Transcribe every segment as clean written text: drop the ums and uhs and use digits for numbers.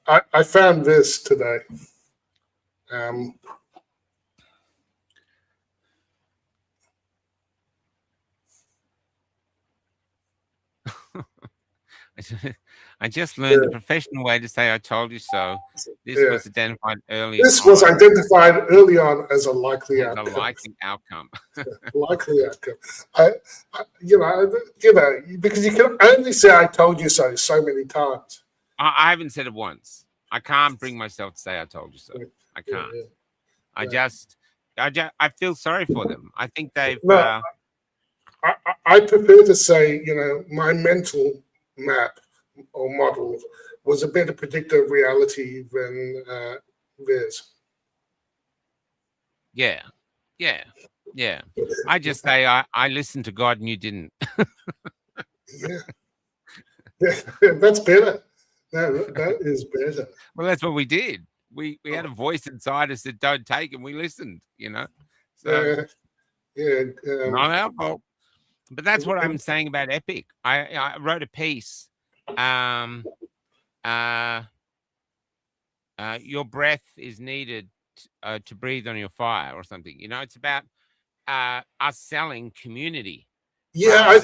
I found this today. I just learned the professional way to say "I told you so." This was identified early. This was identified early on as a likely outcome. A likely outcome. Likely outcome. Because you can only say "I told you so" so many times. I haven't said it once. I can't bring myself to say "I told you so." I can't. I feel sorry for them. I think they've. No, I prefer to say, my mental map or model was a better predictor of reality than theirs. Yeah. I just say I listened to God and you didn't. Yeah, that's better. That is better. Well, that's what we did. We had a voice inside us that don't take, and we listened. So not our fault. But that's what I'm saying about Epic. I wrote a piece. Your breath is needed to breathe on your fire, or something. It's about us selling community. Yeah,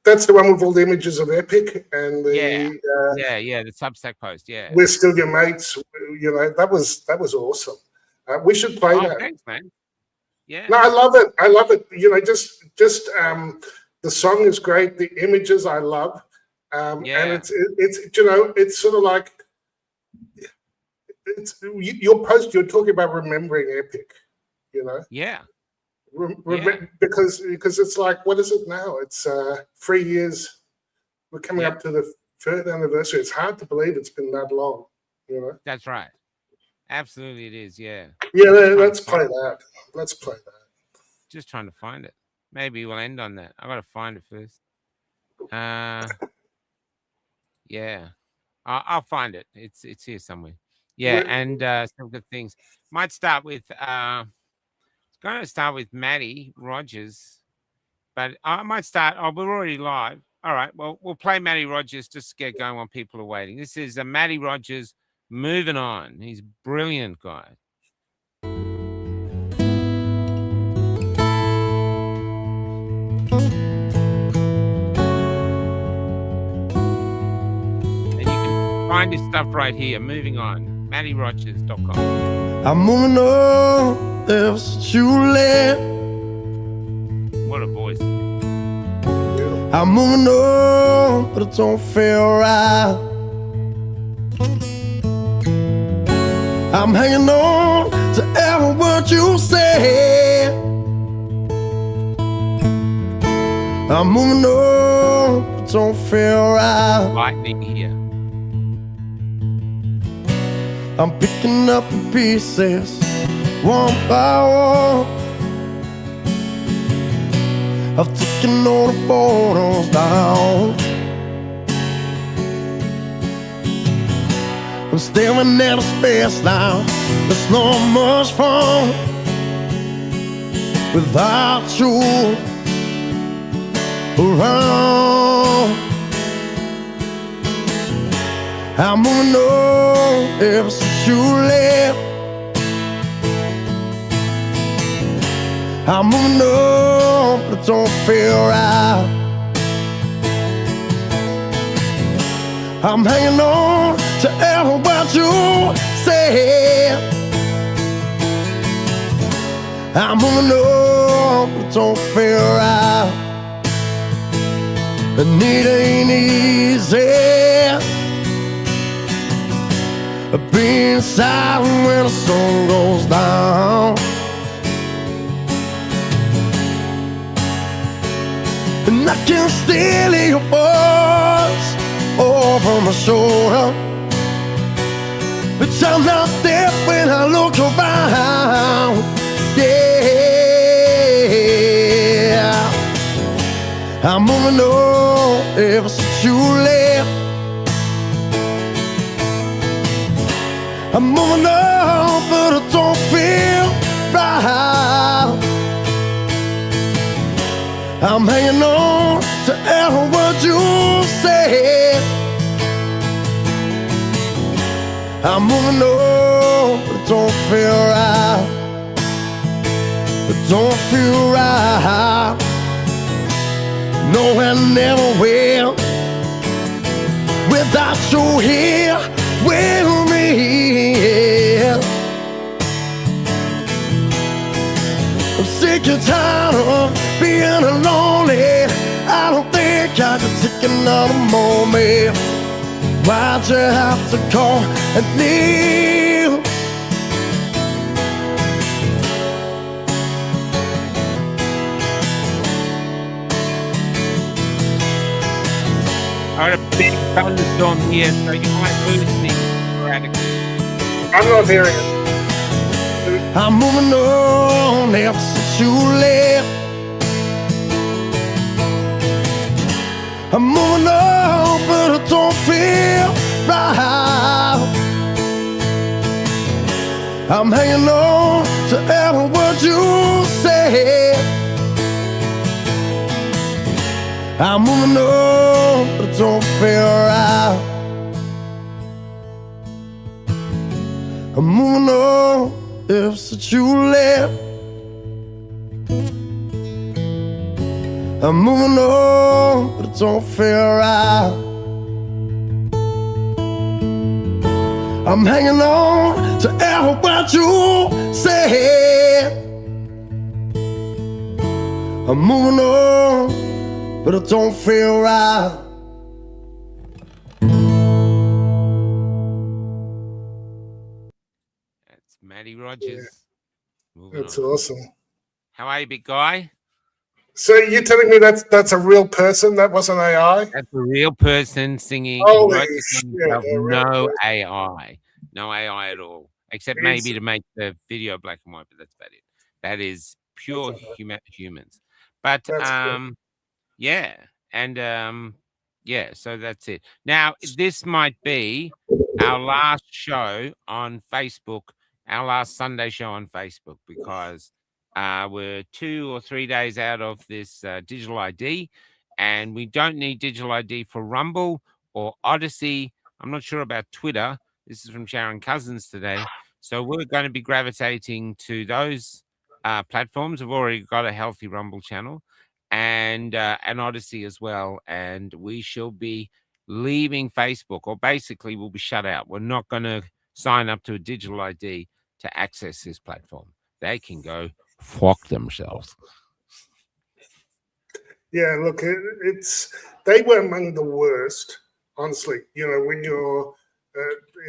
that's the one with all the images of Epic and the the Substack post. Yeah, we're still your mates. That was awesome. We should play that. Thanks, man. Yeah. No, I love it. Just the song is great. The images I love, and it's sort of like your post. You're talking about remembering Epic, Yeah. Because it's like, what is it now? It's 3 years. We're coming up to the 3rd anniversary. It's hard to believe it's been that long. That's right. Absolutely, it is. Yeah. Yeah. Let's play that. Just trying to find it. Maybe we'll end on that. I got to find it first. Yeah. I'll find it. It's here somewhere. Yeah, and some good things. Might start with. Going to start with Matty Rogers, but I might start. Oh, we're already live. All right. Well, we'll play Matty Rogers just to get going while people are waiting. This is Matty Rogers. Moving on. He's a brilliant guy. And you can find his stuff right here. Moving on. MattyRogers.com. I'm moving on. There's you left. What a voice. I'm moving on, but it don't feel right. I'm hanging on to every word you say. I'm moving on, but it don't feel right. Lightning here. I'm picking up the pieces one by one. I've taken all the photos down. I'm staring at a space now. There's not much fun without you around. I'm moving on ever since you left. I'm moving on, but it don't feel right. I'm hanging on to every word you say. I'm moving on, but it don't feel right. And it ain't easy being silent when the sun goes down. And I can still hear your voice over my shoulder, but you're not there when I look around. Yeah, I'm moving on ever since you left. I'm moving on, but it don't feel right. I'm hanging on to every word you say. I'm moving on, but it don't feel right. It don't feel right. No, I never will. Without you here with me, I'm sick and tired of being lonely. I don't think I can take another moment. Why'd you have to call and leave? I got a big thunderstorm here, so you might lose me sporadically. I'm not hearing it. I'm moving on ever since you left. I'm moving on, but it don't feel right. I'm hanging on to every word you said. I'm moving on, but it don't feel right. I'm moving on ever since you left. I'm moving on, but it don't feel right. I'm hanging on to every word you said. I'm moving on, but it don't feel right. That's Matty Rogers. Moving That's on. awesome. How are you, big guy? So you're telling me that's a real person? That wasn't AI? That's a real person singing. Holy He wrote the song shit! himself. A real No person. AI. No AI at all. Except He's- maybe to make the video black and white, but that's about it. That is pure That's humans. But That's cool. yeah. And yeah, so that's it. Now, this might be our last show on Facebook, our last Sunday show on Facebook, because we're 2 or 3 days out of this digital ID, and we don't need digital ID for Rumble or Odyssey. I'm not sure about Twitter. This is from Sharon Cousins today. So we're going to be gravitating to those platforms. We've already got a healthy Rumble channel and an Odyssey as well. And we shall be leaving Facebook, or basically we'll be shut out. We're not going to sign up to a digital ID to access this platform. They can go fuck themselves. Yeah, look, they were among the worst, honestly. You know, when you're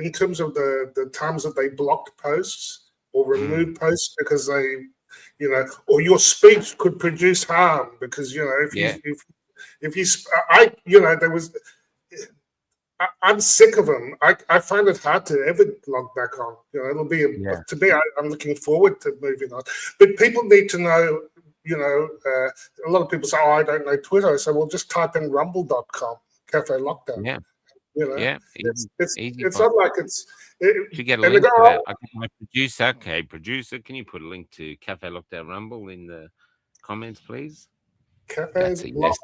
in terms of the times that they blocked posts or removed posts because they, or your speech could produce harm because if you there was. I'm sick of them. I find it hard to ever log back on. It'll be to me. I'm looking forward to moving on, but people need to know. A lot of people say, "Oh, I don't know Twitter." I say, "Well, just type in rumble.com, Café Locked Out." Yeah. It's not like it's. Should get a link to that. I think my producer. Okay, producer, can you put a link to Cafe Locked Out Rumble in the comments, please? Cafe Locked.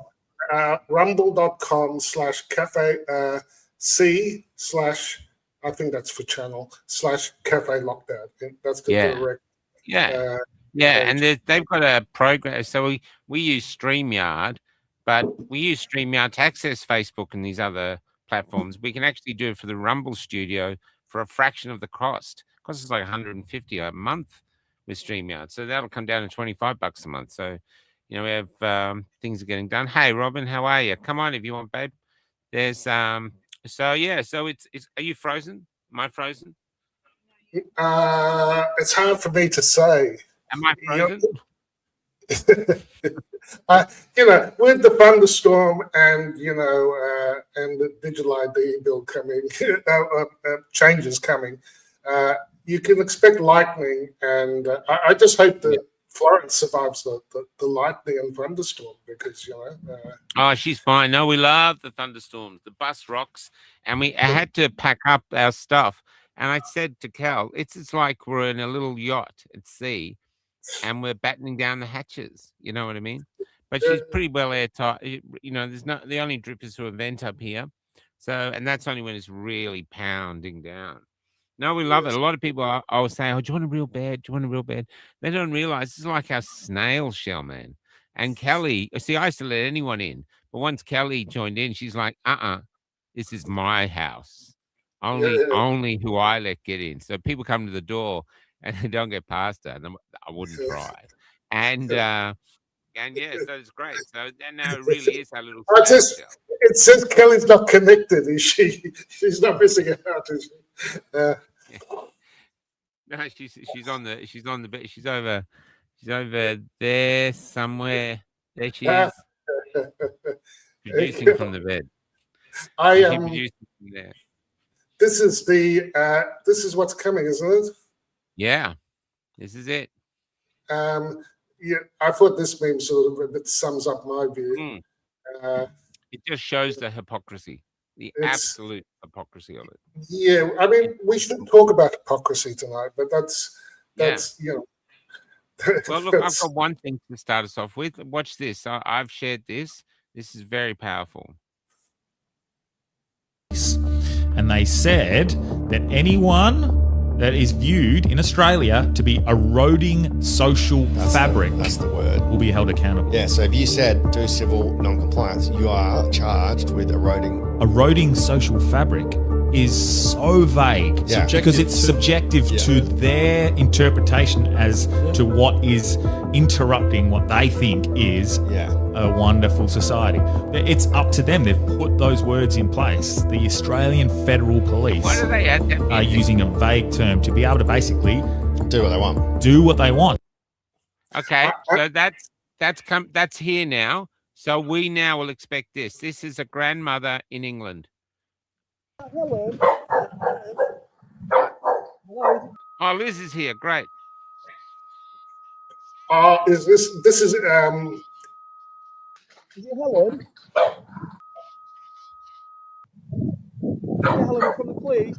Rumble.com/cafe C/ I think that's for channel /Cafe Locked Out. That's the direct. And they've got a program. So we use StreamYard, but we use StreamYard to access Facebook and these other platforms. We can actually do it for the Rumble Studio for a fraction of the cost. It costs us like $150 a month with StreamYard. So that'll come down to $25 a month. So, we have things are getting done. Hey, Robin, how are you? Come on if you want, babe. There's so it's are you frozen? Am I frozen? It's hard for me to say. Am I frozen? With the thunderstorm and and the digital ID bill coming, changes coming, you can expect lightning, and I just hope that Florence survives the lightning and thunderstorm because oh, she's fine. No, we love the thunderstorms. The bus rocks, and I had to pack up our stuff. And I said to Cal, it's like we're in a little yacht at sea, and we're battening down the hatches. You know what I mean? But she's pretty well airtight. There's the only drip is through a vent up here, so and that's only when it's really pounding down. No, we love it. A lot of people I was saying, "Oh, do you want a real bed? Do you want a real bed?" They don't realize it's like our snail shell, man. And Kelly, see, I used to let anyone in, but once Kelly joined in, she's like, this is my house. Only who I let get in. So people come to the door and they don't get past her. And I wouldn't try. And yeah, so it's great. So now it really is our little snail shell. It says Kelly's not connected. Is she? She's not missing out, is she? Yeah. No, she's on the bed. She's over there somewhere. There she is. Producing from the bed. Producing from there. This is what's coming, isn't it? Yeah, this is it. Yeah, I thought this meme sort of a bit sums up my view. It just shows the hypocrisy, the absolute hypocrisy of it. Yeah, I mean, we shouldn't talk about hypocrisy tonight, but that's you know. Well, look, I've got one thing to start us off with. Watch this. I've shared this. This is very powerful. And they said that anyone that is viewed in Australia to be eroding social fabric, that's the word, will be held accountable. Yeah, so if you said do civil non-compliance, you are charged with eroding social fabric is so vague because it's subjective to their interpretation as to what is interrupting what they think is a wonderful society. It's up to them. They've put those words in place. The Australian Federal Police are using a vague term to be able to basically do what they want. Okay, so that's here now. So we now will expect this. This is a grandmother in England. Hello. Oh, Liz is here. Great. Is this is Is it Helen? Yeah, Helen from the police.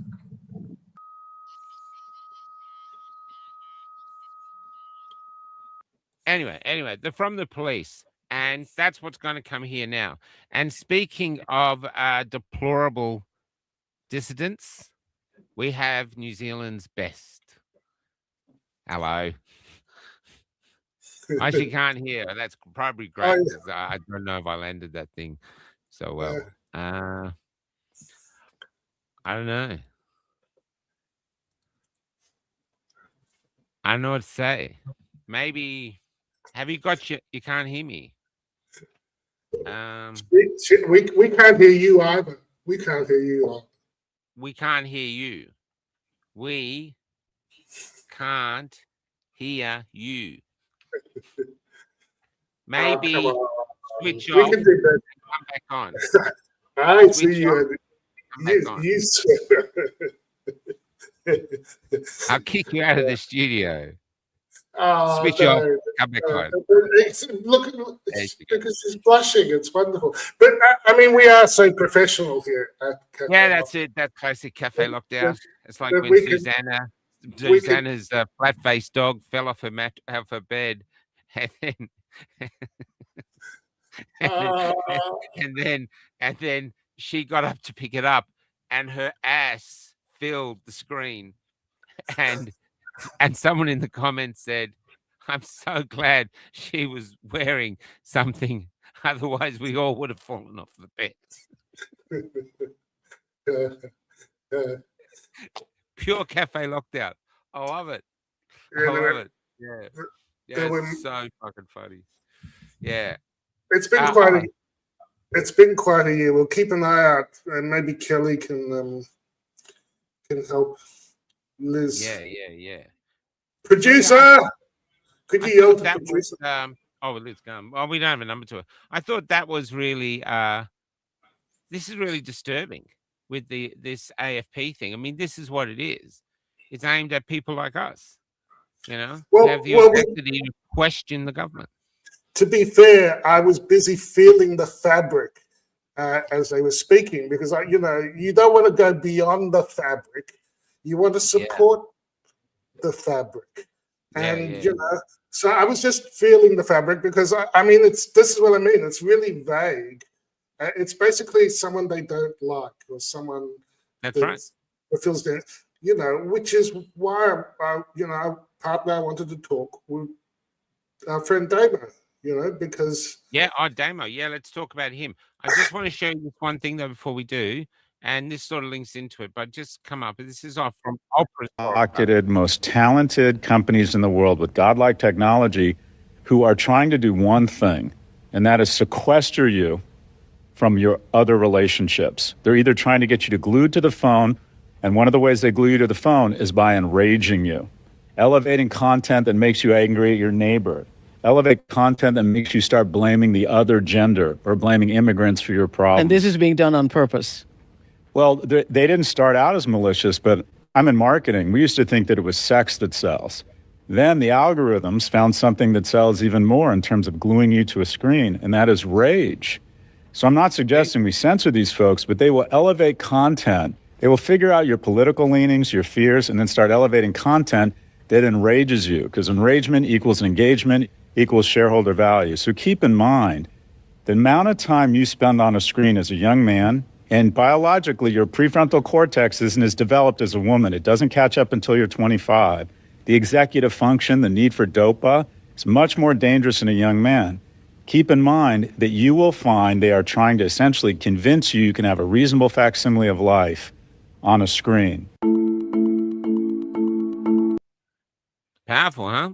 Anyway, they're from the police. And that's what's going to come here now. And speaking of deplorable dissidents, we have New Zealand's best. Hello. I actually can't hear. That's probably great. I don't know if I landed that thing so well. I don't know. I don't know what to say. Maybe, have you got you can't hear me? We can't hear you either. We can't hear you either. We can't hear you. We can't hear you. Maybe switch off and come back on. I see you. I'll kick you out of the studio. Switch off, come back on. Look, because she's blushing. It's wonderful. But I mean, we are so professional here at Café that's it. That classic Café Locked Out. It's like when Susanna's flat-faced dog fell off her bed, and then she got up to pick it up, and her ass filled the screen, and someone in the comments said, "I'm so glad she was wearing something, otherwise we all would have fallen off the bed." Pure Café Locked Out. I love it. Yeah. Yeah, it's so fucking funny. Yeah. It's been quite a year. We'll keep an eye out, and maybe Kelly can help Liz. Yeah. Producer, could you yell to producer? Liz gone. Well, we don't have a number to her. I thought that was really this is really disturbing with this AFP thing. I mean, this is what it is. It's aimed at people like us, to have the audacity to question the government. To be fair, I was busy feeling the fabric as they were speaking, because you don't want to go beyond the fabric. You want to support the fabric, and so I was just feeling the fabric, because I mean, this is what I mean. It's really vague. It's basically someone they don't like, or someone that feels down. which is why, our partner I wanted to talk with our friend Damo, because... Yeah, Damo. Yeah, let's talk about him. I just want to show you this one thing, though, before we do, and this sort of links into it, but just come up. This is off from Oprah's Docketed, most talented companies in the world with godlike technology who are trying to do one thing, and that is sequester you from your other relationships. They're either trying to get you to glued to the phone, and one of the ways they glue you to the phone is by enraging you, elevating content that makes you angry at your neighbor, elevate content that makes you start blaming the other gender or blaming immigrants for your problems. And this is being done on purpose. Well, they didn't start out as malicious, but I'm in marketing. We used to think that it was sex that sells. Then the algorithms found something that sells even more in terms of gluing you to a screen, and that is rage. So I'm not suggesting we censor these folks, but they will elevate content. They will figure out your political leanings, your fears, and then start elevating content that enrages you, because enragement equals engagement equals shareholder value. So keep in mind, the amount of time you spend on a screen as a young man, and biologically, your prefrontal cortex isn't as developed as a woman. It doesn't catch up until you're 25. The executive function, the need for dopa, is much more dangerous in a young man. Keep in mind that you will find they are trying to essentially convince you can have a reasonable facsimile of life on a screen. Powerful, huh?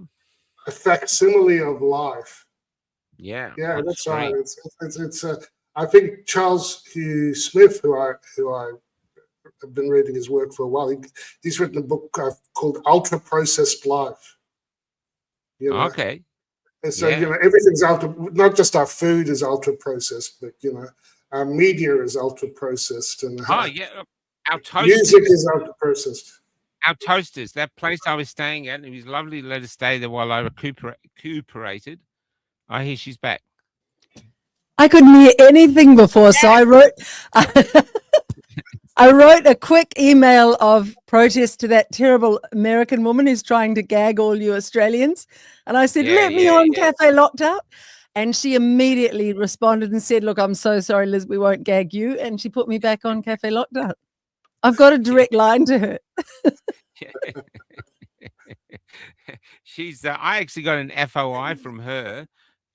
A facsimile of life. Yeah. Yeah, that's right. It's I think Charles Hugh Smith, who I have been reading his work for a while, he's written a book called Ultra Processed Life. Okay. And so, everything's not just our food is ultra processed, but, our media is ultra processed. And our toasters. Music is ultra processed. Our toasters, that place I was staying at, and it was lovely to let us stay there while I recuperated. I hear she's back. I couldn't hear anything before, so I wrote I wrote a quick email of protest to that terrible American woman who's trying to gag all you Australians. And I said, let me on Café Locked Out. And she immediately responded and said, look, I'm so sorry, Liz, we won't gag you. And she put me back on Café Locked Out. I've got a direct line to her. She's, I actually got an FOI from her.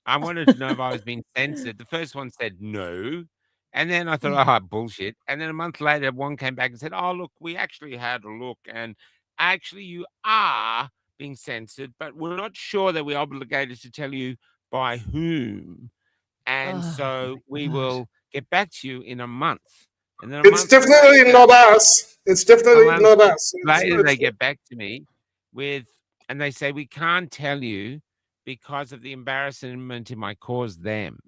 I wanted to know if I was being censored. The first one said no. And then I thought, oh, bullshit. And then a month later, one came back and said, oh, look, we actually had a look. And actually, you are being censored, but we're not sure that we're obligated to tell you by whom. And so we will get back to you in a month. And then it's definitely not us. It's definitely not us. Later, they get back to me and they say, we can't tell you because of the embarrassment it might cause them.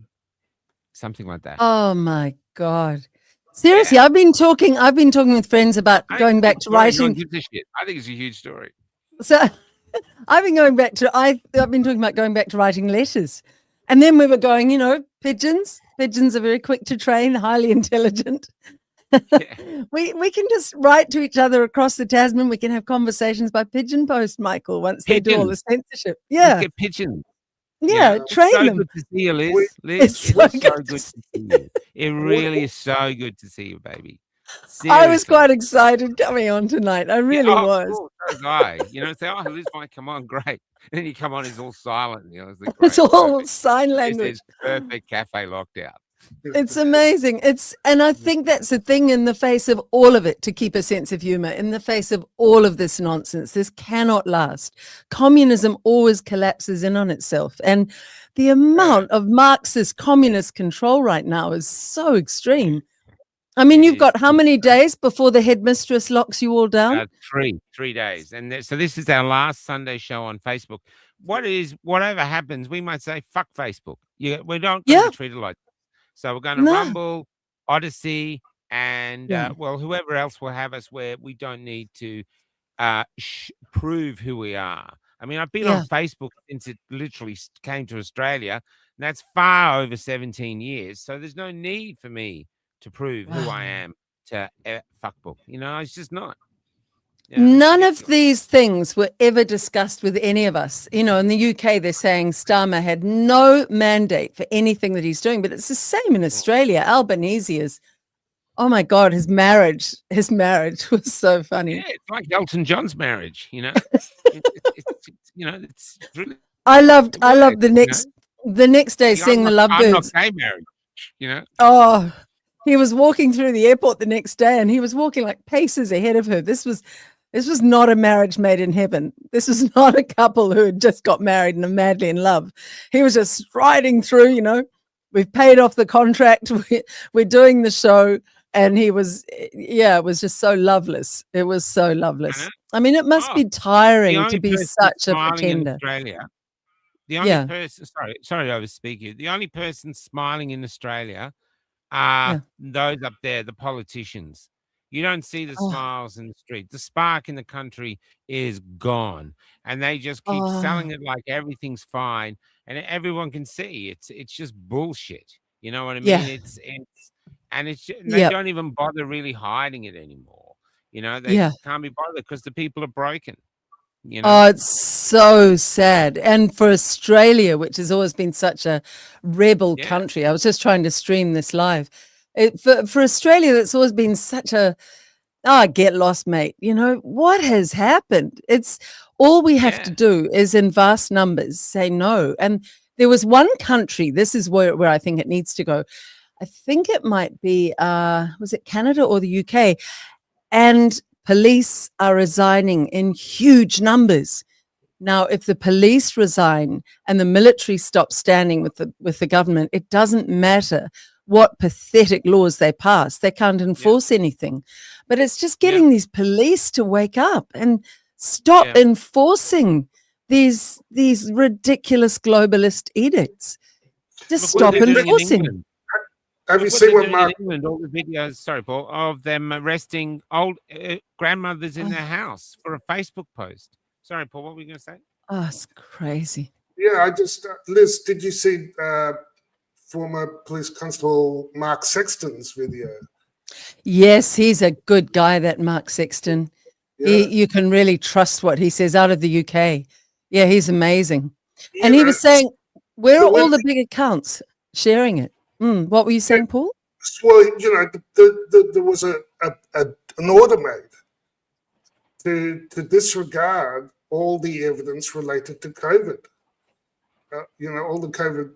Something like that. Oh my God. Seriously, I've been talking with friends about going back to writing. I think it's a huge story. So I've been talking about going back to writing letters. And then we were going, pigeons. Pigeons are very quick to train, highly intelligent. We can just write to each other across the Tasman. We can have conversations by pigeon post, Michael, once they do all the censorship. Yeah. Get pigeons. Yeah, train them. Good to see you, Liz. Liz, so good to see you. It really is so good to see you, baby. Seriously. I was quite excited coming on tonight. I really was. Cool. So was I. Say, oh, Liz might come on, great. And then you come on, it's all silent. It's all sign language. It's perfect Café Locked Out. It's amazing. And I think that's the thing in the face of all of it, to keep a sense of humor, in the face of all of this nonsense. This cannot last. Communism always collapses in on itself. And the amount of Marxist communist control right now is so extreme. I mean, you've got how many days before the headmistress locks you all down? 3 days. And so this is our last Sunday show on Facebook. Whatever happens, we might say, fuck Facebook. We don't get treated like that. So we're going to Rumble, Odyssey, and, whoever else will have us, where we don't need to prove who we are. I mean, I've been on Facebook since it literally came to Australia, and that's far over 17 years. So there's no need for me to prove who I am to fuckbook. It's just not. None of these things were ever discussed with any of us. In the UK, they're saying Starmer had no mandate for anything that he's doing, but it's the same in Australia. Albanese is, oh my God, his marriage was so funny. Yeah, it's like Elton John's marriage, you know. It's really I loved weird, the next day seeing the I'm not lovebirds. gay marriage, you know. Oh, he was walking through the airport the next day and he was walking like paces ahead of her. This was not a marriage made in heaven. This was not a couple who had just got married and are madly in love. He was just striding through, we've paid off the contract. We're doing the show. And he was, it was just so loveless. It was so loveless. I mean, it must be tiring to be such a pretender. The only person, sorry, I was speaking. The only person smiling in Australia are those up there, the politicians. You don't see the smiles in the street. The spark in the country is gone, and they just keep selling it like everything's fine, and everyone can see it's just bullshit. You know what I mean? They don't even bother really hiding it anymore. They can't be bothered because the people are broken. Oh, it's so sad. And for Australia, which has always been such a rebel country, I was just trying to stream this live. For Australia, that's always been such a, get lost, mate. What has happened? It's all we have to do is in vast numbers say no. And there was one country, this is where I think it needs to go. I think it might be, was it Canada or the UK? And police are resigning in huge numbers. Now, if the police resign and the military stop standing with the government, it doesn't matter what pathetic laws they pass. They can't enforce anything. But it's just getting these police to wake up and stop enforcing these ridiculous globalist edicts. Just stop enforcing. Have you seen what Mark? England, all the videos, sorry, Paul, of them arresting old grandmothers in their house for a Facebook post. Sorry, Paul, what were you going to say? Oh, it's crazy. Yeah, I just, Liz, did you see former police constable Mark Sexton's video? Yes, he's a good guy, that Mark Sexton. You can really trust what he says out of the UK. Yeah, he's amazing. And he was saying, where are all the big accounts sharing it? What were you saying, Paul? Well, there was an order made to disregard all the evidence related to COVID. All the COVID.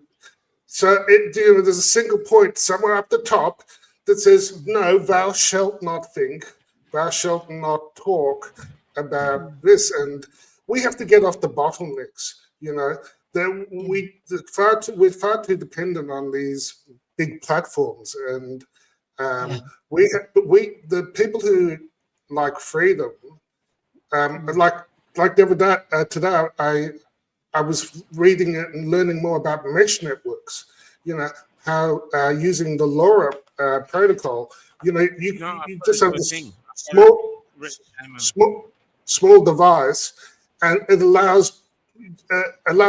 So there's a single point somewhere up the top that says, "No, thou shalt not think, thou shalt not talk about this," and we have to get off the bottlenecks. We're far too dependent on these big platforms, and the people who like freedom, like the other day, today, I was reading it and learning more about mesh networks. How using the LoRa protocol, you just have this small device, and it allows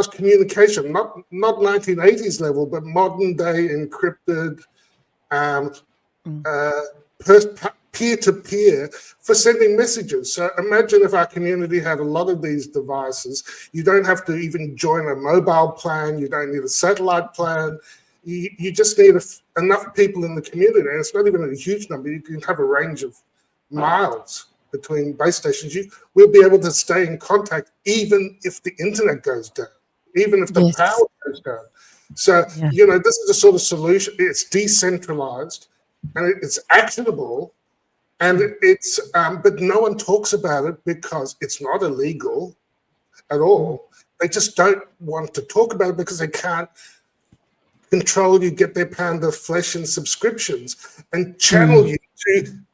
communication, not 1980s level, but modern day encrypted, peer-to-peer for sending messages. So imagine if our community had a lot of these devices. You don't have to even join a mobile plan. You don't need a satellite plan. You just need enough people in the community, and it's not even a huge number. You can have a range of miles between base stations. We'll be able to stay in contact even if the internet goes down, even if the power goes down. So, this is the sort of solution. It's decentralized and it's actionable, and it's but no one talks about it because it's not illegal at all. They just don't want to talk about it because they can't control you, get their pound of flesh and subscriptions, and channel you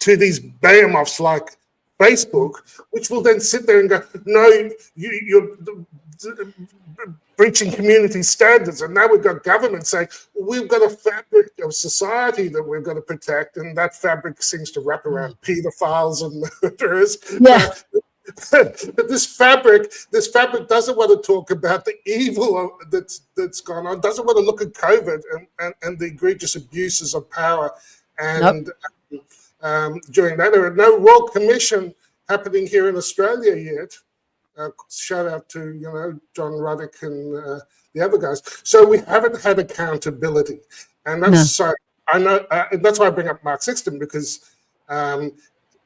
to these behemoths like Facebook, which will then sit there and go, "No, you're breaching community standards." And now we've got government saying, "We've got a fabric of society that we've got to protect," and that fabric seems to wrap around pedophiles and murderers. But this fabric doesn't want to talk about the evil that's gone on. Doesn't want to look at COVID and the egregious abuses of power and. During that, there are no Royal Commission happening here in Australia yet. Shout out to John Ruddock and the other guys. So we haven't had accountability, and that's I know that's why I bring up Mark Sexton, because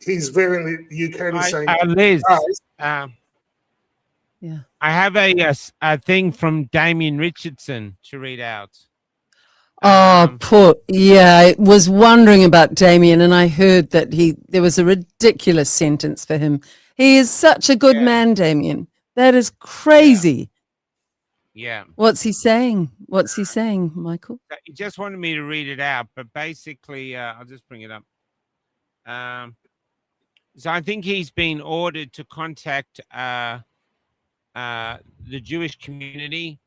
he's very in the UK and he's saying, Liz, guys, Yeah. I have a thing from Damien Richardson to read out. Oh, poor. Yeah, I was wondering about Damien, and I heard that there was a ridiculous sentence for him. He is such a good man, Damien. That is crazy. Yeah. What's he saying? What's he saying, Michael? He just wanted me to read it out, but basically, I'll just bring it up. So I think he's been ordered to contact the Jewish community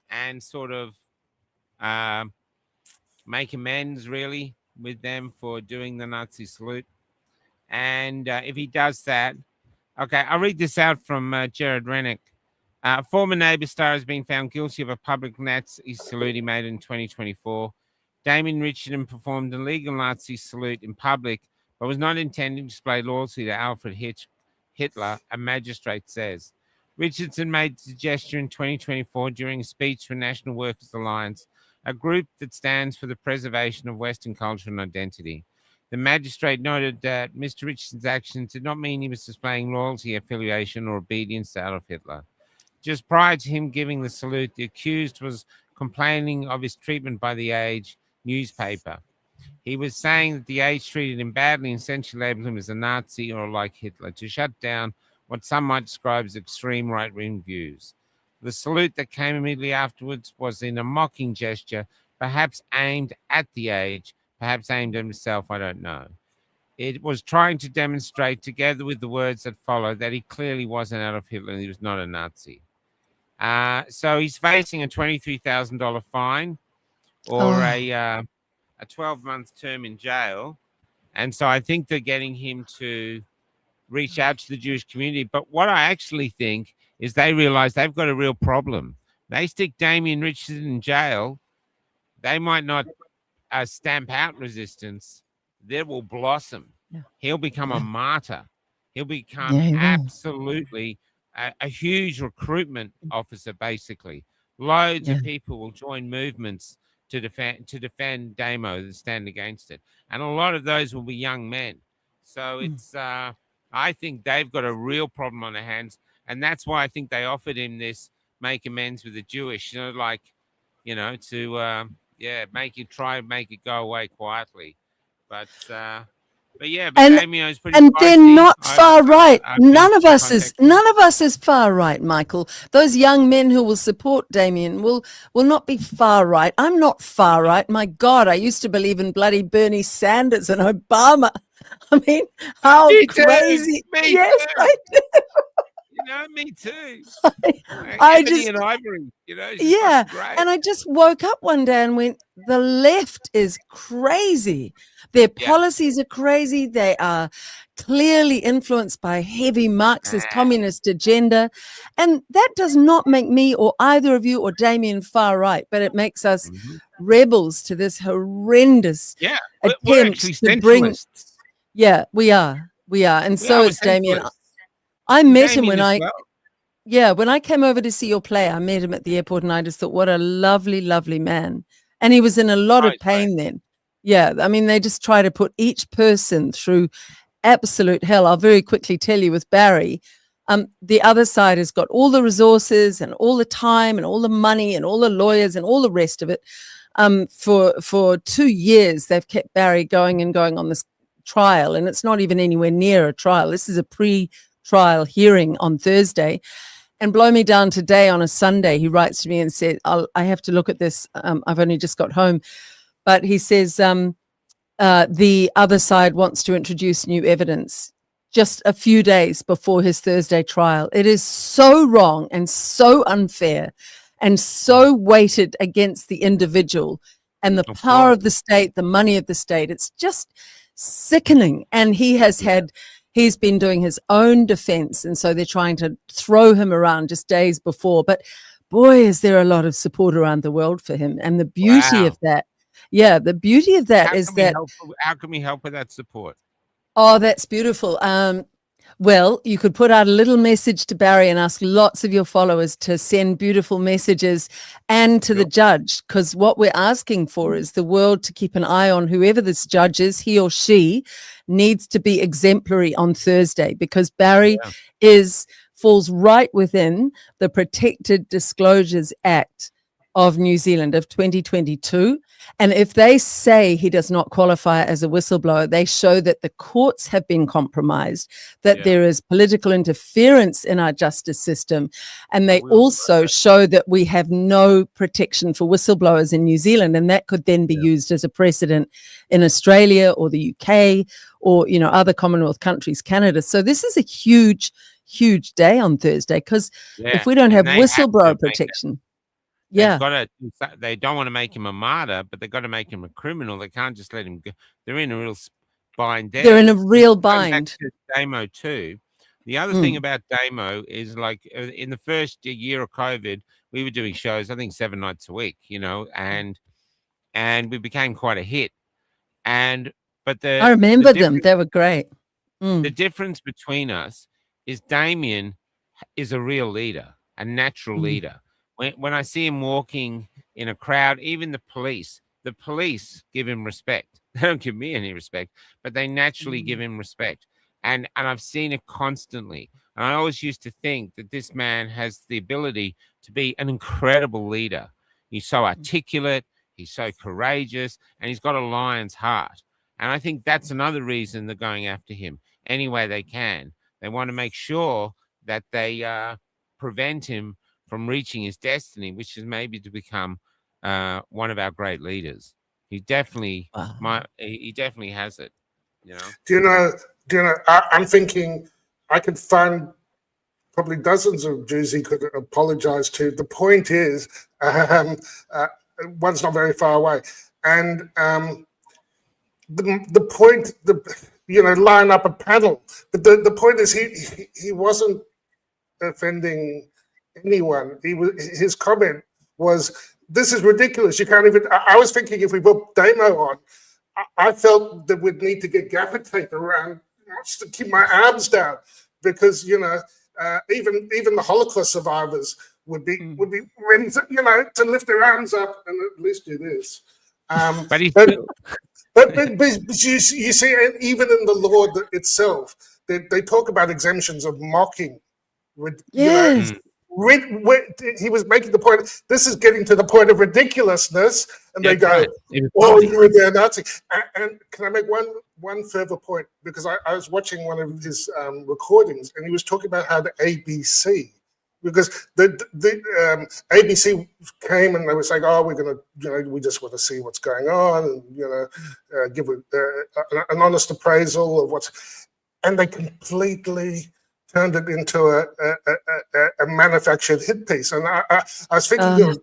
and sort of make amends, really, with them for doing the Nazi salute. And if he does that, okay, I'll read this out from Jared Rennick. Former Neighbour star has been found guilty of a public Nazi salute he made in 2024. Damien Richardson performed a legal Nazi salute in public, but was not intending to display loyalty to Alfred Hitler, a magistrate says. Richardson made the gesture in 2024 during a speech for National Workers Alliance, a group that stands for the preservation of Western culture and identity. The magistrate noted that Mr. Richardson's actions did not mean he was displaying loyalty, affiliation, or obedience to Adolf Hitler. Just prior to him giving the salute, the accused was complaining of his treatment by the Age newspaper. He was saying that the Age treated him badly and essentially labeled him as a Nazi or like Hitler to shut down what some might describe as extreme right-wing views. The salute that came immediately afterwards was in a mocking gesture, perhaps aimed at the Age, perhaps aimed at himself, I don't know. It was trying to demonstrate, together with the words that followed, that he clearly wasn't Adolf Hitler and he was not a Nazi. So he's facing a $23,000 fine or a 12-month term in jail. And so I think they're getting him to reach out to the Jewish community. But what I actually think is they realize they've got a real problem. They stick Damien Richardson in jail, they might not stamp out resistance. They will blossom. Yeah. He'll become a martyr. He'll become absolutely a huge recruitment officer, basically. Loads of people will join movements to defend Damo, to stand against it. And a lot of those will be young men. So it's I think they've got a real problem on their hands. And that's why I think they offered him this make amends with the Jewish, to make it go away quietly. But Damio's pretty and feisty. they're not far right. None of us is far right, Michael. Those young men who will support Damien will not be far right. I'm not far right. My God, I used to believe in bloody Bernie Sanders and Obama. I mean, how crazy! Yes, I do. Me too. Anthony and Ivory, and I just woke up one day and went, the left is crazy. Their policies are crazy. They are clearly influenced by heavy Marxist communist agenda. And that does not make me or either of you or Damien far right, but it makes us rebels to this horrendous attempt to bring. Yeah, we are. And so is Damien. I met him when I came over to see your play. I met him at the airport and I just thought, what a lovely, lovely man. And he was in a lot of pain then. Yeah, I mean, they just try to put each person through absolute hell. I'll very quickly tell you with Barry, the other side has got all the resources and all the time and all the money and all the lawyers and all the rest of it. For 2 years, they've kept Barry going on this trial, and it's not even anywhere near a trial. This is a pre-trial hearing on Thursday. And blow me down today on a Sunday, he writes to me and said, I have to look at this. I've only just got home. But he says the other side wants to introduce new evidence just a few days before his Thursday trial. It is so wrong and so unfair and so weighted against the individual and the power of the state, the money of the state. It's just sickening. And he's been doing his own defense. And so they're trying to throw him around just days before. But boy, is there a lot of support around the world for him. And the beauty of that, the beauty of that is that. How can we help with that support? Oh, that's beautiful. Well, you could put out a little message to Barry and ask lots of your followers to send beautiful messages and to the judge, because what we're asking for is the world to keep an eye on whoever this judge is. He or she needs to be exemplary on Thursday, because Barry falls right within the Protected Disclosures Act of New Zealand of 2022. And if they say he does not qualify as a whistleblower, they show that the courts have been compromised, that there is political interference in our justice system. And they also show that we have no protection for whistleblowers in New Zealand. And that could then be used as a precedent in Australia or the UK or, you know, other Commonwealth countries, Canada. So this is a huge day on Thursday, because if we don't have whistleblower protection, they don't want to make him a martyr, but they've got to make him a criminal. They can't just let him go. They're in a real bind there. They're in a real bind. Damo too. The other thing about Damo is, like, in the first year of COVID, we were doing shows, I think 7 nights a week, you know, and we became quite a hit. But I remember them. They were great. The difference between us is Damien is a real leader, a natural leader. When I see him walking in a crowd, even the police give him respect. They don't give me any respect, but they naturally give him respect. And I've seen it constantly. And I always used to think that this man has the ability to be an incredible leader. He's so articulate, he's so courageous, and he's got a lion's heart. And I think that's another reason they're going after him any way they can. They want to make sure that they prevent him from reaching his destiny, which is maybe to become one of our great leaders. He definitely, he definitely has it. You know. Do you know? I'm thinking I could find probably dozens of Jews he could apologize to. The point is, one's not very far away, and the point, line up a panel. But the point is, he wasn't offending anyone. His comment was, "This is ridiculous. You can't even." I was thinking, if we put Damo on, I felt that we'd need to get gaffer tape around to keep my arms down, because even the Holocaust survivors would be ready to lift their arms up and at least do this. But you see, even in the law itself, they talk about exemptions of mocking. He was making the point, this is getting to the point of ridiculousness, and they go, "Oh, you're a Nazi." And can I make one further point? Because I was watching one of his recordings, and he was talking about how the ABC, because the ABC came and they were saying, "Oh, we're going to, we just want to see what's going on, and give an honest appraisal of what's," and they completely turned it into a manufactured hit piece. And I was thinking of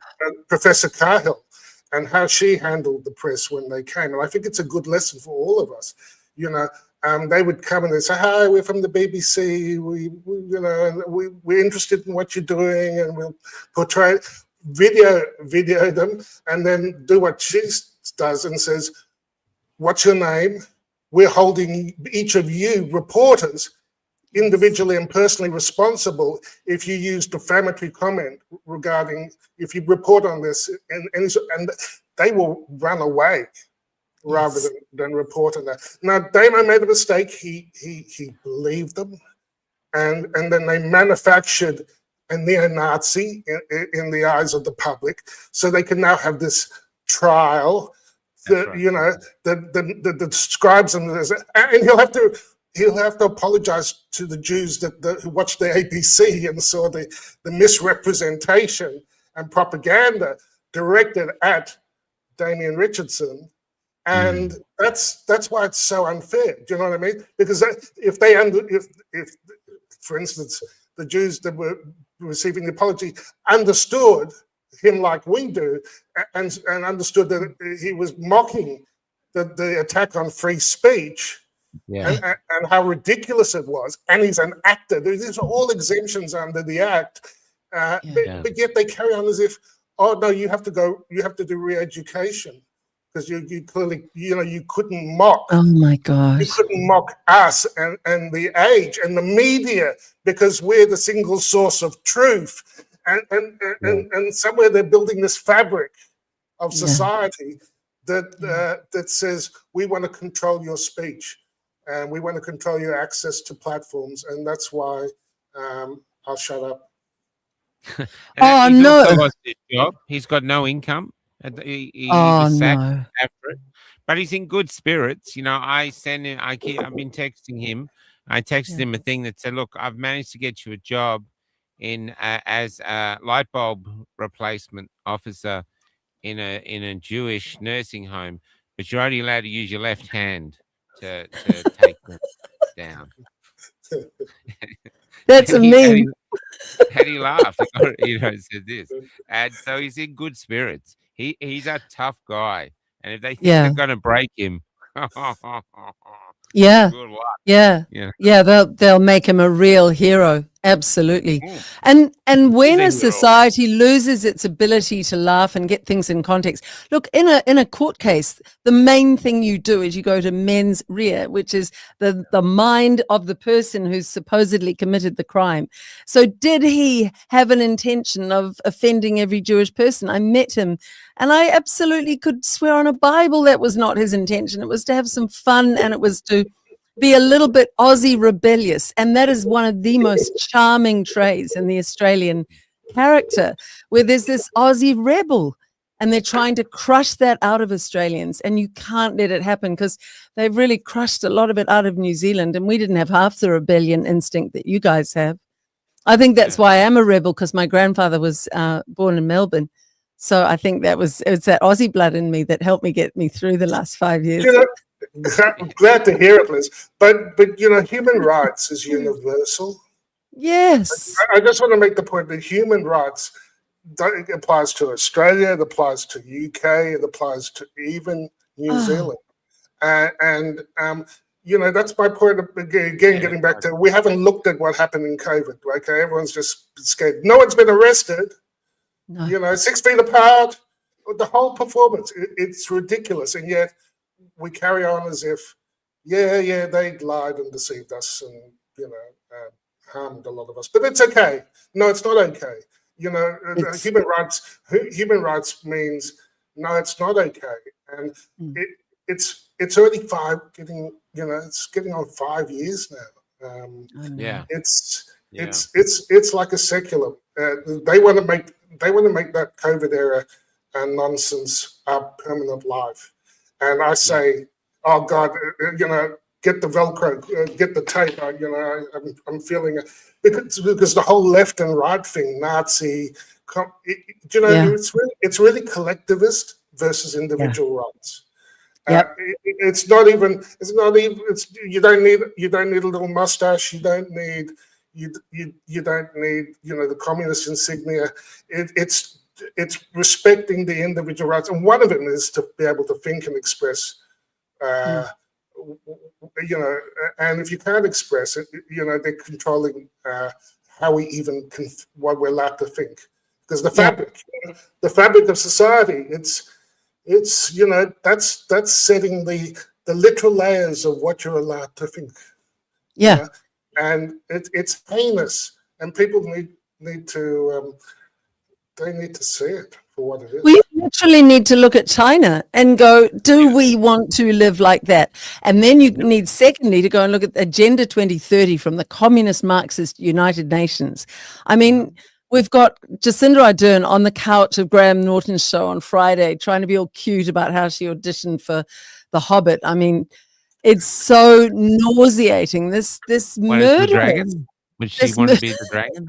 Professor Cahill and how she handled the press when they came. And I think it's a good lesson for all of us. They would come and they'd say, "Hi, we're from the BBC. We're interested in what you're doing, and we'll portray, video them, and then do what she does and says, 'What's your name? We're holding each of you reporters individually and personally responsible if you use defamatory comment regarding, if you report on this,' and they will run away rather than report on that. Now, Damo made a mistake. He believed them, and then they manufactured a neo-Nazi in the eyes of the public, so they can now have this trial that describes them as, and he'll have to apologize to the Jews who watched the ABC and saw the misrepresentation and propaganda directed at Damien Richardson. And that's why it's so unfair. Do you know what I mean? Because if for instance, the Jews that were receiving the apology understood him like we do, and understood that he was mocking the attack on free speech, and how ridiculous it was, and he's an actor. These are all exemptions under the act, but yet they carry on as if, "Oh no, you have to do re-education." because you clearly, you couldn't mock. Oh my You gosh. couldn't mock us and the age and the media, because we're the single source of truth. And somewhere they're building this fabric of society that says we want to control your speech and we want to control your access to platforms, and that's why I'll shut up. And he's no. also lost his job. He's got no income. He was sacked after it, but he's in good spirits. I send him. I've been texting him. I texted him a thing that said, "Look, I've managed to get you a job in as a light bulb replacement officer in a Jewish nursing home, but you're only allowed to use your left hand to take them down." That's a meme. And he laughed. Said this, and so he's in good spirits. He's a tough guy, and if they think they're going to break him, good luck. They'll make him a real hero. Absolutely. And when a society loses its ability to laugh and get things in context, look, in a court case, the main thing you do is you go to mens rea, which is the mind of the person who's supposedly committed the crime. So did he have an intention of offending every Jewish person? I met him, and I absolutely could swear on a Bible that was not his intention. It was to have some fun, and it was to be a little bit Aussie rebellious. And that is one of the most charming traits in the Australian character, where there's this Aussie rebel and they're trying to crush that out of Australians. And you can't let it happen, because they've really crushed a lot of it out of New Zealand. And we didn't have half the rebellion instinct that you guys have. I think that's why I am a rebel, because my grandfather was born in Melbourne. So I think it's that Aussie blood in me that helped me get me through the last 5 years. Glad to hear it, Liz. But human rights is universal. Yes. I just want to make the point that human rights applies to Australia, it applies to UK, it applies to even New Zealand. And that's my point of, again, getting back to, we haven't looked at what happened in COVID. Okay, everyone's just scared. No one's been arrested. No. 6 feet apart, the whole performance, it's ridiculous. And yet we carry on as if, they lied and deceived us and, harmed a lot of us. But it's okay. No, it's not okay. Human rights means, no, it's not okay. And it's already it's getting on 5 years now. It's like a secular. They want to make that COVID era nonsense our permanent life. And I say, oh God, get the Velcro, get the tape. I'm feeling it, because the whole left and right thing, Nazi, it's really collectivist versus individual rights. It's not even. You don't need a little mustache. You don't need the communist insignia. It's respecting the individual rights, and one of them is to be able to think and express. And if you can't express it, they're controlling how we even what we're allowed to think. Because the fabric of society, it's that's setting the literal layers of what you're allowed to think. And it's heinous, and people need to see it for what it is. We literally need to look at China and go, do we want to live like that? And then you need, secondly, to go and look at Agenda 2030 from the Communist Marxist United Nations. I mean, we've got Jacinda Ardern on the couch of Graham Norton's show on Friday, trying to be all cute about how she auditioned for The Hobbit. I mean, it's so nauseating. This murder. The dragon? Would she want to be the dragon?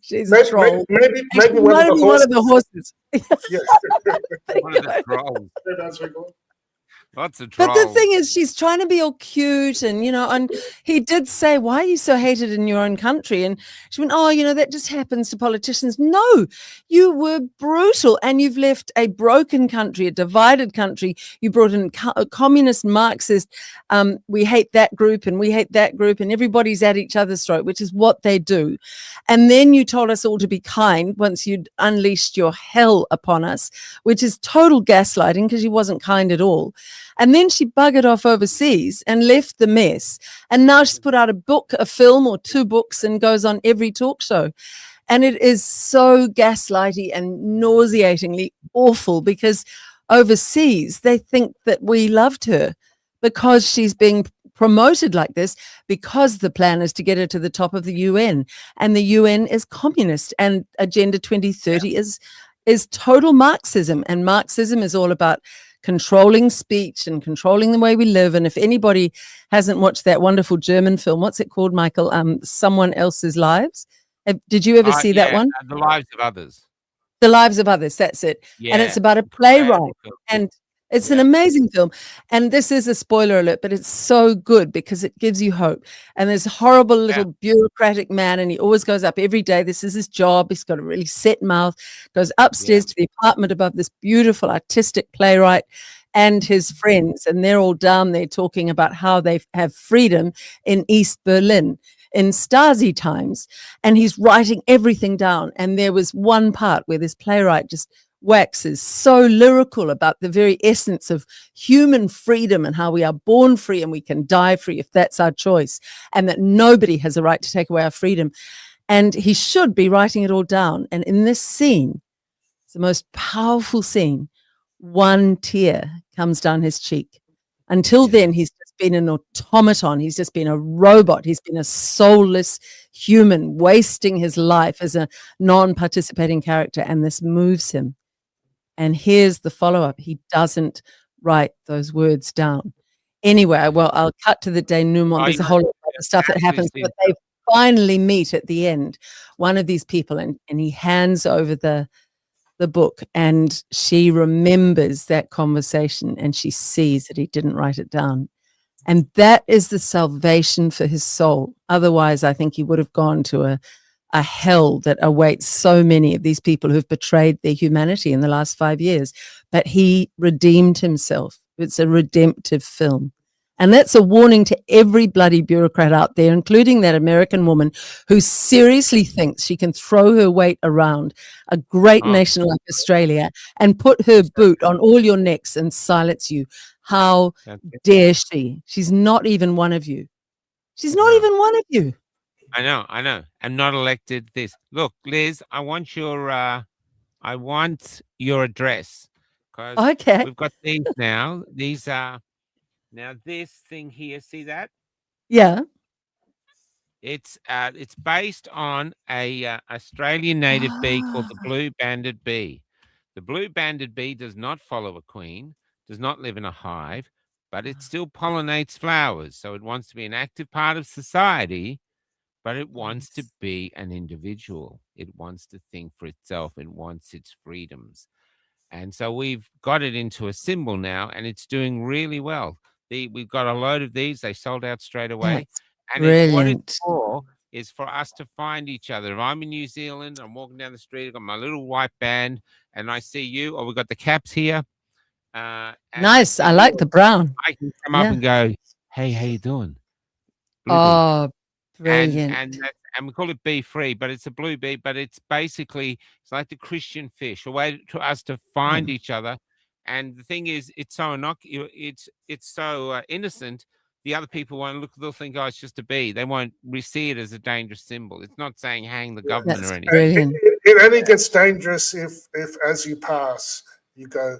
She's a troll. Maybe one of the horses. One of the trolls. Lots of But trolls. the thing is, she's trying to be all cute, and and he did say, "Why are you so hated in your own country?" And she went, "Oh, that just happens to politicians." No, you were brutal, and you've left a broken country, a divided country. You brought in a communist, Marxist. We hate that group, and we hate that group, and everybody's at each other's throat, which is what they do. And then you told us all to be kind once you'd unleashed your hell upon us, which is total gaslighting because she wasn't kind at all. And then she buggered off overseas and left the mess. And now she's put out a book, a film, or 2 books, and goes on every talk show. And it is so gaslighty and nauseatingly awful because overseas they think that we loved her because she's being promoted like this, because the plan is to get her to the top of the UN. And the UN is communist, and Agenda 2030 is total Marxism. And Marxism is all about controlling speech and controlling the way we live. And if anybody hasn't watched that wonderful German film, what's it called, Michael? Someone Else's Lives. Did you ever see that one? The Lives of Others. The Lives of Others. That's it. Yeah. And it's about a playwright, and it's an amazing film. And this is a spoiler alert, but it's so good because it gives you hope. And there's a horrible little bureaucratic man, and he always goes up every day. This is his job. He's got a really set mouth, goes upstairs to the apartment above this beautiful artistic playwright and his friends. And they're all down there talking about how they have freedom in East Berlin in Stasi times. And he's writing everything down. And there was one part where this playwright just waxes so lyrical about the very essence of human freedom and how we are born free and we can die free if that's our choice, and that nobody has a right to take away our freedom. And he should be writing it all down. And in this scene, it's the most powerful scene, one tear comes down his cheek. Until then, he's just been an automaton. He's just been a robot. He's been a soulless human, wasting his life as a non-participating character. And this moves him. And here's the follow-up. He doesn't write those words down. Anyway, well, I'll cut to the denouement. There's a whole lot of other stuff that happens, but they finally meet at the end, one of these people, and he hands over the book, and she remembers that conversation, and she sees that he didn't write it down. And that is the salvation for his soul. Otherwise, I think he would have gone to a hell that awaits so many of these people who've betrayed their humanity in the last 5 years. But he redeemed himself. It's a redemptive film. And that's a warning to every bloody bureaucrat out there, including that American woman who seriously thinks she can throw her weight around a great nation like Australia and put her boot on all your necks and silence you. How dare she? She's not even one of you. She's not even one of you. I know. I'm not elected this. Look, Liz, I want your address. Okay. We've got these now. These are now this thing here, see that? Yeah. It's based on a Australian native bee called the blue-banded bee. The blue-banded bee does not follow a queen, does not live in a hive, but it still pollinates flowers. So it wants to be an active part of society, but it wants to be an individual. It wants to think for itself. It wants its freedoms. And so we've got it into a symbol now, and it's doing really well. We've got a load of these. They sold out straight away. That's What it's for is for us to find each other. If I'm in New Zealand, I'm walking down the street, I've got my little white band, and I see you, or we've got the caps here. Nice. I like the brown. I can come up and go, hey, how you doing? Blue bee. Brilliant. And we call it bee free, but it's a blue bee, but it's basically, it's like the Christian fish, a way to us to find each other. And the thing is, it's so it's so innocent. The other people won't look, they'll think, oh, it's just a bee. They won't see it as a dangerous symbol. It's not saying hang the government or anything. Brilliant. It only gets dangerous if as you pass, you go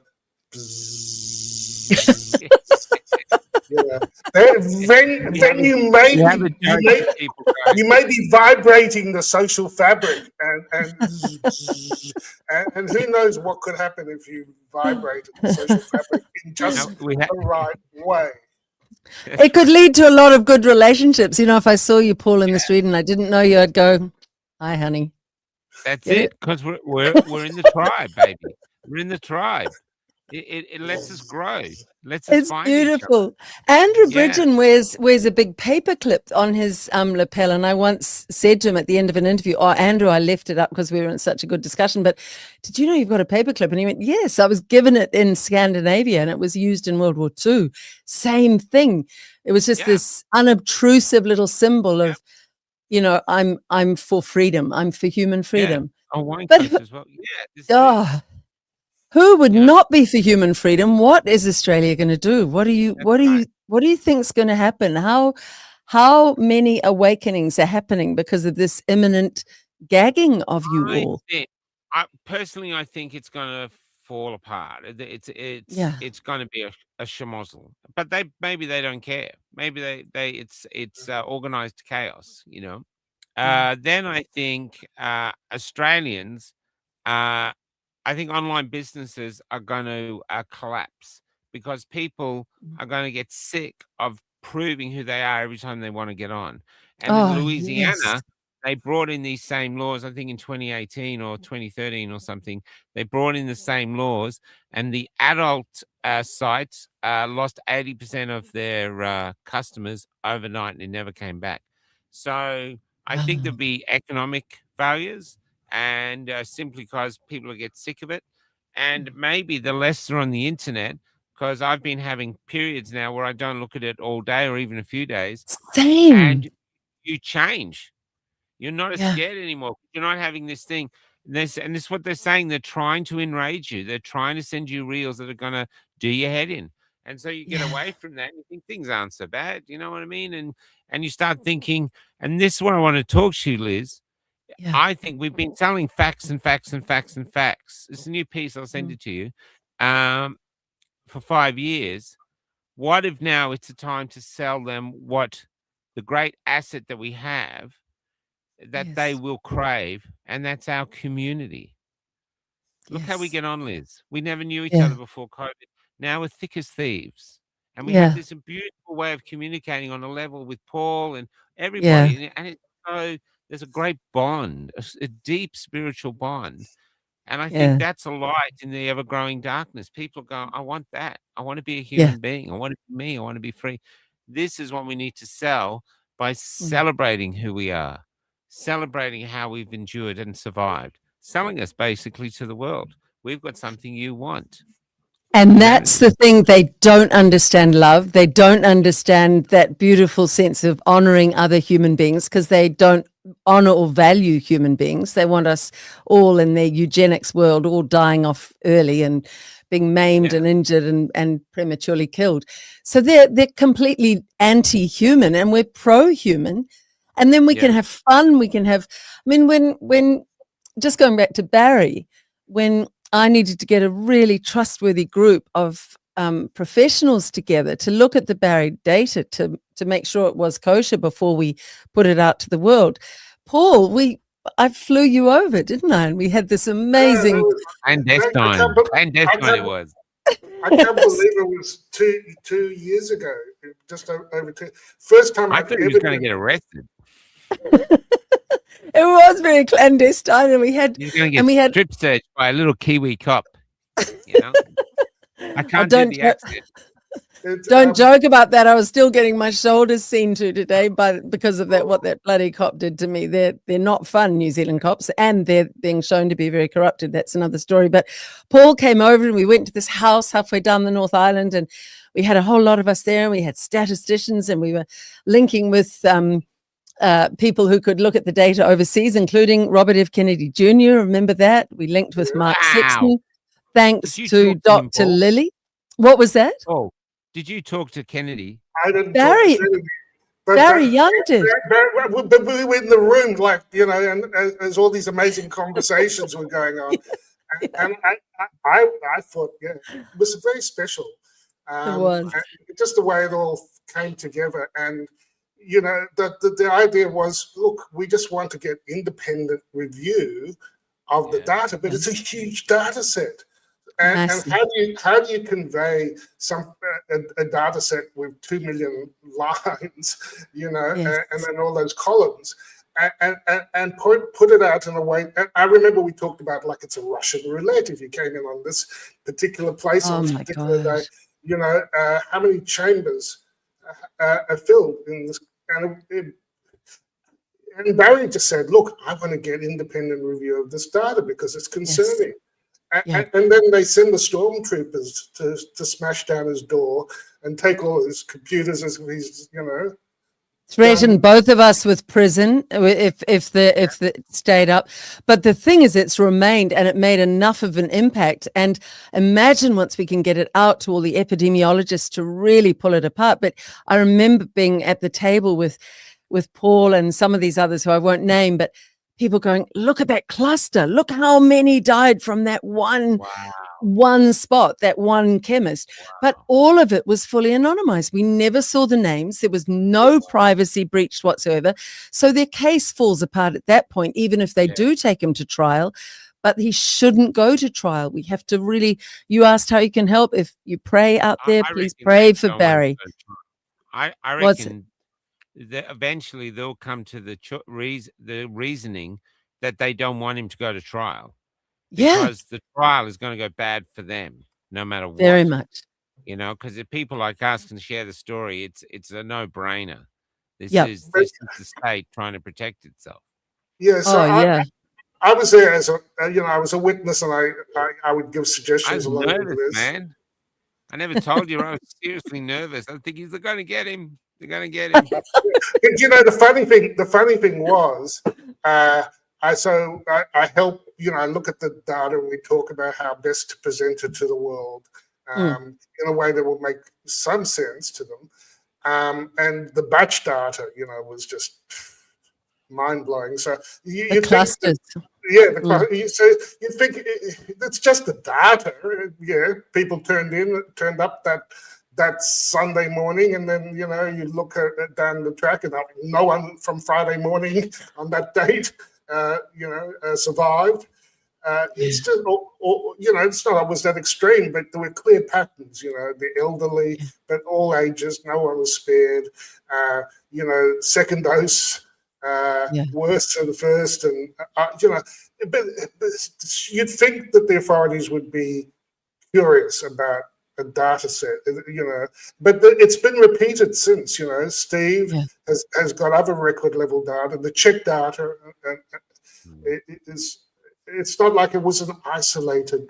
yeah. Then you may be vibrating the social fabric, and who knows what could happen if you vibrated the social fabric in just the right way. It could lead to a lot of good relationships. If I saw you, Paul, in the street and I didn't know you, I'd go, hi, honey. That's it, because we're in the tribe, baby. We're in the tribe. It lets us grow, lets us It's find each other. beautiful. Andrew Yeah. Bridgen wears a big paper clip on his lapel, and I once said to him at the end of an interview, "Oh, Andrew, I left it up because we were in such a good discussion, but did you know you've got a paper clip?" And he went, "Yes, I was given it in Scandinavia, and it was used in World War II. Same thing. It was just this unobtrusive little symbol of, I'm for freedom. I'm for human freedom." Oh, wine But coast as well. Yeah, this is it. who would Yeah. not be for human freedom? What is Australia going to do? What do you think's going to happen? How many awakenings are happening because of this imminent gagging of you all? Personally, I think it's going to fall apart. It's going to be a schmozzle. But maybe they don't care. Maybe it's organized chaos. Then I think Australians. I think online businesses are going to collapse because people are going to get sick of proving who they are every time they want to get on. And in Louisiana, they brought in these same laws, I think in 2018 or 2013 or something. They brought in the same laws, and the adult sites lost 80% of their customers overnight, and it never came back. So I think there'll be economic failures, and simply because people get sick of it. And maybe the less they're on the internet, because I've been having periods now where I don't look at it all day or even a few days. Same. And you change. You're not as scared anymore. You're not having this thing. And this is what they're saying. They're trying to enrage you. They're trying to send you reels that are going to do your head in. And so you get away from that and you think things aren't so bad. You know what I mean? And you start thinking, and this is what I want to talk to you, Liz. I think we've been selling facts and facts and facts and facts. It's a new piece. I'll send it to you. For 5 years. What if now it's a time to sell them what the great asset that we have that they will crave, and that's our community. Look how we get on, Liz. We never knew each other before COVID. Now we're thick as thieves. And we have this beautiful way of communicating on a level with Paul and everybody. And there's a great bond, a deep spiritual bond. And I think that's a light in the ever-growing darkness. People go, I want that. I want to be a human being. I want to be me. I want to be free. This is what we need to sell by celebrating who we are, celebrating how we've endured and survived, selling us basically to the world. We've got something you want. And that's the thing. They don't understand love. They don't understand that beautiful sense of honoring other human beings because they don't honor or value human beings. They want us all in their eugenics world, all dying off early and being maimed and injured and prematurely killed. So they're completely anti-human, and we're pro-human. And then we can have fun. We can have, I mean, when just going back to Barry, when I needed to get a really trustworthy group of professionals together to look at the Barry data to make sure it was kosher before we put it out to the world. Paul, I flew you over, didn't I? And we had this amazing clandestine it was. I can't believe it was two years ago, just over two. First time I thought he was going to get arrested. It was very clandestine, and we had strip searched by a little Kiwi cop. You know, I can't do the accent. Don't joke about that. I was still getting my shoulders seen to today because of that. What that bloody cop did to me. They're not fun, New Zealand cops, and they're being shown to be very corrupted. That's another story. But Paul came over, and we went to this house halfway down the North Island, and we had a whole lot of us there, and we had statisticians, and we were linking with people who could look at the data overseas, including Robert F. Kennedy Jr. Remember that? We linked with Mark Sexton, thanks to Dr. Lilly. What was that? Oh, did you talk to Kennedy? I didn't Barry, talk to Kennedy. Barry Young did. But we were in the room, like, you know, and as all these amazing conversations were going on. And I thought, it was very special. It was. Just the way it all came together. And, you know, the idea was, look, we just want to get independent review of the data, but it's a huge data set. And how do you convey a data set with 2 million lines, you know, and then all those columns? and put it out in a way. And I remember we talked about like it's a Russian roulette. If you came in on this particular place on this particular day, you know, how many chambers are filled in this, and Barry just said, look, I want to get independent review of this data because it's concerning. Yes. And then they send the stormtroopers to smash down his door and take all his computers as he's, you know. Threaten both of us with prison if the stayed up. But the thing is, it's remained, and it made enough of an impact. And imagine once we can get it out to all the epidemiologists to really pull it apart. But I remember being at the table with Paul and some of these others who I won't name, but people going, look at that cluster. Look how many died from that one spot, that one chemist. But all of it was fully anonymized. We never saw the names. There was no privacy breached whatsoever. So their case falls apart at that point, even if they do take him to trial. But he shouldn't go to trial. We have to really, you asked how you can help. If you pray out there, please pray for Barry. I reckon that eventually they'll come to the reasoning that they don't want him to go to trial. Because the trial is going to go bad for them, no matter what. Very much. You know, because if people like us can share the story, it's a no-brainer. This is the state trying to protect itself. Yeah. So I was there as I was a witness, and I would give suggestions. I was nervous, man. I never told you I was seriously nervous. I think they're going to get him. They're going to get him. You know, the funny thing was, I help, you know, I look at the data and we talk about how best to present it to the world in a way that will make some sense to them. And the batch data, you know, was just mind-blowing. So you clusters. So you think it's just the data. Yeah, people turned up that Sunday morning, and then, you know, you look down the track and no one from Friday morning on that date survived. It's just, you know, it's not always that extreme, but there were clear patterns, you know, the elderly, but all ages, no one was spared. You know, second dose, worse than first. And, you know, but you'd think that the authorities would be curious about a data set, you know, but it's been repeated since, you know. Steve has got other record level data, the Czech data, it's not like it was an isolated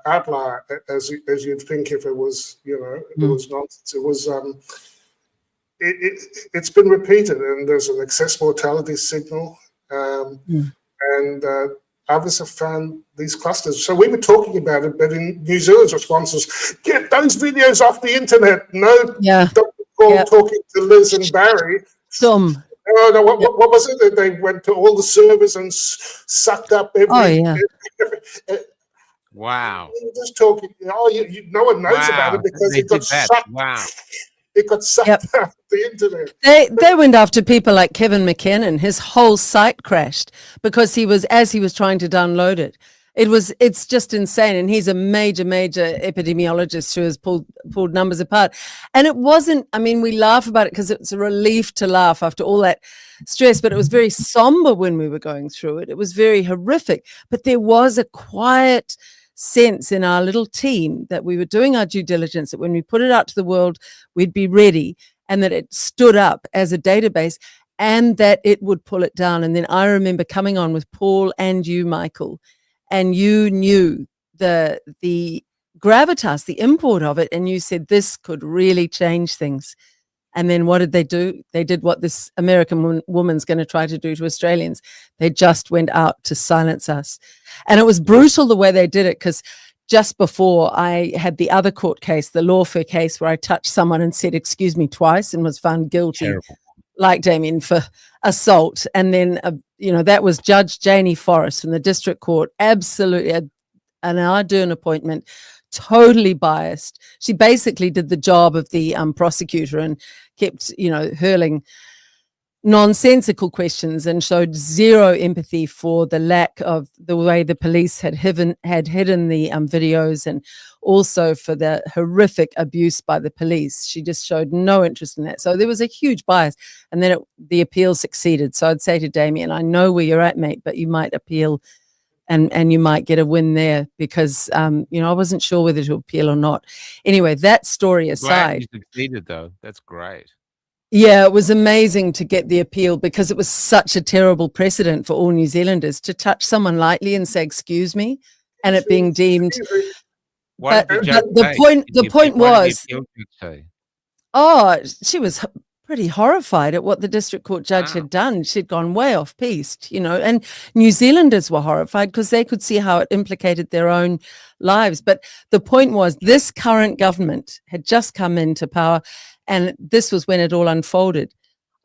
outlier as you'd think if it was, you know, it was nonsense. It was it's been repeated, and there's an excess mortality signal, and others have found these clusters. So we were talking about it, but in New Zealand's response was, get those videos off the internet. No, Dr. Paul talking to Liz and Barry. No, what was it? That they went to all the servers and sucked up every. Wow. Just talking. No one knows about it because it got sucked. Wow. It got sucked out the internet. They went after people like Kevin McKinnon. His whole site crashed because he was trying to download it. It's just insane. And he's a major epidemiologist who has pulled numbers apart. And it wasn't, I mean, we laugh about it because it's a relief to laugh after all that stress, but it was very somber when we were going through it. It was very horrific, but there was a quiet sense in our little team that we were doing our due diligence, that when we put it out to the world, we'd be ready, and that it stood up as a database and that it would pull it down. And then I remember coming on with Paul and you, Michael, and you knew the gravitas, the import of it, and you said this could really change things. And then what did they do? They did what this American woman's going to try to do to Australians. They just went out to silence us. And it was brutal the way they did it, because just before I had the other court case, the lawfare case, where I touched someone and said, excuse me, twice, and was found guilty. Terrible. Like Damien, for assault. And then, that was Judge Janie Forrest from the district court. Absolutely an Ardern appointment, totally biased. She basically did the job of the prosecutor and kept, hurling nonsensical questions and showed zero empathy for the lack of the way the police had hidden the videos, and also for the horrific abuse by the police. She just showed no interest in that. So there was a huge bias, and then the appeal succeeded. So I'd say to Damien, I know where you're at, mate, but you might appeal and you might get a win there, because I wasn't sure whether to appeal or not. Anyway, that story aside, Glad you succeeded though. That's great. yeah, it was amazing to get the appeal, because it was such a terrible precedent for all New Zealanders to touch someone lightly and say, excuse me, and it being deemed. What did the judge say? The point What did was, the appeal judge say? oh, she was pretty horrified at what the district court judge Wow. had done. She'd gone way off piste, and New Zealanders were horrified because they could see how it implicated their own lives. But the point was, this current government had just come into power, and this was when it all unfolded.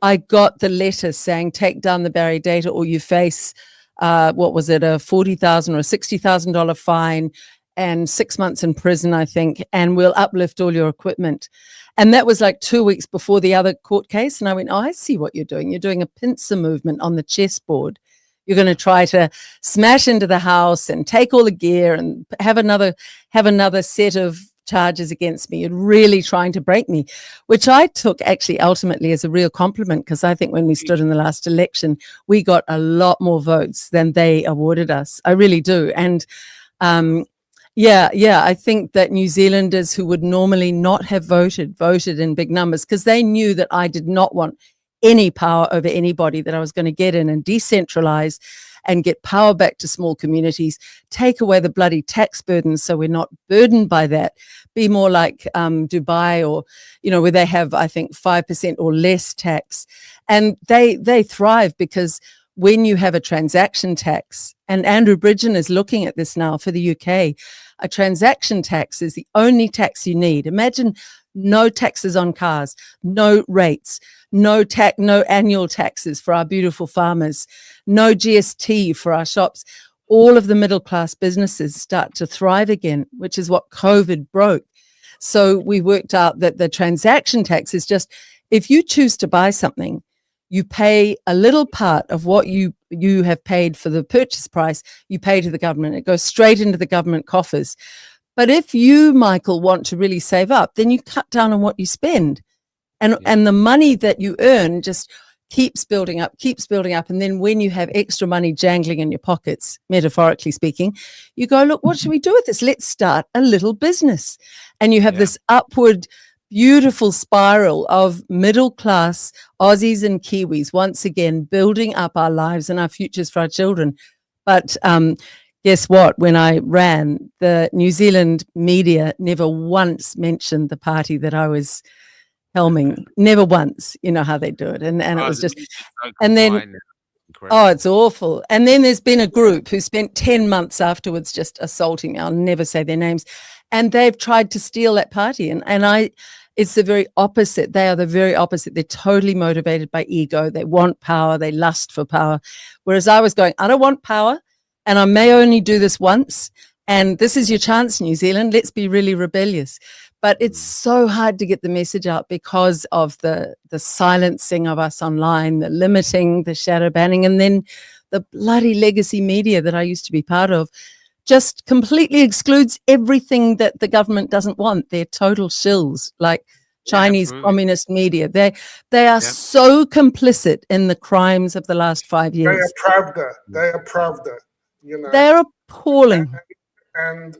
I got the letter saying, take down the Barry data or you face, a $40,000 or a $60,000 fine and 6 months in prison, I think, and we'll uplift all your equipment. And that was like 2 weeks before the other court case. And I went, oh, I see what you're doing. You're doing a pincer movement on the chessboard. You're going to try to smash into the house and take all the gear and have another set of charges against me. You're really trying to break me, which I took actually ultimately as a real compliment, because I think when we stood in the last election, we got a lot more votes than they awarded us. I really do. And I think that New Zealanders who would normally not have voted in big numbers, because they knew that I did not want any power over anybody, that I was going to get in and decentralize and get power back to small communities, take away the bloody tax burden so we're not burdened by that, be more like Dubai, or, where they have, I think, 5% or less tax. And they thrive because when you have a transaction tax, and Andrew Bridgen is looking at this now for the UK, a transaction tax is the only tax you need. Imagine no taxes on cars, no rates, no annual taxes for our beautiful farmers, no GST for our shops. All of the middle class businesses start to thrive again, which is what COVID broke. So we worked out that the transaction tax is just, if you choose to buy something, you pay a little part of what you have paid for the purchase price, you pay to the government. It goes straight into the government coffers. But if you, Michael, want to really save up, then you cut down on what you spend. And the money that you earn just keeps building up. And then when you have extra money jangling in your pockets, metaphorically speaking, you go, look, what should we do with this? Let's start a little business. And you have this upward, beautiful spiral of middle-class Aussies and Kiwis, once again, building up our lives and our futures for our children. But guess what? When I ran, the New Zealand media never once mentioned the party that I was helming. Never once. You know how they do it. And it was just, and then, oh, it's awful. And then there's been a group who spent 10 months afterwards just assaulting me. I'll never say their names. And they've tried to steal that party. And it's the very opposite. They are the very opposite. They're totally motivated by ego. They want power. They lust for power. Whereas I was going, I don't want power, and I may only do this once. And this is your chance, New Zealand. Let's be really rebellious. But it's so hard to get the message out because of the silencing of us online, the limiting, the shadow banning, and then the bloody legacy media that I used to be part of just completely excludes everything that the government doesn't want. They're total shills, like Chinese communist media. They are so complicit in the crimes of the last 5 years. They are Pravda. They're appalling. And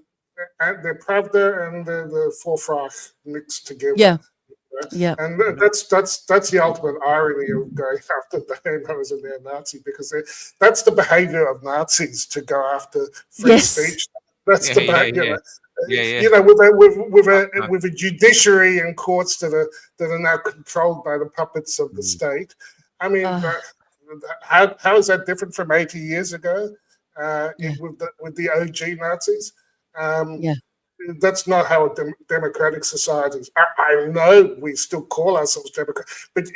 they're Pravda and the Vorfracht mixed together. Yeah. Yeah, and that's the ultimate irony of going after the name as a neo-Nazi, because that's the behavior of Nazis, to go after free speech. That's the behavior. With a judiciary and courts that are now controlled by the puppets of the state. I mean, how is that different from 80 years ago with the OG Nazis? That's not how a democratic society is. I know we still call ourselves democratic, but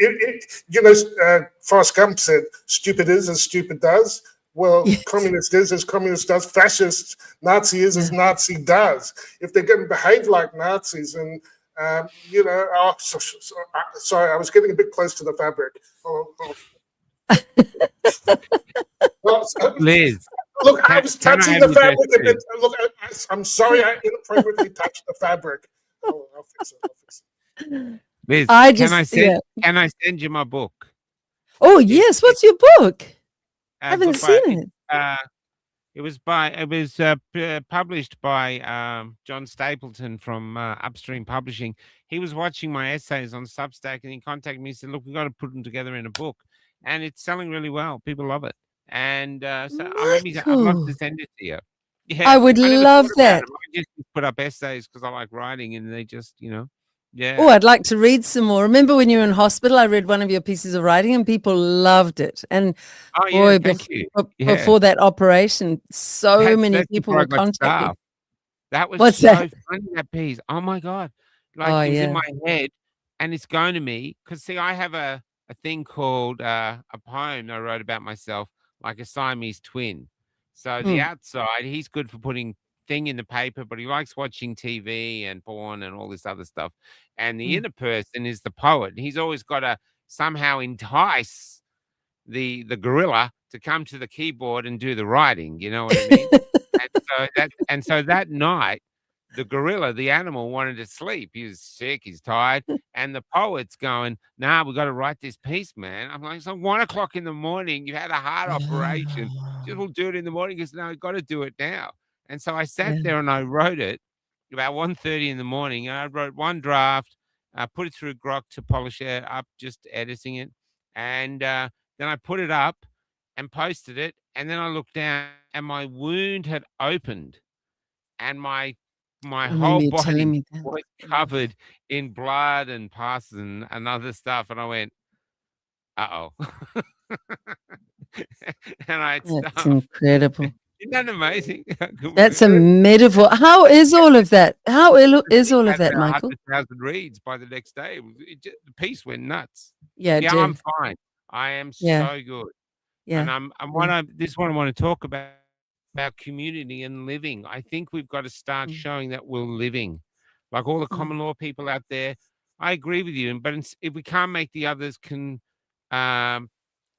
Forrest Gump said, "Stupid is as stupid does." Well, communist is as communist does. Fascist, Nazi is as Nazi does. If they're going to behave like Nazis, and sorry, I was getting a bit close to the fabric. Liz, Look, I was can I touching have the your fabric. best tip? Look, I'm sorry I inappropriately touched the fabric. I'll fix it. Liz, I can I just, yeah. send you my book? Oh, It's yes. What's your book? Haven't goodbye. seen it. It was published by John Stapleton from Upstream Publishing. He was watching my essays on Substack, and he contacted me and said, "Look, we've got to put them together in a book," and it's selling really well. People love it, and I'd love to Michael. send it to you. I would I never love thought about that. it. I just put up essays because I like writing, and they just, Oh, yeah. I'd like to read some more. Remember when you were in hospital, I read one of your pieces of writing and people loved it. And Oh yeah, boy, thank you. Yeah, before that operation, so many that's people before I were got contacting. staff. That was What's so that? funny, that piece. Oh my God. Like Oh, it was in yeah. my head and it's going to me. Cause see, I have a thing called a poem I wrote about myself, like a Siamese twin. So the Mm, outside, he's good for putting thing in the paper, but he likes watching TV and porn and all this other stuff. And the mm. inner person is the poet. He's always got to somehow entice the gorilla to come to the keyboard and do the writing. You know what I mean? And so that night, the gorilla, the animal, wanted to sleep. He was sick, he's tired, and the poet's going, "Nah, we got to write this piece, man." I'm like, "It's like 1 o'clock in the morning. You had a heart operation. Just we'll do it in the morning." He goes, "No, got to do it now." And so I sat Yeah. there and I wrote it about 1:30 in the morning. And I wrote one draft, put it through Grok to polish it up, just editing it, and then I put it up and posted it. And then I looked down, and my wound had opened, and my I whole remember you telling body me that. was covered in blood and pus and other stuff, and I went, "Uh-oh." And I had That's stuff. incredible. Isn't that amazing? I couldn't That's believe a it. metaphor. How is all of that? How The is thing all of had that, about Michael? 100,000 reads by the next day. The piece went nuts. Yeah, it Yeah, I'm did. fine. I am Yeah, so good. And yeah. I'm Yeah. this one I want to talk about community and living. I think we've got to start Mm, showing that we're living. Like all the mm. common law people out there, I agree with you. But if we can't make the others um,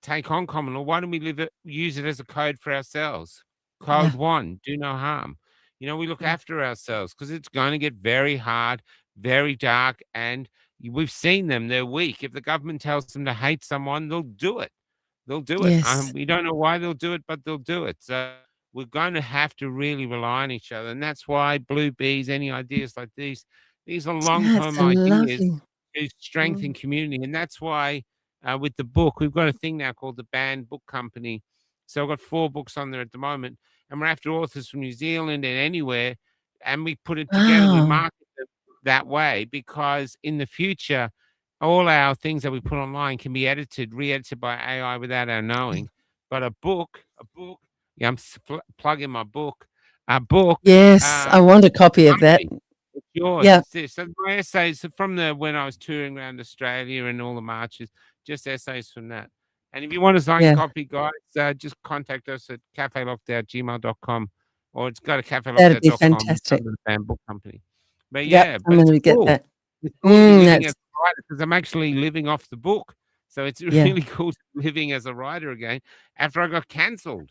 take on common law, why don't we use it as a code for ourselves? Yeah. Code one, do no harm. We look Mm. after ourselves because it's going to get very hard, very dark, and we've seen them. They're weak. If the government tells them to hate someone, they'll do it. They'll do it. Yes. We don't know why they'll do it, but they'll do it. So we're going to have to really rely on each other. And that's why Blue Bees, any ideas like these are Yeah, it's long-term a ideas lovely. to Mm. strengthen community. And that's why with the book, we've got a thing now called the Banned Book Company. So I've got 4 books on there at the moment. And we're after authors from New Zealand and anywhere. And we put it together. We Wow. market them that way because in the future, all our things that we put online can be re-edited by AI without our knowing. But a book, yeah, I'm plugging my book. A book, Yes, I want a copy of that. only. It's yours. Yeah, It's this. So my essays are from when I was touring around Australia and all the marches, just essays from that. And if you want a signed yeah. copy, guys, just contact us at cafelockedout@gmail.com, or it's got a That'd be cafelockedout.com fantastic. under the Banned Book Company. But Yep, yeah, I'm but it's gonna get cool. that. It's cool to be living as That's a writer because I'm actually living off the book. So it's yeah. really cool to be living as a writer again after I got cancelled, you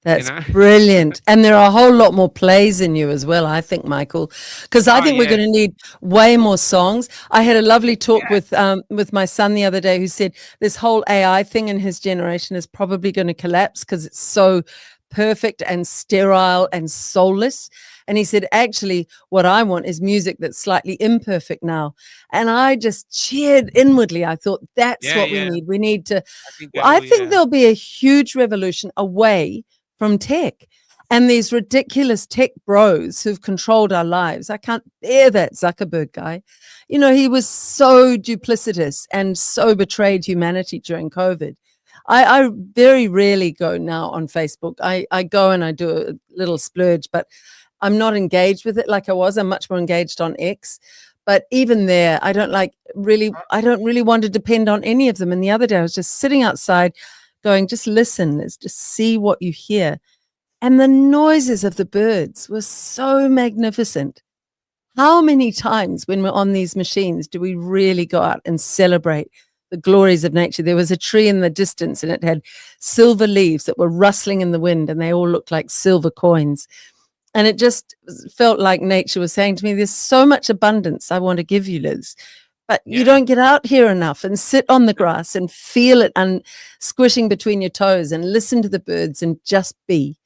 That's know? brilliant. And there are a whole lot more plays in you as well, I think, Michael, because I Oh, think we're yeah. going to need way more songs. I had a lovely talk Yeah. with my son the other day who said this whole AI thing in his generation is probably going to collapse because it's so perfect and sterile and soulless. And he said, actually, what I want is music that's slightly imperfect now. And I just cheered inwardly. I thought, that's Yeah, what we yeah. need. We need to, I think I think yeah. there'll be a huge revolution away from tech and these ridiculous tech bros who've controlled our lives. I can't bear that Zuckerberg guy. You know, he was so duplicitous and so betrayed humanity during COVID. I very rarely go now on Facebook. I go and I do a little splurge, but I'm not engaged with it like I was. I'm much more engaged on X. But even there, I don't really want to depend on any of them. And the other day I was just sitting outside going, just listen, let's just see what you hear. And the noises of the birds were so magnificent. How many times when we're on these machines do we really go out and celebrate the glories of nature. There was a tree in the distance and it had silver leaves that were rustling in the wind and they all looked like silver coins. And it just felt like nature was saying to me, there's so much abundance I want to give you, Liz. But you don't get out here enough and sit on the grass and feel it and squishing between your toes and listen to the birds and just be.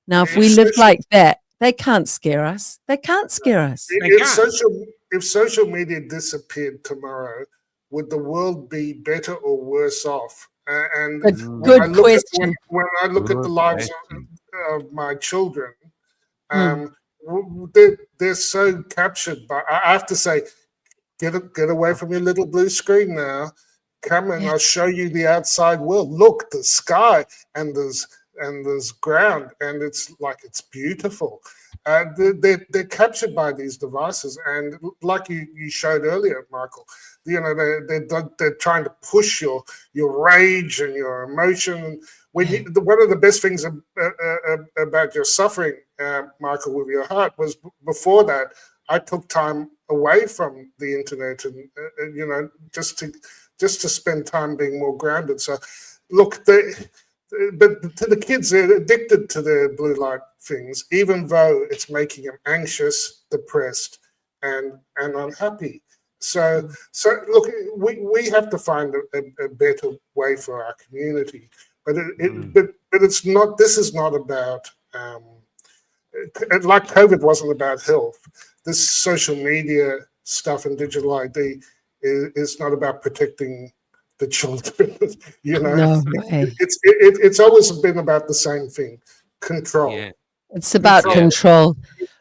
Now, if we lived like that, they can't scare us. They can't scare us. If social media disappeared tomorrow, would the world be better or worse off? And good question. When I look at the lives of my children, they're so captured by. I have to say, get away from your little blue screen now. Come and I'll show you the outside world. Look, the sky and there's ground, and it's beautiful. They're captured by these devices, and like you showed earlier, Michael, they're trying to push your rage and your emotion. One of the best things about your suffering, Michael, with your heart, was before that I took time away from the internet and just to spend time being more grounded. So, look, but to the kids, they're addicted to their blue light things, even though it's making them anxious, depressed, and unhappy. So look, we have to find a better way for our community. But it's not. This is not about like COVID wasn't about health. This social media stuff and digital ID is not about protecting the children. No way. It's always been about the same thing: control. Yeah. It's about control.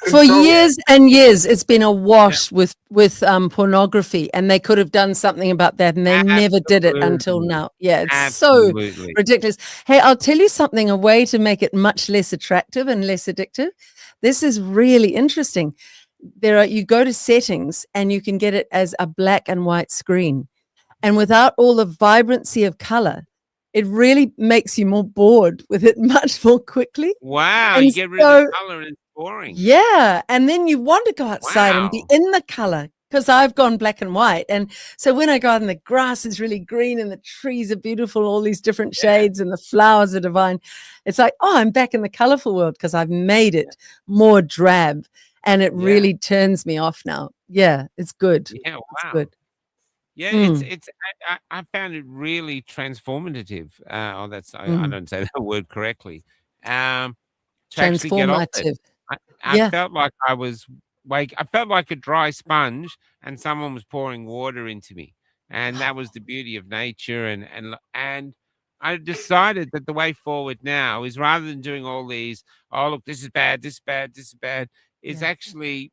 For years and years, it's been awash with pornography, and they could have done something about that, and they never did it until now. Yeah, it's so ridiculous. Hey, I'll tell you something, a way to make it much less attractive and less addictive. This is really interesting. You go to settings, and you can get it as a black and white screen, and without all the vibrancy of color, it really makes you more bored with it much more quickly. Wow, and you get rid of the color and it's boring. Yeah, and then you want to go outside and be in the color, because I've gone black and white. And so when I go out and the grass is really green and the trees are beautiful, all these different shades and the flowers are divine, it's like, oh, I'm back in the colorful world because I've made it more drab, and it really turns me off now. Yeah, it's good. Yeah, wow. It's good. Yeah, I found it really transformative. I don't say that word correctly. To actually get off it. I felt like I felt like a dry sponge, and someone was pouring water into me, and that was the beauty of nature. And I decided that the way forward now is, rather than doing all these, oh look, this is bad, this is bad, this is bad, is actually,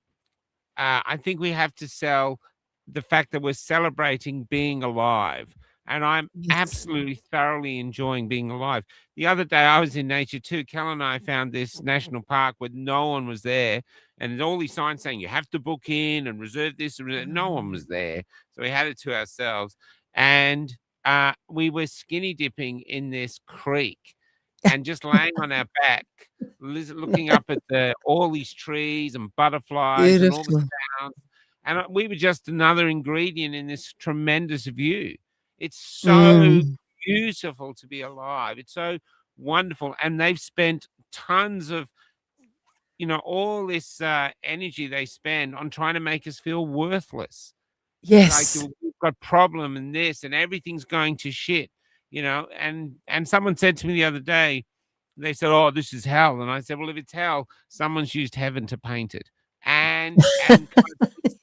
I think we have to sell the fact that we're celebrating being alive. And I'm absolutely thoroughly enjoying being alive. The other day I was in nature too. Cal and I found this national park where no one was there. And there's all these signs saying you have to book in and reserve this. No one was there. So we had it to ourselves. And we were skinny dipping in this creek and just laying on our back, looking up at all these trees and butterflies and all the sounds. And we were just another ingredient in this tremendous view. It's so beautiful to be alive. It's so wonderful. And they've spent tons of, all this energy they spend on trying to make us feel worthless. Yes. Like, we've got problem and this and everything's going to shit, and someone said to me the other day, they said, oh, this is hell. And I said, well, if it's hell, someone's used heaven to paint it. And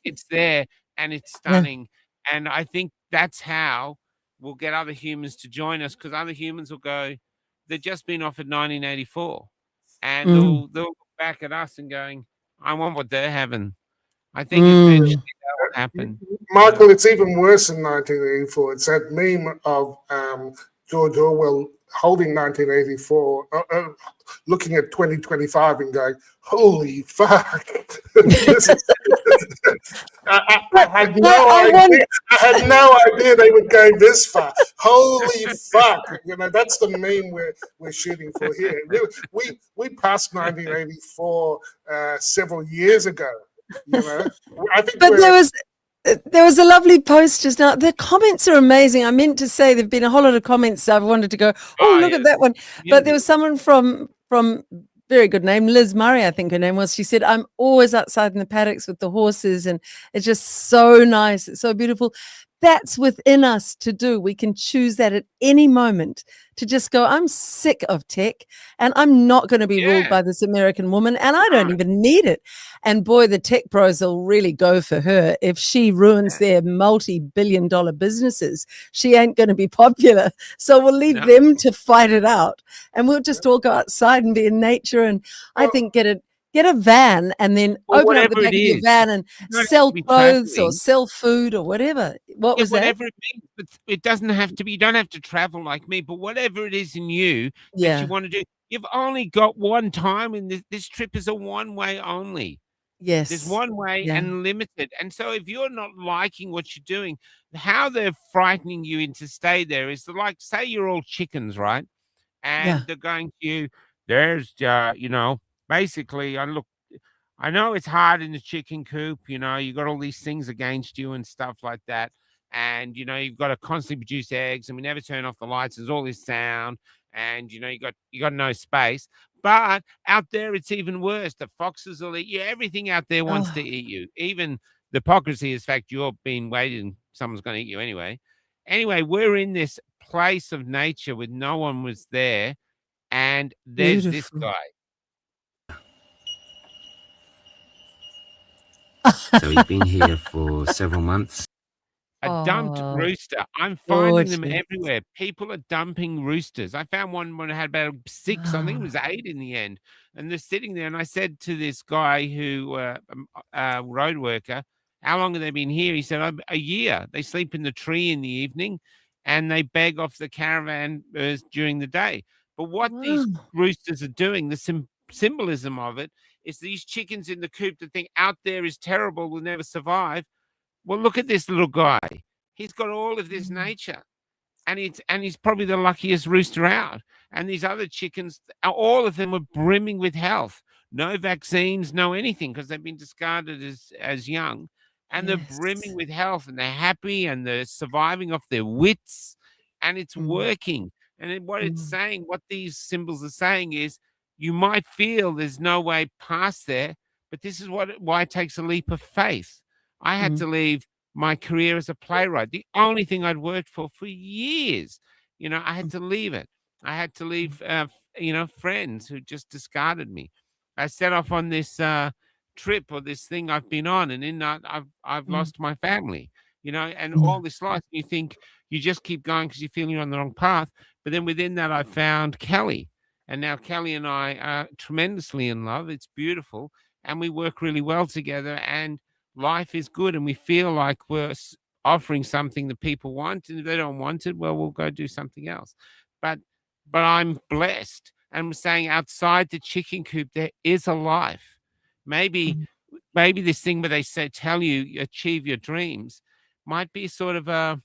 it's there and it's stunning. And I think that's how we'll get other humans to join us, because other humans will go, they've just been offered 1984, and they'll look back at us and going, I want what they're having. I think eventually that will happen. Michael, it's even worse than 1984. It's that meme of George Orwell holding 1984, looking at 2025 and going, holy fuck. I had no idea they would go this far. Holy fuck. That's the meme we're shooting for here. We passed 1984 several years ago. I think There was a lovely post just now. The comments are amazing. I meant to say there've been a whole lot of comments. I've wanted to go, oh, look at that one. But there was someone from very good name, Liz Murray, I think her name was. She said, I'm always outside in the paddocks with the horses, and it's just so nice. It's so beautiful. That's within us to do. We can choose that at any moment to just go, I'm sick of tech and I'm not going to be ruled by this American woman, and I don't even need it. And boy, the tech pros will really go for her. If she ruins their multi-billion-dollar businesses, she ain't going to be popular. So we'll leave them to fight it out, and we'll just all go outside and be in nature. And I think get a van and then open up the back of your van and sell clothes or sell food or whatever. What was whatever it means, but it doesn't have to be. You don't have to travel like me, but whatever it is in you that you want to do, you've only got one time, and this trip is a one-way only. Yes. There's one way and limited. And so if you're not liking what you're doing, how they're frightening you into stay there is like, say you're all chickens, right? And they're going to you, there's, basically, I know it's hard in the chicken coop, you got all these things against you and stuff like that. And, you've got to constantly produce eggs, and we never turn off the lights. There's all this sound, and, you got no space. But out there, it's even worse. The foxes will eat you. Everything out there wants to eat you. Even the hypocrisy is fact you're being waiting. Someone's going to eat you anyway. Anyway, we're in this place of nature with no one was there. And there's this guy. So he's been here for several months. A dumped rooster. I'm finding them everywhere. People are dumping roosters. I found one when I had about 6. I think it was 8 in the end. And they're sitting there. And I said to this guy who, road worker, how long have they been here? He said, a year. They sleep in the tree in the evening, and they beg off the caravan during the day. But what these roosters are doing, the symbolism of it, is these chickens in the coop that think out there is terrible, will never survive. Well, look at this little guy. He's got all of this nature, and he's probably the luckiest rooster out. And these other chickens, all of them are brimming with health. No vaccines, no anything, because they've been discarded as young. And they're brimming with health, and they're happy, and they're surviving off their wits, and it's working. And what it's saying, what these symbols are saying is, you might feel there's no way past there, but this is why it takes a leap of faith. I had to leave my career as a playwright, the only thing I'd worked for years. I had to leave it. I had to leave, friends who just discarded me. I set off on this trip or this thing I've been on, and in that I've lost my family, and all this life. You think you just keep going because you feel you're on the wrong path. But then within that, I found Kelly. And now Kelly and I are tremendously in love. It's beautiful. And we work really well together. And life is good, and we feel like we're offering something that people want, and if they don't want it, well, we'll go do something else. But I'm blessed, and I'm saying outside the chicken coop there is a life. Maybe this thing where they tell you achieve your dreams might be sort of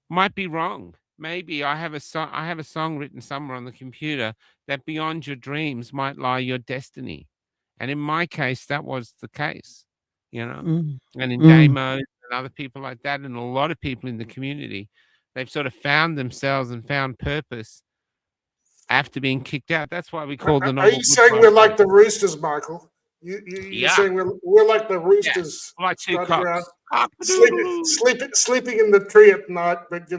might be wrong. Maybe I have a song written somewhere on the computer that beyond your dreams might lie your destiny. And in my case, that was the case, and in Damo and other people like that, and a lot of people in the community, they've sort of found themselves and found purpose after being kicked out. That's why we call the novel. Are you saying we're like the roosters, Michael? You're saying we're like the roosters, like two cocks, sleeping in the tree at night, but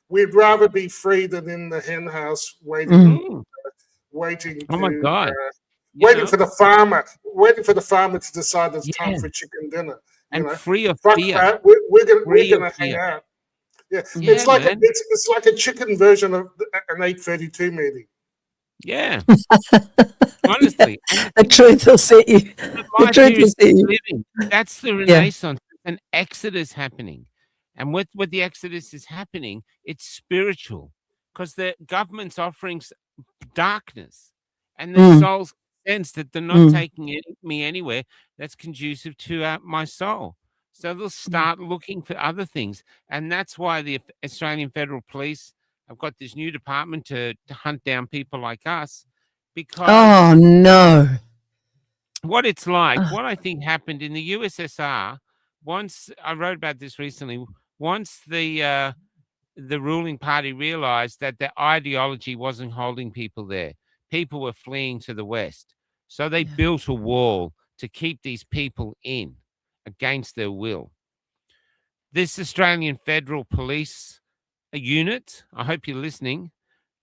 we'd rather be free than in the hen house waiting. Oh my God. Waiting for the farmer to decide it's time for chicken dinner. And free of fear. That. We're gonna hang out. Yeah, it's like it's like a chicken version of an 8:32 meeting. Yeah, honestly, the truth will set you. The truth will set you. That's the Renaissance, an exodus happening, and what the exodus is happening, it's spiritual, because the government's offering darkness, and the souls sense that they're not taking me anywhere that's conducive to my soul. So they'll start looking for other things. And that's why the Australian Federal Police have got this new department to hunt down people like us. Because what it's like, what I think happened in the USSR, once I wrote about this recently, once the ruling party realized that their ideology wasn't holding people there, people were fleeing to the West. So they built a wall to keep these people in against their will. This Australian Federal Police unit, I hope you're listening,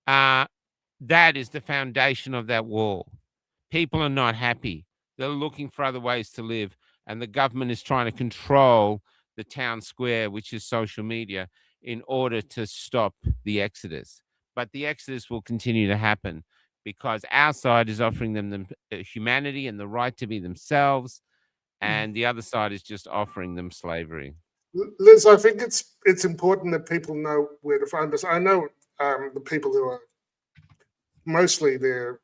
that is the foundation of that wall. People are not happy. They're looking for other ways to live, and the government is trying to control the town square, which is social media, in order to stop the exodus. But the exodus will continue to happen because our side is offering them humanity and the right to be themselves, and the other side is just offering them slavery. Liz, I think it's important that people know where to find us. I know the people who are mostly there.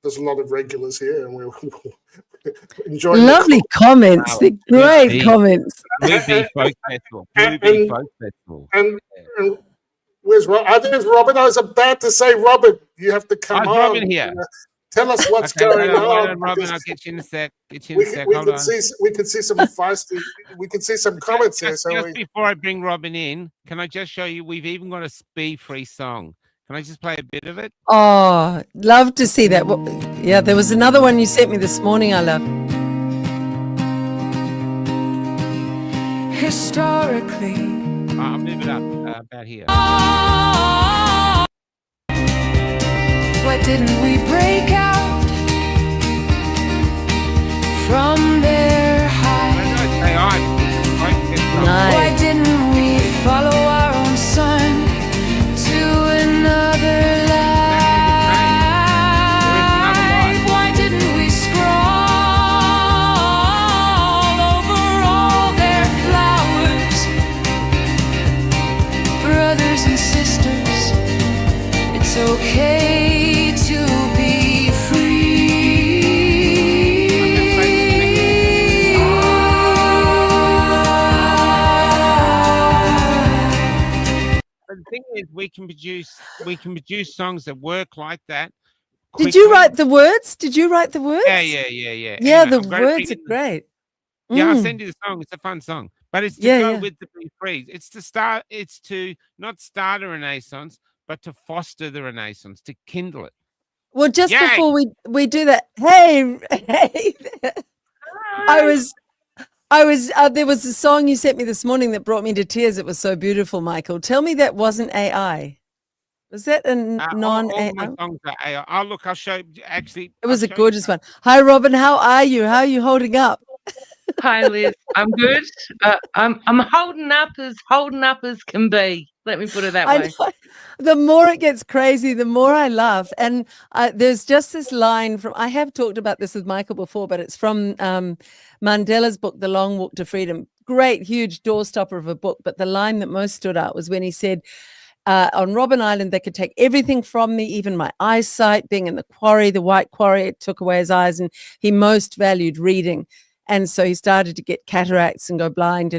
There's a lot of regulars here, and we're enjoying lovely comments. They're great comments. Blue Bee Folk Festival. Blue Bee Folk Festival. And where's there's Robin? I was about to say, Robin, you have to come on. Robin here. Tell us what's going on. Robin, I'll get you in a sec. Hold on. We could see some feisty. We could see some comments here. So just before I bring Robin in, can I just show you? We've even got a speed-free song. Can I just play a bit of it? Oh, love to see that. Yeah, there was another one you sent me this morning. I love. Historically, I'll move it up about here. Why didn't we break out from their height? Why didn't we follow our own sun to another life? Why didn't we scroll over all their flowers? Brothers and sisters, it's okay to be The thing is, we can produce songs that work like that. Did you write the words? Did you write the words? Yeah. Yeah, anyway, the words are great. Yeah, I'll send you the song. It's a fun song, but it's to go with the Be Free. It's to start. It's to not start a renaissance, but to foster the renaissance, to kindle it. Well, just before we do that, hey, I was there was a song you sent me this morning that brought me to tears. It was so beautiful, Michael. Tell me that wasn't AI. Was that a non-AI? All my songs are AI. Oh, look, I'll show you. Actually, it was a gorgeous one. Hi, Robin. How are you? How are you holding up? Hi, Liz. I'm good. I'm holding up as can be. Let me put it that way. The more it gets crazy, the more I laugh. And there's just this line from, I have talked about this with Michael before, but it's from Mandela's book, The Long Walk to Freedom. Great, huge doorstopper of a book. But the line that most stood out was when he said, on Robben Island, they could take everything from me, even my eyesight, being in the quarry, the white quarry, it took away his eyes. And he most valued reading. And so he started to get cataracts and go blind.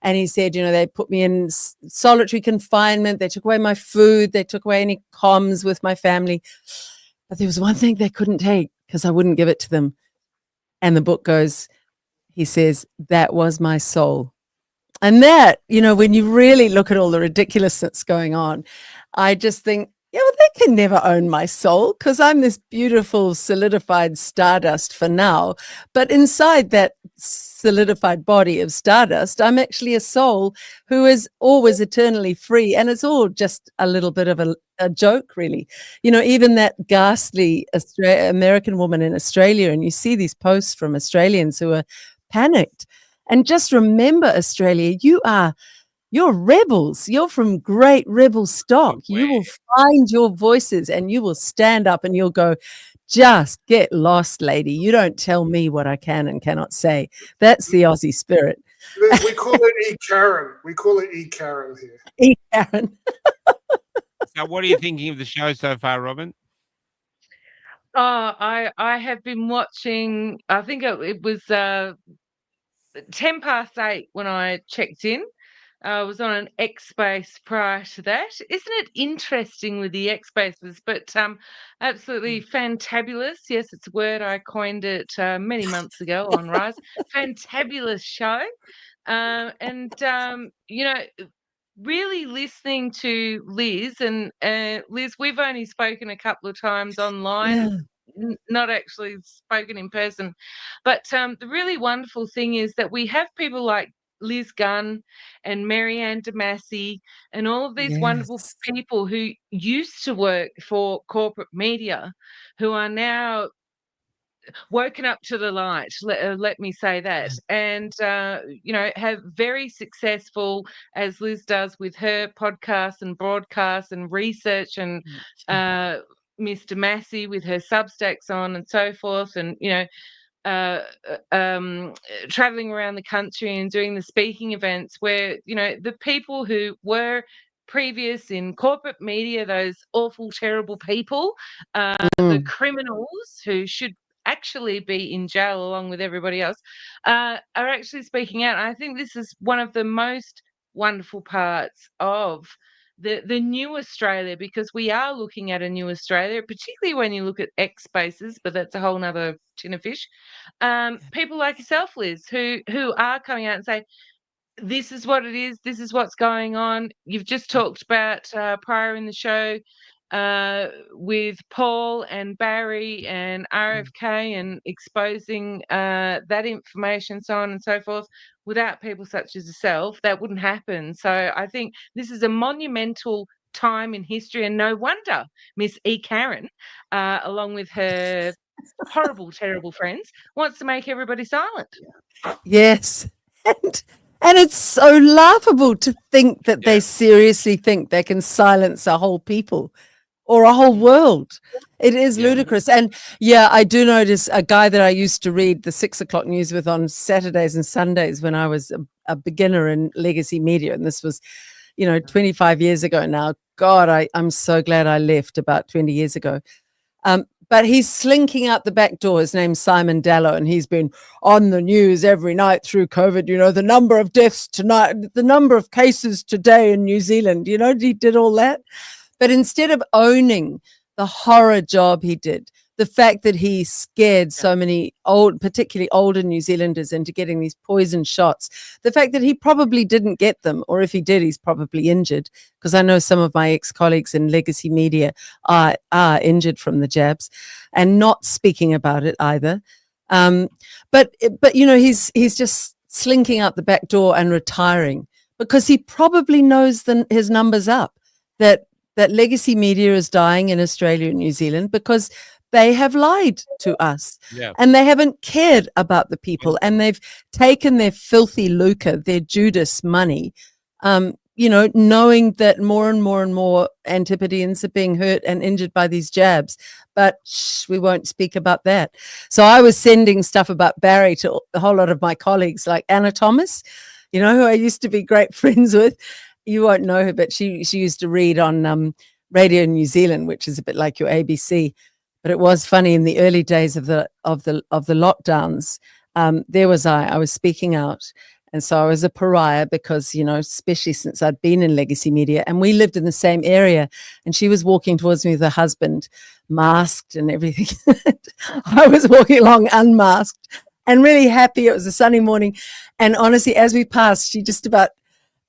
And he said, they put me in solitary confinement. They took away my food. They took away any comms with my family. But there was one thing they couldn't take because I wouldn't give it to them. And the book goes, he says, that was my soul. And that, when you really look at all the ridiculousness going on, I just think, they can never own my soul because I'm this beautiful solidified stardust for now. But inside that solidified body of stardust, I'm actually a soul who is always eternally free. And it's all just a little bit of a joke, really. Even that ghastly American woman in Australia, and you see these posts from Australians who are panicked. And just remember, Australia, you're rebels. You're from great rebel stock. You will find your voices and you will stand up and you'll go, just get lost, lady. You don't tell me what I can and cannot say. That's the Aussie spirit. We call it E-Karen. We call it E-Karen here. E-Karen. So what are you thinking of the show so far, Robin? Oh, I have been watching, I think it was 8:10 when I checked in. I was on an X Space prior to that. Isn't it interesting with the X Spaces? But absolutely fantabulous. Yes, it's a word. I coined it many months ago on Rise. Fantabulous show. Really listening to Liz, and Liz, we've only spoken a couple of times online, Yeah. not actually spoken in person. But the really wonderful thing is that we have people like Liz Gunn and Marianne Damassi and all of these wonderful Yes. people who used to work for corporate media, who are now woken up to the light, let me say that, and have very successful, as Liz does with her podcasts and broadcasts and research, and Mr. Massey with her Substacks on and so forth, and traveling around the country and doing the speaking events where the people who were previous in corporate media, those awful terrible people, the criminals who should actually be in jail along with everybody else, are actually speaking out. And I think this is one of the most wonderful parts of the new Australia, because we are looking at a new Australia, particularly when you look at X Spaces, but that's a whole nother tin of fish. People like yourself, Liz, who are coming out and say, this is what it is, this is what's going on. You've just talked about prior in the show with Paul and Barry and RFK and exposing that information, so on and so forth. Without people such as yourself, that wouldn't happen. So I think this is a monumental time in history, and no wonder Miss E. Karen, along with her horrible, terrible friends, wants to make everybody silent. Yes. And it's so laughable to think that they seriously think they can silence a whole people or a whole world. It is ludicrous. And I do notice a guy that I used to read the 6 o'clock news with on Saturdays and Sundays when I was a beginner in legacy media. And this was, 25 years ago now. God, I'm so glad I left about 20 years ago. But he's slinking out the back door. His name's Simon Dallow, and he's been on the news every night through COVID. The number of deaths tonight, the number of cases today in New Zealand. He did all that. But instead of owning the horror job he did, the fact that he scared so many particularly older New Zealanders into getting these poison shots, the fact that he probably didn't get them, or if he did, he's probably injured, because I know some of my ex-colleagues in legacy media are injured from the jabs, and not speaking about it either. But he's just slinking out the back door and retiring because he probably knows his numbers up, that legacy media is dying in Australia and New Zealand because they have lied to us, and they haven't cared about the people, and they've taken their filthy lucre, their Judas money, knowing that more and more and more Antipodeans are being hurt and injured by these jabs. But we won't speak about that. So I was sending stuff about Barry to a whole lot of my colleagues, like Anna Thomas, who I used to be great friends with. You won't know her, but she used to read on Radio New Zealand, which is a bit like your ABC. But it was funny in the early days of the lockdowns. There was I was speaking out, and so I was a pariah because especially since I'd been in legacy media, and we lived in the same area. And she was walking towards me with her husband, masked and everything. I was walking along unmasked and really happy. It was a sunny morning, and honestly, as we passed, she just about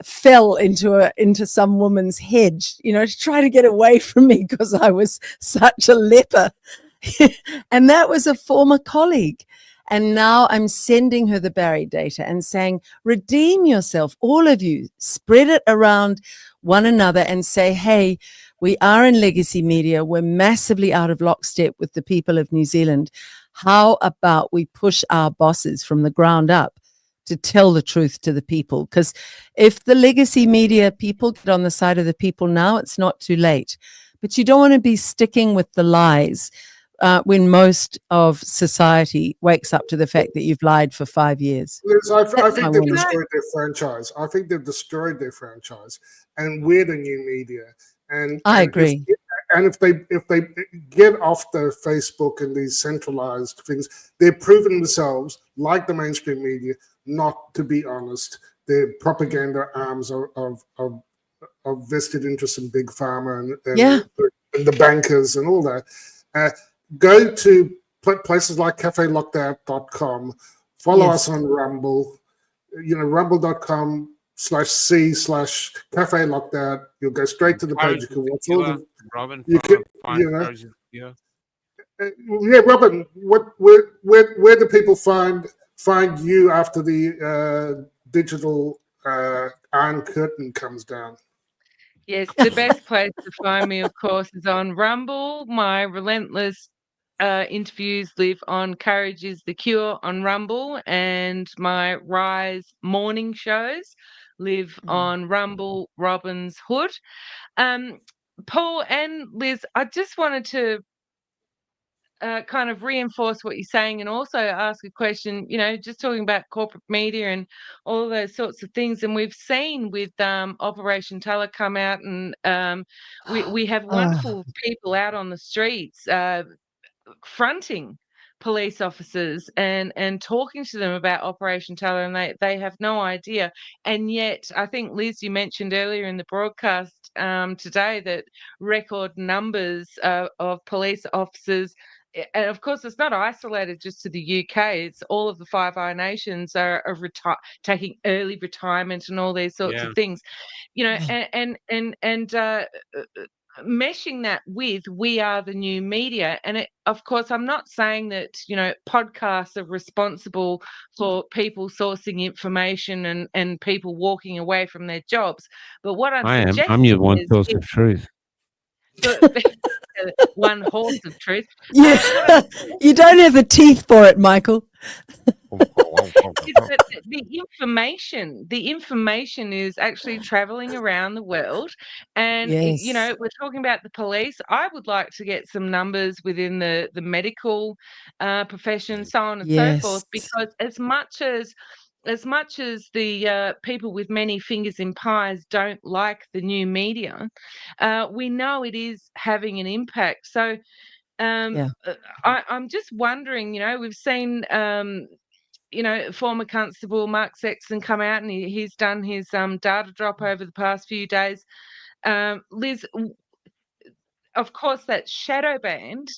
fell into some woman's hedge, to try to get away from me because I was such a leper. And that was a former colleague. And now I'm sending her the Barry data and saying, redeem yourself, all of you, spread it around one another and say, hey, we are in legacy media. We're massively out of lockstep with the people of New Zealand. How about we push our bosses from the ground up to tell the truth to the people? Because if the legacy media people get on the side of the people now, it's not too late. But you don't want to be sticking with the lies when most of society wakes up to the fact that you've lied for 5 years. Liz, I think they've destroyed their franchise. I think they've destroyed their franchise, and we're the new media. And I agree. If they get off the Facebook and these centralized things, they've proven themselves, like the mainstream media, not to be honest. the propaganda arms of vested interests in big pharma and the bankers and all that. Go to places like cafelockedout.com, follow us on Rumble, rumble.com/c/Cafe Locked Out. You'll go straight to the page. You can watch all the Robin. Robin, where do people find you after the digital Iron Curtain comes down? Yes, the best place to find me, of course, is on Rumble. My relentless interviews live on Courage is the Cure on Rumble, and my Rise morning shows live on Rumble Robin's Hood. Paul and Liz, I just wanted to kind of reinforce what you're saying and also ask a question, just talking about corporate media and all those sorts of things. And we've seen with Operation Teller come out, and we have wonderful people out on the streets fronting police officers and talking to them about Operation Teller, and they have no idea. And yet, I think, Liz, you mentioned earlier in the broadcast today that record numbers of police officers, and of course it's not isolated just to the UK, it's all of the Five Eyes nations are taking early retirement and all these sorts of things, and meshing that with We Are the New Media. And of course, I'm not saying that, podcasts are responsible for people sourcing information and people walking away from their jobs. But what I'm suggesting I'm your one is source of truth. one horse of truth. Yeah, you don't have the teeth for it, Michael. The information is actually traveling around the world, and we're talking about the police. I would like to get some numbers within the medical profession, so on and so forth, because as much as the people with many fingers in pies don't like the new media, we know it is having an impact. So I'm just wondering, we've seen former constable Mark Sexton come out, and he's done his data drop over the past few days. Liz, of course, that shadow banned.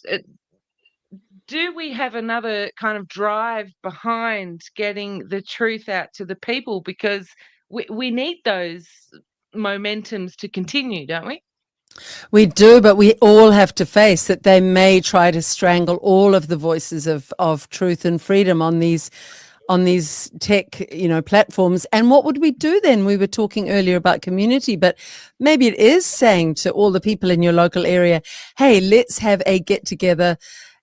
Do we have another kind of drive behind getting the truth out to the people? Because we need those momentums to continue, don't we? We do, but we all have to face that they may try to strangle all of the voices of truth and freedom on these tech, platforms. And what would we do then? We were talking earlier about community, but maybe it is saying to all the people in your local area, hey, let's have a get together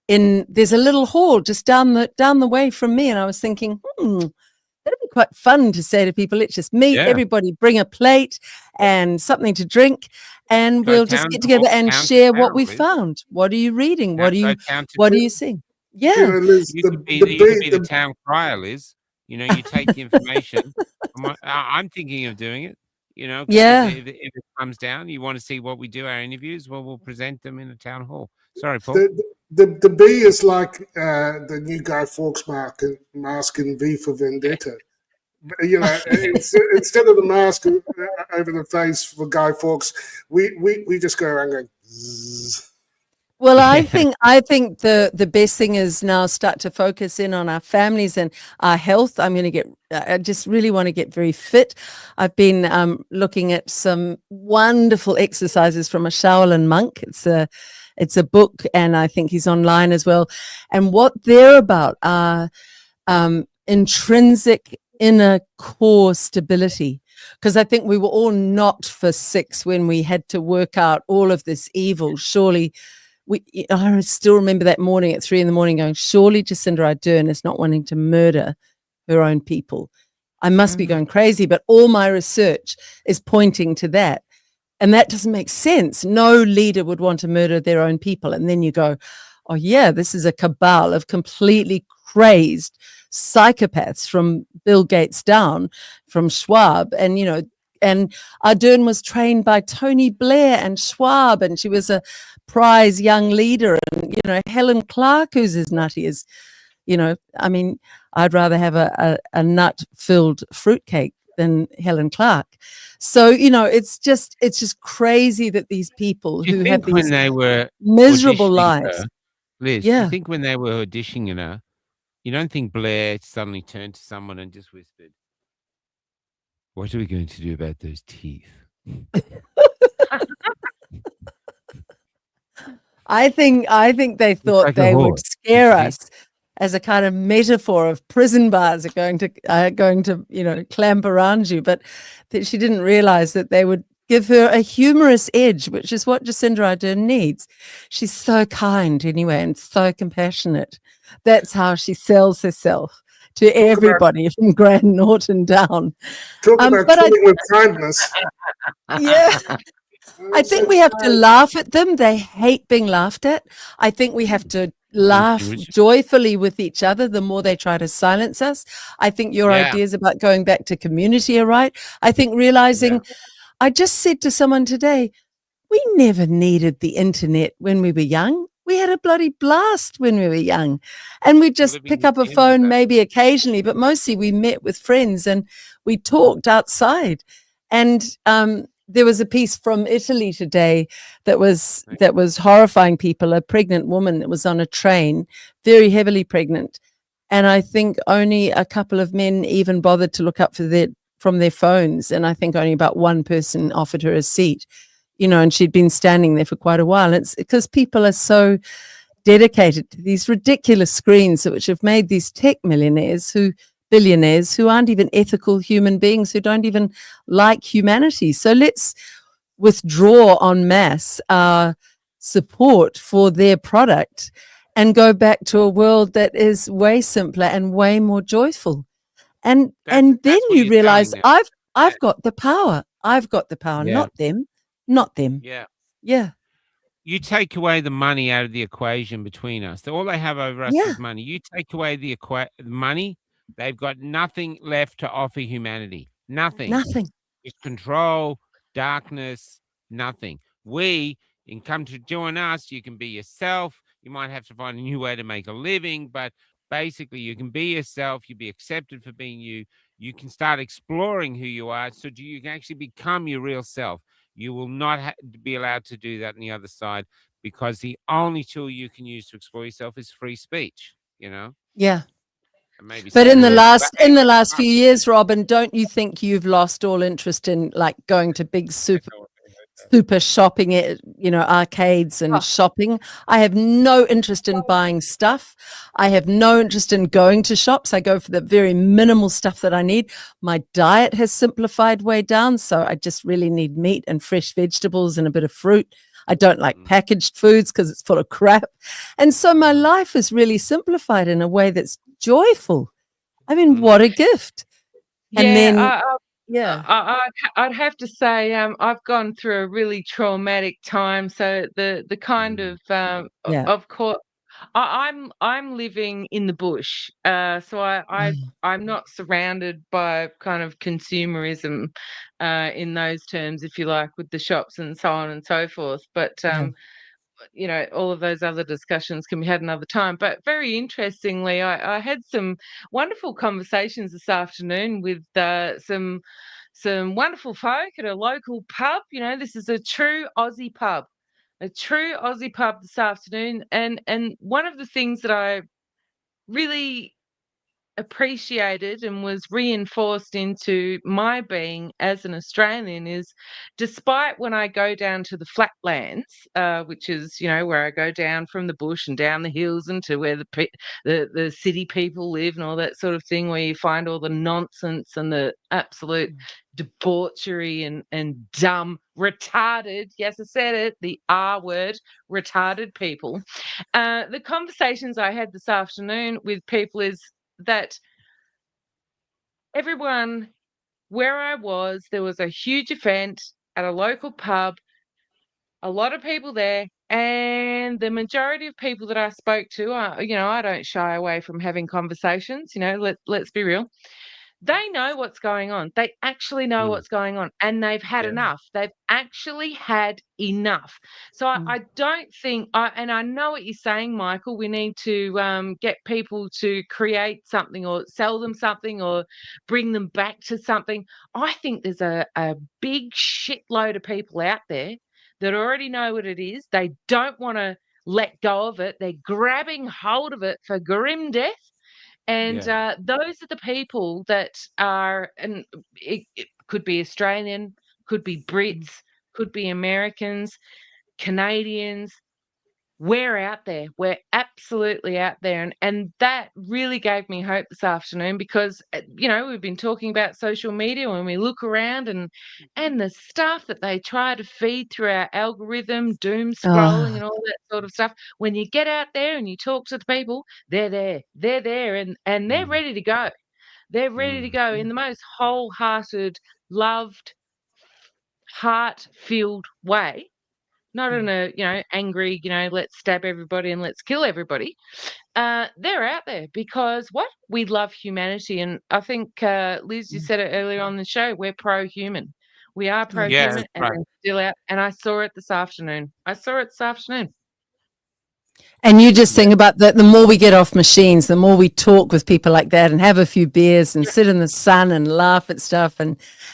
there's a little hall just down the way from me. And I was thinking, that'd be quite fun to say to people, let's just meet, everybody bring a plate and something to drink, and we'll just get together and share what we found. What are you reading? What are you seeing? Yeah. Liz, you could be the town crier, Liz. You take the information. I'm thinking of doing it. If it comes down, you want to see what we do, our interviews, well, we'll present them in a town hall. Sorry, Paul. The B is like the new Guy Fawkes mask in V for Vendetta. Instead of the mask over the face for Guy Fawkes, we just go around going. Zzz. Well, I think the best thing is now start to focus in on our families and our health. I just really want to get very fit. I've been looking at some wonderful exercises from a Shaolin monk. It's a book, and I think he's online as well. And what they're about are intrinsic inner core stability. Because I think we were all not for 6 when we had to work out all of this evil. Surely, I still remember that morning at 3 a.m. going, surely Jacinda Ardern is not wanting to murder her own people. I must be going crazy, but all my research is pointing to that. And that doesn't make sense. No leader would want to murder their own people. And then you go, oh yeah, this is a cabal of completely crazed psychopaths from Bill Gates down, from Schwab. And, and Ardern was trained by Tony Blair and Schwab, and she was a prize young leader. And, Helen Clark, who's as nutty as, I'd rather have a nut-filled fruitcake than Helen Clark. So, you know, it's just crazy that these people Do you who have think when these they were miserable auditioning lives. her, Liz, do you Yeah. think when they were auditioning her, you don't think Blair suddenly turned to someone and just whispered, "What are we going to do about those teeth?" I think they It's thought like a they would horse. scare us as a kind of metaphor of prison bars are going to you know, clamp around you, but that she didn't realize that they would give her a humorous edge, which is what Jacinda Ardern needs. She's so kind anyway and so compassionate. That's how she sells herself to everybody from Grant Norton down. Talk about But killing with kindness. yeah. I think we have to laugh at them. They hate being laughed at. I think we have to laugh joyfully with each other the more they try to silence us. I think your ideas about going back to community are right. I think realizing, I just said to someone today, we never needed the internet when we were young. We had a bloody blast when we were young. And we just pick up a phone maybe occasionally, but mostly we met with friends and we talked outside. And there was a piece from Italy today that was horrifying people, a pregnant woman that was on a train, very heavily pregnant. And I think only a couple of men even bothered to look up from their phones. And I think only about one person offered her a seat, you know, and she'd been standing there for quite a while. It's because people are so dedicated to these ridiculous screens which have made these tech billionaires who aren't even ethical human beings, who don't even like humanity. So let's withdraw en masse our support for their product and go back to a world that is way simpler and way more joyful. And then you realize I've got the power. I've got the power, not them. Not them. Yeah. Yeah. You take away the money out of the equation between us. All they have over us is money. You take away the money, they've got nothing left to offer humanity. Nothing. Nothing. It's control, darkness, nothing. You can come to join us. You can be yourself. You might have to find a new way to make a living, but basically you can be yourself. You'll be accepted for being you. You can start exploring who you are so you can actually become your real self. You will not be allowed to do that on the other side because the only tool you can use to explore yourself is free speech, you know? Yeah. Maybe but in the last few years, Robin, don't you think you've lost all interest in like going to big super shopping, you know, arcades and shopping? I have no interest in buying stuff. I have no interest in going to shops. I go for the very minimal stuff that I need. My diet has simplified way down, so I just really need meat and fresh vegetables and a bit of fruit. I don't like packaged foods because it's full of crap. And so my life is really simplified in a way that's joyful. I mean, what a gift. And then I'd have to say I've gone through a really traumatic time. So the kind of course I'm living in the bush. So I'm not surrounded by kind of consumerism in those terms, if you like, with the shops and so on and so forth. But you know, all of those other discussions can be had another time. But very interestingly, I had some wonderful conversations this afternoon with some wonderful folk at a local pub. You know, this is a true Aussie pub. A true Aussie pub this afternoon. And one of the things that I really appreciated and was reinforced into my being as an Australian is, despite when I go down to the flatlands, which is, you know, where I go down from the bush and down the hills and to where the city people live and all that sort of thing, where you find all the nonsense and the absolute debauchery and dumb, retarded, yes, I said it, the R word, retarded people. The conversations I had this afternoon with people is that everyone, where I was, there was a huge event at a local pub, a lot of people there, and the majority of people that I spoke to, you know, I don't shy away from having conversations, you know, let's be real. they know what's going on. They actually know what's going on, and they've had enough. They've actually had enough. So I don't think, and I know what you're saying, Michael. We need to get people to create something or sell them something or bring them back to something. I think there's a big shitload of people out there that already know what it is. They don't want to let go of it. They're grabbing hold of it for grim death. And those are the people that are, and it could be Australian, could be Brits, could be Americans, Canadians. We're out there. We're absolutely out there. And that really gave me hope this afternoon because, we've been talking about social media when we look around and the stuff that they try to feed through our algorithm, doom scrolling and all that sort of stuff. When you get out there and you talk to the people, they're there. They're there and they're ready to go. They're ready to go in the most wholehearted, loved, heart-filled way. Not in a, angry, let's stab everybody and let's kill everybody. They're out there because we love humanity. And I think, Liz, you said it earlier on the show, we're pro-human. We are pro-human and they're still out. And I saw it this afternoon. And you just think about that, the more we get off machines, the more we talk with people like that and have a few beers and sit in the sun and laugh at stuff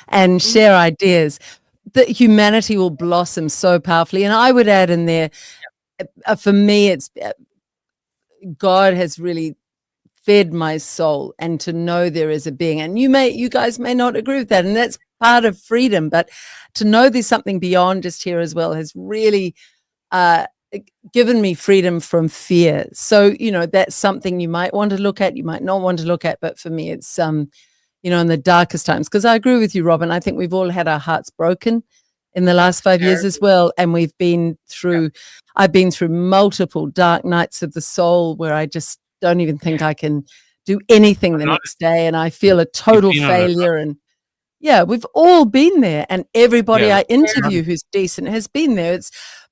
and share ideas, that humanity will blossom so powerfully. And I would add in there, for me, it's God has really fed my soul, and to know there is a being. And you guys may not agree with that, and that's part of freedom. But to know there's something beyond just here as well has really given me freedom from fear. So, that's something you might want to look at, you might not want to look at. But for me, it's, in the darkest times, because I agree with you, Robin. I think we've all had our hearts broken in the last 5 years as well. And I've been through multiple dark nights of the soul where I just don't even think I can do anything the next day. And I feel a total failure. And we've all been there. And everybody I interview who's decent has been there.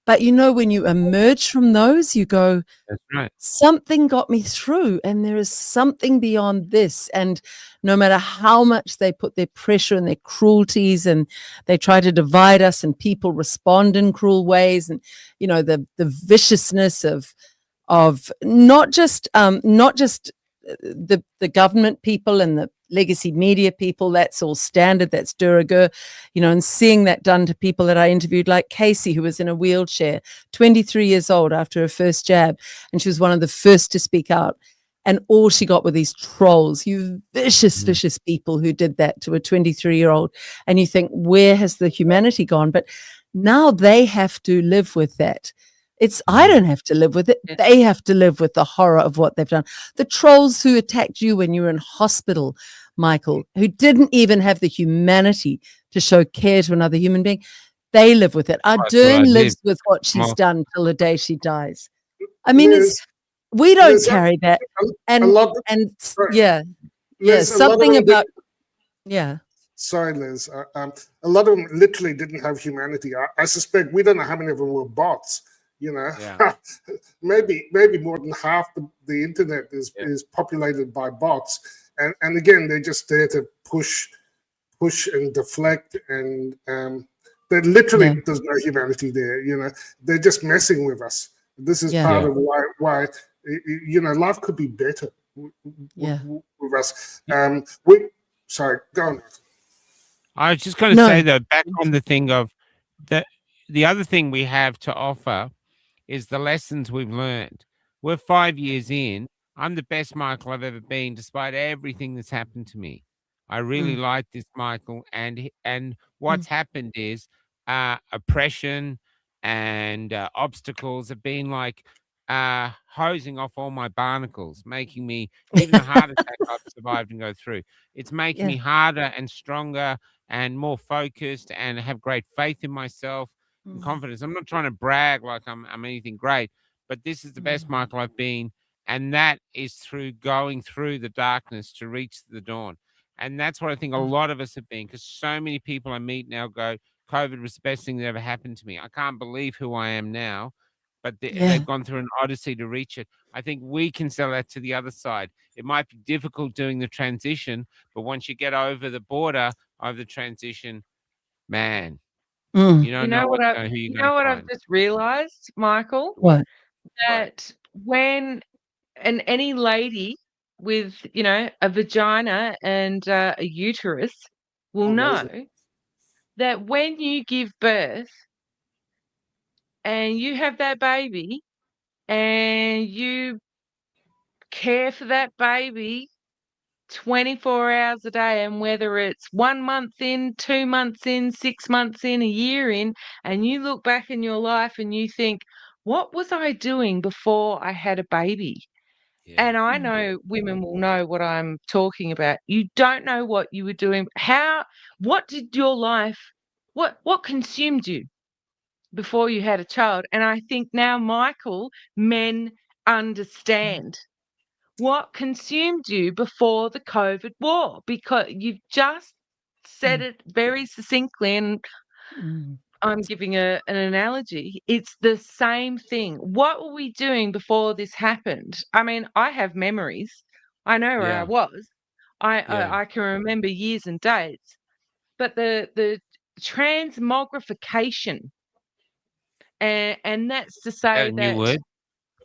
But when you emerge from those, you go, that's right, something got me through, and there is something beyond this. And no matter how much they put their pressure and their cruelties and they try to divide us, and people respond in cruel ways, and the viciousness of not just the government people and the legacy media people, that's all standard, that's de rigueur, and seeing that done to people that I interviewed, like Casey, who was in a wheelchair, 23 years old after her first jab, and she was one of the first to speak out. And all she got were these trolls, you vicious people who did that to a 23-year-old. And you think, where has the humanity gone? But now they have to live with that. I don't have to live with it. They have to live with the horror of what they've done. The trolls who attacked you when you were in hospital, Michael, who didn't even have the humanity to show care to another human being, they live with it. Ardern lives with what she's done till the day she dies. I mean, we don't carry that. Something about, Sorry, Liz. A lot of them literally didn't have humanity. I suspect we don't know how many of them were bots. Maybe more than half the internet is populated by bots, and again, they're just there to push and deflect, and there literally there's no humanity there. They're just messing with us. This is part of why life could be better with us. Sorry, go on. I was just going to say, though, back on the thing of the other thing we have to offer is the lessons we've learned. We're 5 years in. I'm the best Michael I've ever been, despite everything that's happened to me. I really like this Michael, and what's happened is oppression and obstacles have been like hosing off all my barnacles, making me, even a heart attack I've survived and go through. It's making me harder and stronger and more focused, and have great faith in myself and confidence. I'm not trying to brag like I'm anything great, but this is the best Michael I've been. And that is through going through the darkness to reach the dawn. And that's what I think a lot of us have been, because so many people I meet now go, COVID was the best thing that ever happened to me. I can't believe who I am now. but Yeah. they've gone through an odyssey to reach it. I think we can sell that to the other side. It might be difficult doing the transition, but once you get over the border of the transition, man, you don't know who you're going to I've find. just realized, Michael, What? that when any lady with, you know, a vagina and a uterus will know that when you give birth and you have that baby and you care for that baby 24 hours a day, and whether it's 1 month in, 2 months in, 6 months in, a year in, and you look back in your life and you think, what was I doing before I had a baby? And I know women will know what I'm talking about. You don't know what you were doing. What did your life, what consumed you before you had a child? And I think now, Michael, men understand what consumed you before the COVID war, because you've just said it very succinctly. And I'm giving an analogy. It's the same thing. What were we doing before this happened? I mean, I have memories. I know where I was. I can remember years and dates. But the transmogrification, and that's to say A new that, word?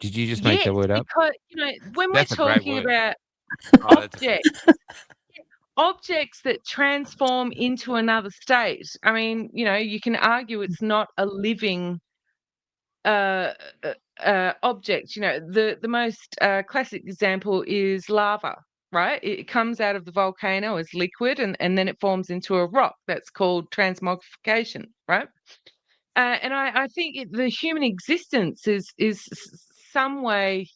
Did you just make yes, that word up? because, you know, when we're That's a great talking word. about Oh, that's a objects that transform into another state. I mean, you know, you can argue it's not a living object. You know, the most classic example is lava, right? It comes out of the volcano as liquid, and then it forms into a rock. That's called transmogrification, right? And I think the human existence is some way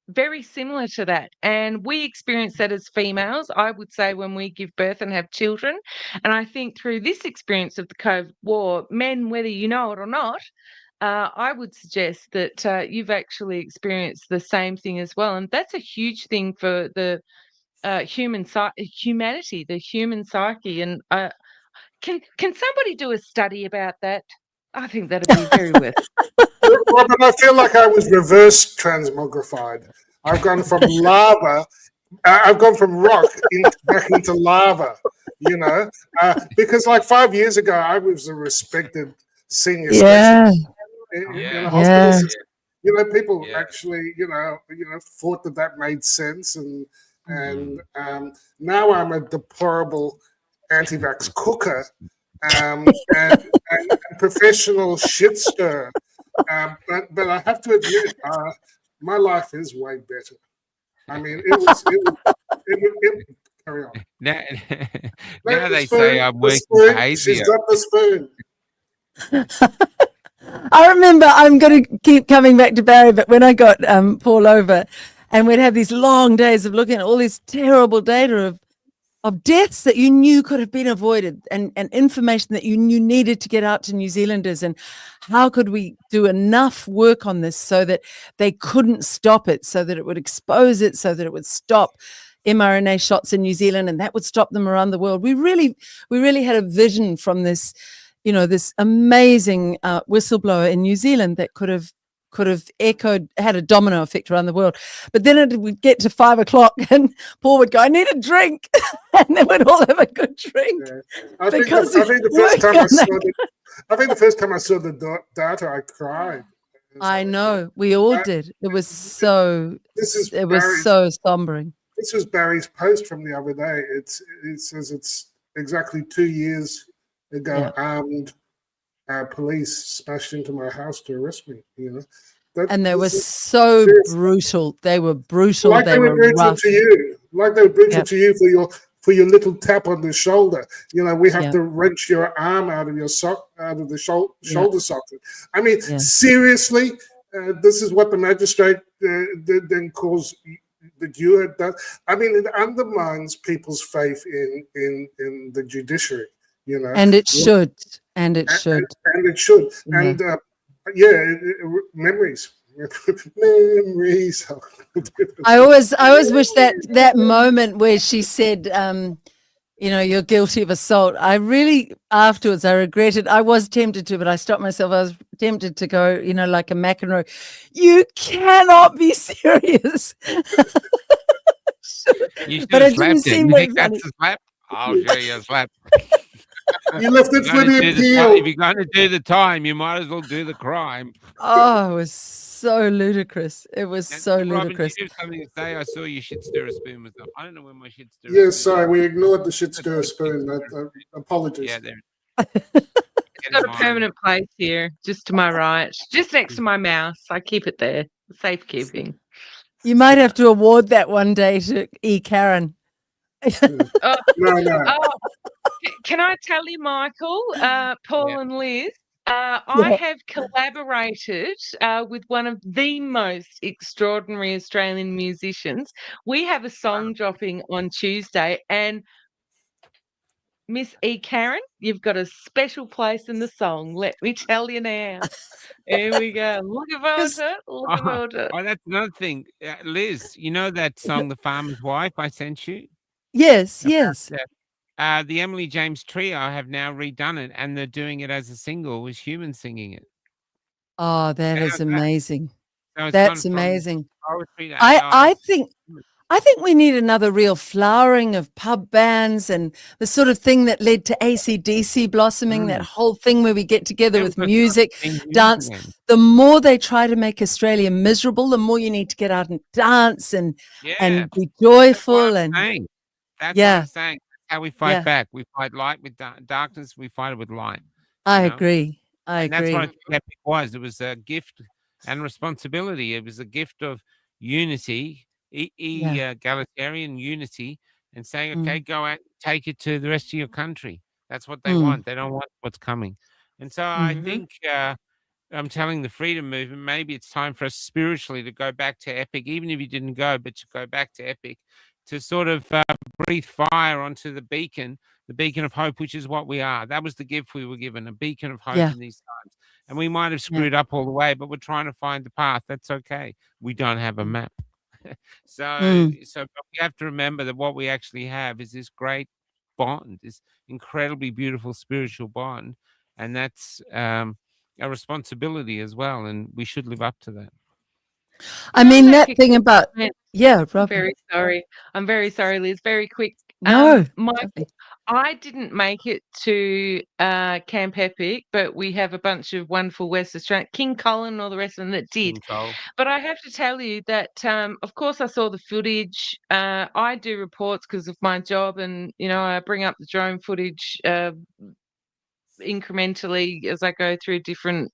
very similar to that. And we experience that as females, I would say, when we give birth and have children. And I think through this experience of the COVID war, men, whether you know it or not, I would suggest that you've actually experienced the same thing as well. And that's a huge thing for the humanity, the human psyche. And can somebody do a study about that? I think that'd be very worth it. Robin, I feel like I was reverse transmogrified. I've gone from lava, I've gone from rock back into lava, you know, because like 5 years ago, I was a respected senior specialist in a hospital system. You know, people actually, you know, thought that made sense, and now I'm a deplorable anti-vax cooker and professional shit stir. But I have to admit, my life is way better. I mean, it carry on. Now, Make now the they spoon, say I'm the working spoon, for she's ASIO. got the spoon. I remember, I'm going to keep coming back to Barry, but when I got Paul over, and we'd have these long days of looking at all this terrible data of deaths that you knew could have been avoided, and information that you knew needed to get out to New Zealanders, and how could we do enough work on this so that they couldn't stop it, so that it would expose it, so that it would stop mRNA shots in New Zealand, and that would stop them around the world. We really had a vision from this, you know, this amazing whistleblower in New Zealand that could have had a domino effect around the world. But then it would get to 5 o'clock and Paul would go, I need a drink. And then we'd all have a good drink. Yeah. I think the first time I saw the data, I cried. I know, we all did. It was so sombering. This was Barry's post from the other day. It says it's exactly 2 years ago, armed police smashed into my house to arrest me. You know, and they were so brutal. They were brutal. Like they were brutal rough. to you. Like they were brutal to you for your little tap on the shoulder. You know, we have to wrench your arm out of your shoulder socket. I mean, seriously, this is what the magistrate then calls that you had done. I mean, it undermines people's faith in the judiciary. You know, and it should. And it should. And it should. And memories. Memories. I always wish that moment where she said, you're guilty of assault. I really, afterwards, I regretted. I was tempted to, but I stopped myself. I was tempted to go, like a McEnroe. You cannot be serious. You should But have it didn't slapped it. seem You very think funny. that's a slap? I'll show you a slap. You left it for the appeal. If you're going to do the time, you might as well do the crime. Oh, it was so ludicrous. It was And so Robin, do ludicrous. you have something to say? I saw your shit stir a spoon was up. I don't know where my shit stir Yes, spoon sorry, is. we ignored the shit stir spoon. Apologies. Yeah, there. It's got a permanent place here, just to my right, just next to my mouse. I keep it there, safekeeping. You might have to award that one day to E. Karen. Oh, No. Can I tell you, Michael, Paul and Liz, I have collaborated with one of the most extraordinary Australian musicians. We have a song dropping on Tuesday, and Miss E. Karen, you've got a special place in the song. Let me tell you now. Here we go. Looking forward to it. Looking forward to it. Oh, that's another thing. Liz, you know that song, The Farmer's Wife, I sent you? Yes. The Emily James Trio have now redone it, and they're doing it as a single with humans singing it. Oh, that is amazing. So it's That's gone from amazing. poetry to I AI. think we need another real flowering of pub bands and the sort of thing that led to AC/DC blossoming, that whole thing where we get together with music, dance. The more they try to make Australia miserable, the more you need to get out and dance and be joyful. That's what I'm saying. That's how we fight back. We fight light with darkness. We fight it with light. I agree. That's what Epic was. It was a gift and responsibility. It was a gift of unity, egalitarian unity, and saying, okay, go out, take it to the rest of your country. That's what they want. They don't want what's coming. And so I think I'm telling the freedom movement, maybe it's time for us spiritually to go back to Epic, even if you didn't go, but to go back to Epic, to sort of breathe fire onto the beacon of hope, which is what we are. That was the gift we were given, a beacon of hope in these times. And we might have screwed up all the way, but we're trying to find the path. That's okay. We don't have a map. So we have to remember that what we actually have is this great bond, this incredibly beautiful spiritual bond. And that's a responsibility as well. And we should live up to that. I mean, that thing about, Rob. I'm very sorry, Liz. Very quick. No. Michael, I didn't make it to Camp Epic, but we have a bunch of wonderful West Australian, King Cullen and all the rest of them that did. But I have to tell you that, of course, I saw the footage. I do reports because of my job, and, I bring up the drone footage incrementally as I go through different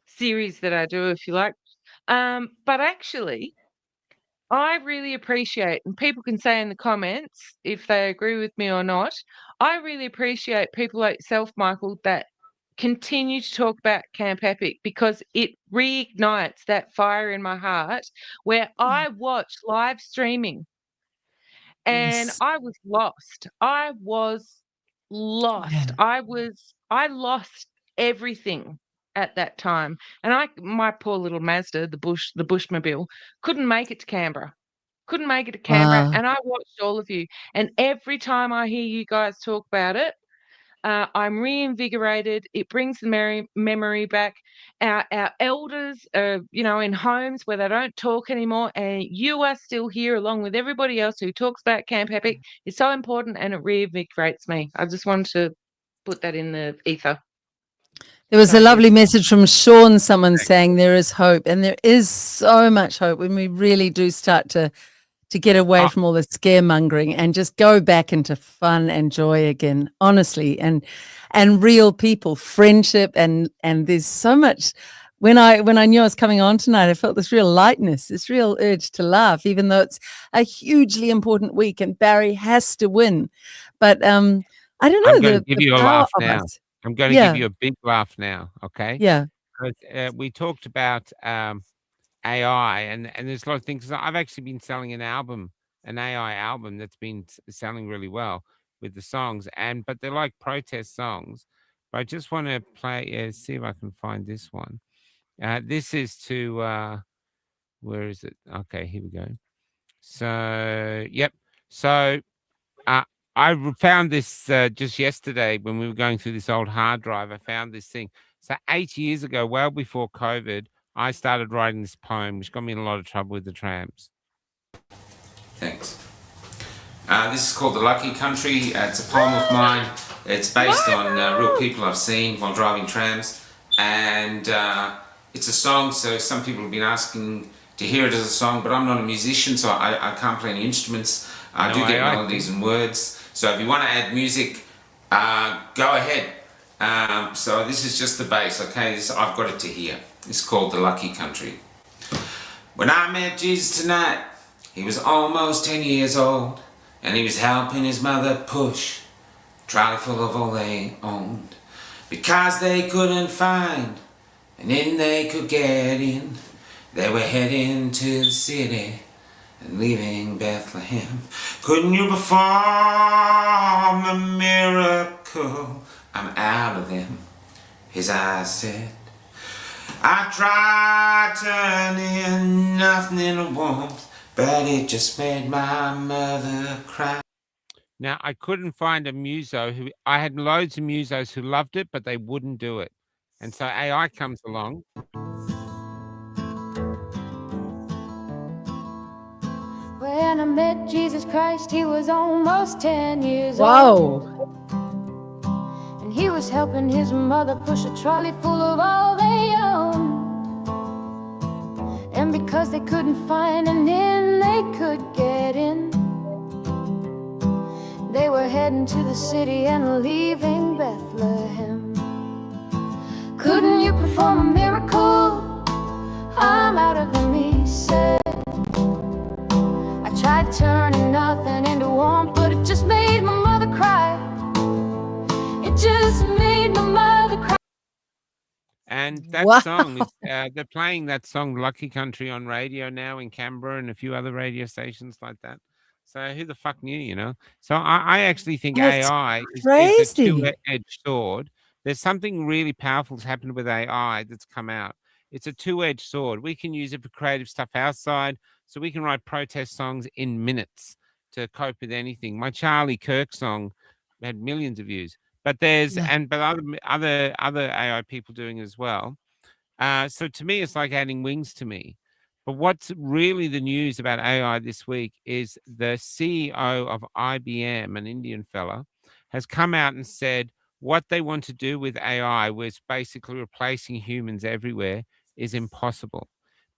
series that I do, if you like. But actually, I really appreciate, and people can say in the comments if they agree with me or not, I really appreciate people like yourself, Michael, that continue to talk about Camp Epic, because it reignites that fire in my heart where I watched live streaming and I was lost. I was lost. I lost everything at that time. And my poor little Mazda, the Bushmobile, couldn't make it to Canberra. And I watched all of you. And every time I hear you guys talk about it, I'm reinvigorated. It brings the memory back. Our elders are, in homes where they don't talk anymore, and you are still here along with everybody else who talks about Camp Epic. It's so important, and it reinvigorates me. I just wanted to put that in the ether. There was a lovely message from Sean, someone saying there is hope, and there is so much hope when we really do start to get away from all the scaremongering and just go back into fun and joy again, honestly, and real people, friendship, and there's so much. When I knew I was coming on tonight, I felt this real lightness, this real urge to laugh, even though it's a hugely important week and Barry has to win. But I don't know. I'm going to give you a laugh now. I'm going to give you a big laugh now, okay? Yeah. Because we talked about AI, and there's a lot of things. I've actually been selling an AI album that's been selling really well with the songs, but they're like protest songs. But I just want to play, see if I can find this one. This is to, where is it? Okay, here we go. So, yep. So I found this just yesterday when we were going through this old hard drive. I found this thing. So 8 years ago, well before COVID, I started writing this poem, which got me in a lot of trouble with the trams. Thanks. This is called The Lucky Country. It's a poem of mine. It's based on real people I've seen while driving trams. And it's a song, so some people have been asking to hear it as a song, but I'm not a musician, so I can't play any instruments. I do get melodies and words. So if you want to add music, go ahead. So this is just the bass, okay? I've got it to hear. It's called The Lucky Country. When I met Jesus tonight, he was almost 10 years old, and he was helping his mother push a trolley full of all they owned. Because they couldn't find an inn they could get in, they were heading to the city and leaving Bethlehem. Couldn't you perform a miracle? I'm out of them, his eyes said. I tried turning nothing into warmth, but it just made my mother cry. Now, I couldn't find a muso who, I had loads of musos who loved it, but they wouldn't do it. And so AI comes along. When I met Jesus Christ, he was almost 10 years Wow. old. And he was helping his mother push a trolley full of all they owned. And because they couldn't find an inn they could get in, they were heading to the city and leaving Bethlehem. Couldn't you perform a miracle? I'm out of them, he said. I tried turning nothing into warmth, but it just made my mother cry. It just made my mother cry. And that Wow. song, is, they're playing that song Lucky Country on radio now in Canberra and a few other radio stations like that. So who the fuck knew, you know? So I actually think That's AI is a crazy. two-edged sword. There's something really powerful that's happened with AI that's come out. It's a two-edged sword. We can use it for creative stuff outside, so we can write protest songs in minutes to cope with anything. My Charlie Kirk song had millions of views. But there's Yeah. but other AI people doing it as well. So to me, it's like adding wings to me. But what's really the news about AI this week is the CEO of IBM, an Indian fella, has come out and said what they want to do with AI, was basically replacing humans everywhere, is impossible,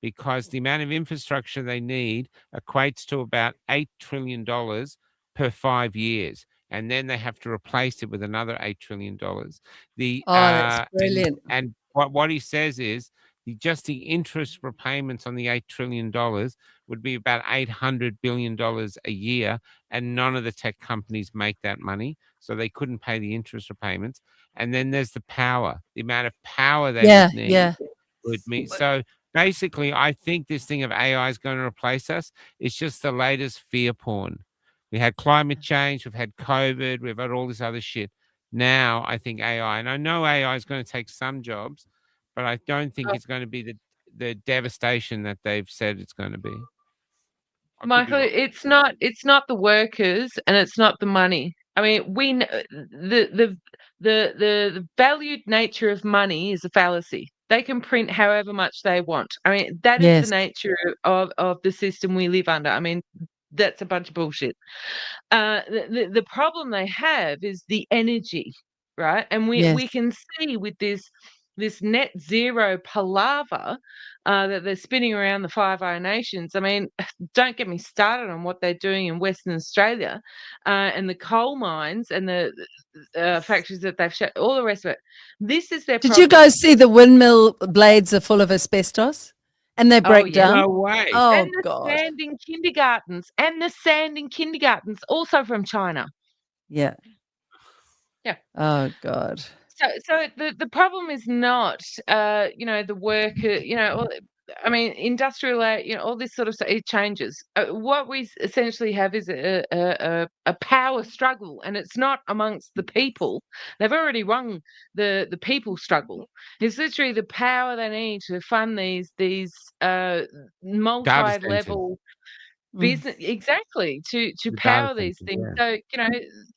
because the amount of infrastructure they need equates to about $8 trillion per 5 years. And then they have to replace it with another $8 trillion. The That's brilliant. and what he says is just the interest repayments on the $8 trillion would be about $800 billion a year, and none of the tech companies make that money, so they couldn't pay the interest repayments. And then there's the power, the amount of power they Yeah, would need. yeah. Would mean. So basically, I think this thing of AI is going to replace us. It's just the latest fear porn. We had climate change, we've had COVID, we've had all this other shit. Now I think AI, and I know AI is going to take some jobs, but I don't think it's going to be the devastation that they've said it's going to be. I could be Michael, wrong. it's not the workers and it's not the money. I mean, the valued nature of money is a fallacy. They can print however much they want. I mean, that is Yes. the nature of the system we live under. I mean, that's a bunch of bullshit. The problem they have is the energy, right? And we Yes. can see with this net zero palaver that they're spinning around the Five Nations. I mean, don't get me started on what they're doing in Western Australia and the coal mines and the factories that they've shut, all the rest of it. This is their Did problem. you guys see the windmill blades are full of asbestos and they break yeah. down? No way. Oh, And the God. sand in kindergartens, also from China. Yeah. Yeah. Oh, God. So the problem is not the worker, I mean, industrial, all this sort of stuff, it changes. What we essentially have is a power struggle, and it's not amongst the people. They've already won the people struggle. It's literally the power they need to fund these multi-level business exactly to The data power these centers, things. yeah. So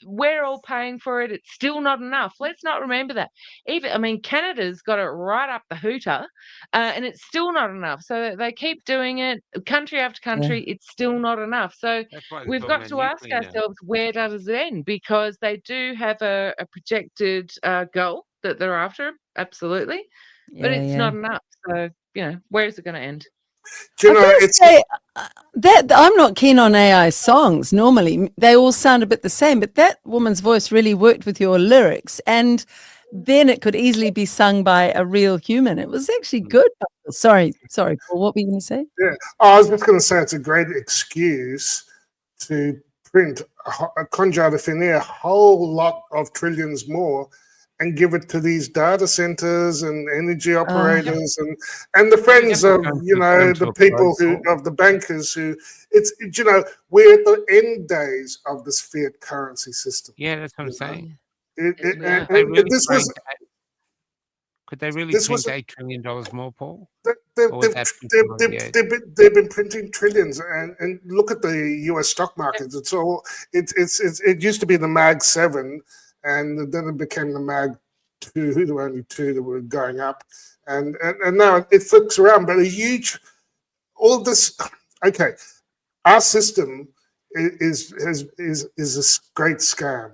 we're all paying for it. It's still not enough. Let's not remember that. Canada's got it right up the hooter, and it's still not enough. So they keep doing it, country after country. It's still not enough. So That's why they're we've talking got about to ask nuclear now. ourselves, where does it end? Because they do have a projected goal that they're after, absolutely, but it's not enough. So where is it going to end? Do you I've know, got to it's say that I'm not keen on AI songs. Normally, they all sound a bit the same, but that woman's voice really worked with your lyrics, and then it could easily be sung by a real human. It was actually good. Sorry, Paul. What were you going to say? yeah. I was just going to say it's a great excuse to print a conjure out of thin air a whole lot of trillions more and give it to these data centers and energy operators and the friends of the people of the bankers who we're at the end days of this fiat currency system. Yeah, that's what I'm saying. Could they really print $8 trillion more, Paul? They've been printing trillions, and look at the U.S. stock markets. It used to be the Mag 7, and then it became the Mag 2. There were only two that were going up, and now it flips around. But all this. Okay, our system is a great scam.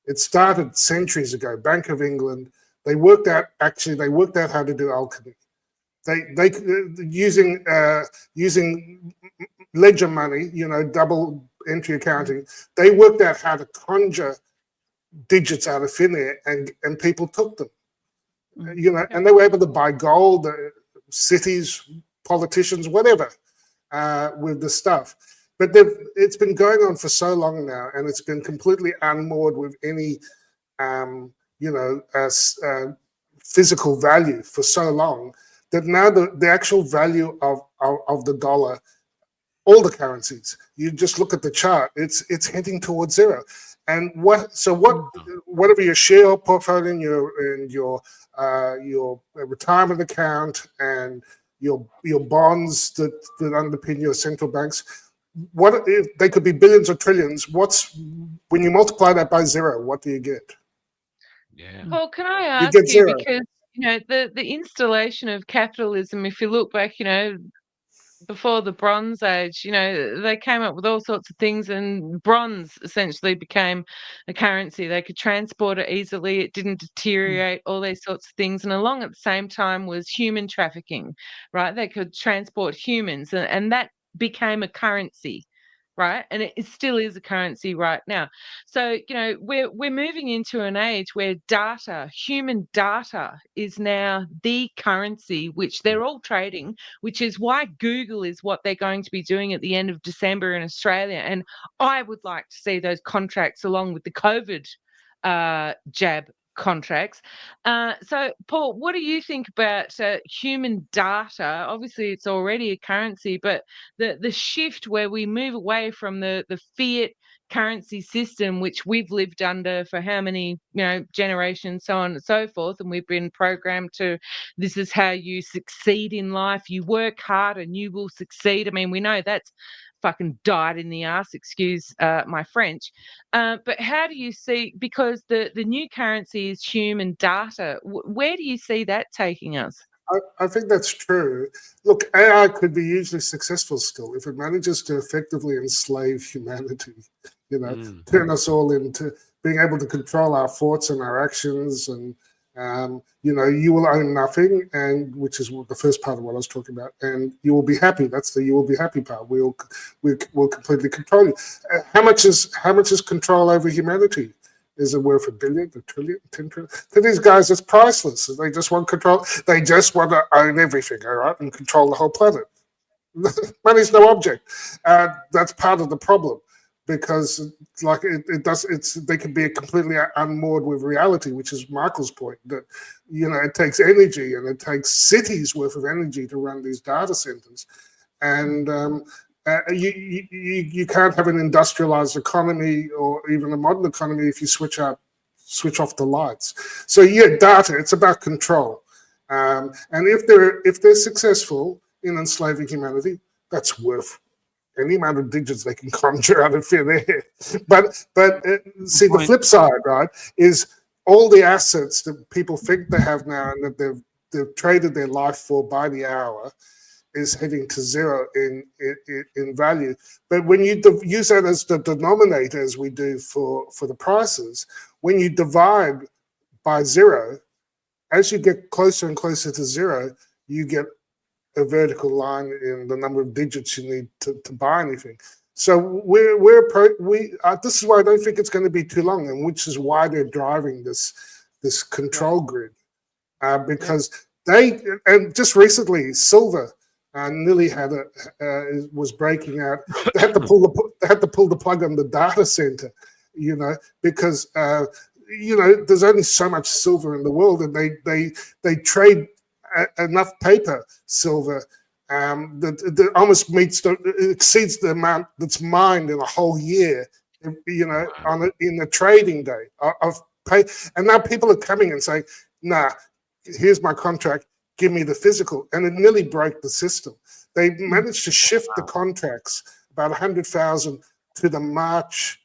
It started centuries ago. Bank of England. They worked out how to do alchemy. They using ledger money, double entry accounting. They worked out how to conjure digits out of thin air, and people took them. And they were able to buy gold, cities, politicians, whatever, with the stuff. But it's been going on for so long now, and it's been completely unmoored with any physical value for so long that now the actual value of the dollar, all the currencies, you just look at the chart, it's heading towards zero. And whatever your share portfolio and your retirement account and your bonds that underpin your central banks, what if they could be billions or trillions? When you multiply that by zero, what do you get? Yeah. Paul, can I ask you, because the installation of capitalism, if you look back, before the Bronze Age, they came up with all sorts of things, and bronze essentially became a currency. They could transport it easily. It didn't deteriorate, all these sorts of things. And along at the same time was human trafficking, right? They could transport humans, and that became a currency. Right, and it still is a currency right now. So we're moving into an age where human data, is now the currency which they're all trading. Which is why Google is what they're going to be doing at the end of December in Australia, and I would like to see those contracts along with the COVID jab contracts. So, Paul, what do you think about human data? Obviously, it's already a currency, but the shift where we move away from the fiat currency system, which we've lived under for how many generations, so on and so forth, and we've been programmed to, this is how you succeed in life. You work hard and you will succeed. I mean, we know that's fucking died in the ass, excuse my French. But how do you see, because the new currency is human data, where do you see that taking us? I think that's true. Look, AI could be hugely successful still if it manages to effectively enslave humanity, turn us all into being able to control our thoughts and our actions. And, you will own nothing, and which is the first part of what I was talking about, and you will be happy. That's the you will be happy part. We'll completely control you. How much is control over humanity? Is it worth $1 billion, $1 trillion, $10 trillion? To these guys, it's priceless. They just want control. They just want to own everything, all right, and control the whole planet. Money's no object. That's part of the problem, because they can be completely unmoored with reality, which is Michael's point, that it takes energy, and it takes cities worth of energy to run these data centers, and you can't have an industrialized economy or even a modern economy if you switch off the lights. So data, it's about control, and if they're successful in enslaving humanity, that's worth any amount of digits they can conjure out of thin air. But see, the flip side, right, is all the assets that people think they have now and that they've traded their life for by the hour is heading to zero in value. But when you use that as the denominator, as we do for the prices, when you divide by zero, as you get closer and closer to zero, you get a vertical line in the number of digits you need to buy anything. So this is why I don't think it's going to be too long, and which is why they're driving this control grid, because and just recently silver nearly was breaking out. They had to pull the plug on the data center, because there's only so much silver in the world, and they trade enough paper silver that almost exceeds the amount that's mined in a whole year, in a trading day of pay. And now people are coming and saying, "Nah, here's my contract. Give me the physical," and it nearly broke the system. They managed to shift the contracts about 100,000 to the March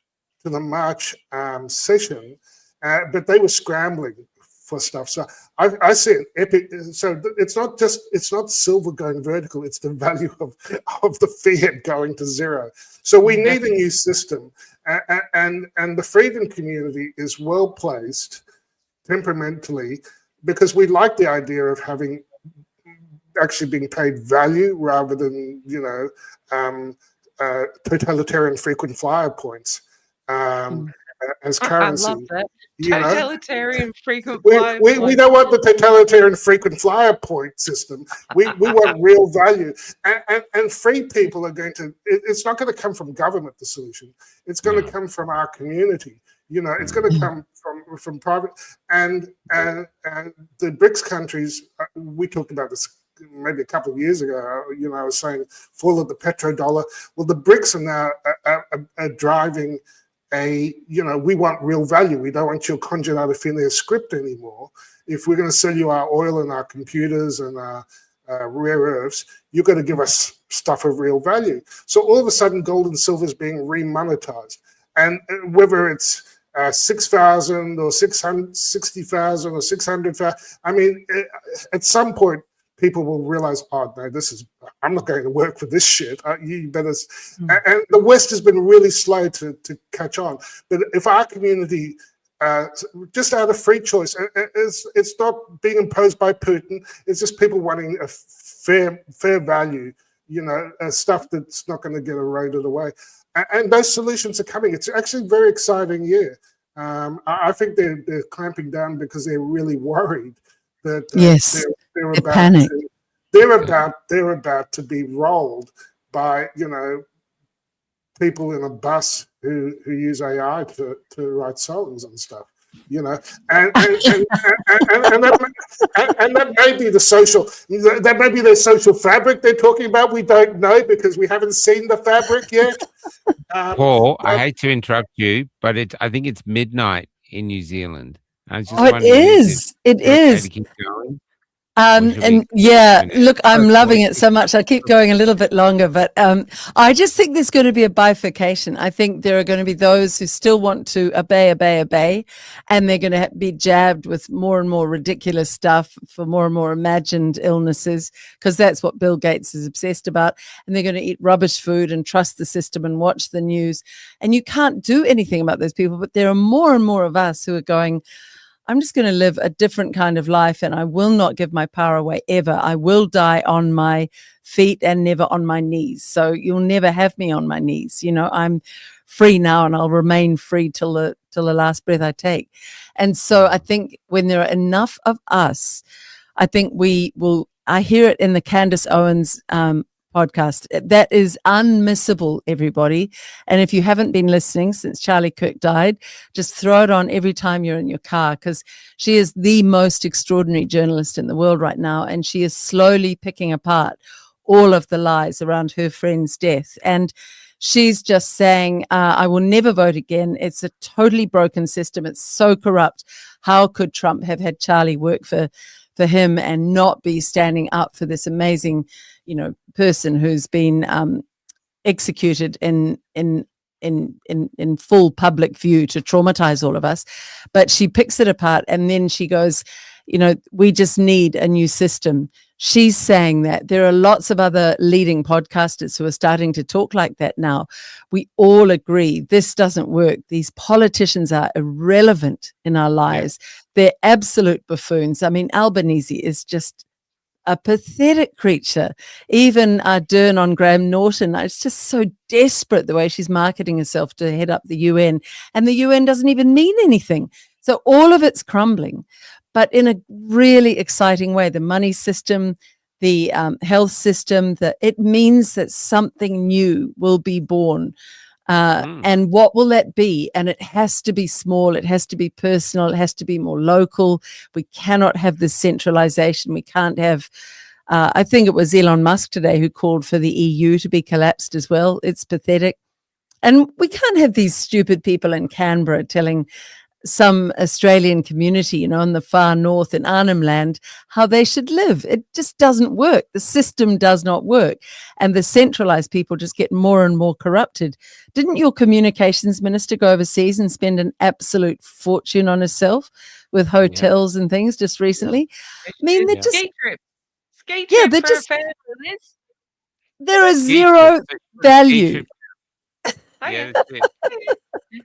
session, but they were scrambling for stuff. So I see an epic. So it's not silver going vertical. It's the value of the fiat going to zero. So we need a new system, and the freedom community is well placed temperamentally, because we like the idea of having actually being paid value rather than totalitarian frequent flyer points as currency. I love that. Totalitarian frequent flyer points. We don't want the totalitarian frequent flyer point system. We want real value, and free people are going to. It's not going to come from government. The solution. It's going to come from our community. It's going to come from private, and the BRICS countries. We talked about this maybe a couple of years ago. I was saying fall of the petrodollar. Well, the BRICS are now driving we want real value. We don't want your conjured out of thin air script anymore. If we're going to sell you our oil and our computers and our rare earths, you've got to give us stuff of real value. So all of a sudden, gold and silver is being remonetized, and whether it's 6,000 or 660,000 or 600,000. I mean, at some point, people will realize, oh no, I'm not going to work for this shit. You better. And the West has been really slow to catch on. But if our community, just out of free choice, it's not being imposed by Putin. It's just people wanting a fair value. Stuff that's not going to get eroded away. And those solutions are coming. It's actually a very exciting year. I think they're clamping down because they're really worried that they're about to be rolled by people in a bus who use AI to write songs and stuff. And that may be the social fabric they're talking about. We don't know because we haven't seen the fabric yet. Paul, I hate to interrupt you, but I think it's midnight in New Zealand. I was just it is. It is. Keep going? Look, I'm loving it so much. I keep going a little bit longer, but I just think there's going to be a bifurcation. I think there are going to be those who still want to obey, and they're going to be jabbed with more and more ridiculous stuff for more and more imagined illnesses, because that's what Bill Gates is obsessed about. And they're going to eat rubbish food and trust the system and watch the news. And you can't do anything about those people, but there are more and more of us who are going, I'm just going to live a different kind of life, and I will not give my power away ever. I will die on my feet and never on my knees. So you'll never have me on my knees. I'm free now, and I'll remain free till the last breath I take. And so I think when there are enough of us, I think we will. I hear it in the Candace Owens podcast. That is unmissable, everybody. And if you haven't been listening since Charlie Kirk died, just throw it on every time you're in your car, because she is the most extraordinary journalist in the world right now. And she is slowly picking apart all of the lies around her friend's death. And she's just saying, I will never vote again. It's a totally broken system. It's so corrupt. How could Trump have had Charlie work for him and not be standing up for this amazing, person who's been executed in full public view to traumatize all of us. But she picks it apart and then she goes, we just need a new system. She's saying that there are lots of other leading podcasters who are starting to talk like that now. We all agree this doesn't work. These politicians are irrelevant in our lives. Yeah. They're absolute buffoons. I mean, Albanese is just a pathetic creature. Even Dern on Graham Norton, it's just so desperate the way she's marketing herself to head up the UN. And the UN doesn't even mean anything. So all of it's crumbling. But in a really exciting way, the money system, the health system, it means that something new will be born. And what will that be? And it has to be small. It has to be personal. It has to be more local. We cannot have this centralization. We can't have, I think it was Elon Musk today who called for the EU to be collapsed as well. It's pathetic. And we can't have these stupid people in Canberra telling some Australian community, in the far north in Arnhem Land, how they should live. It just doesn't work. The system does not work. And the centralized people just get more and more corrupted. Didn't your communications minister go overseas and spend an absolute fortune on herself with hotels and things just recently? I mean, they're just... Ski trip they're for just... a family. There is zero value. Yeah, that's it.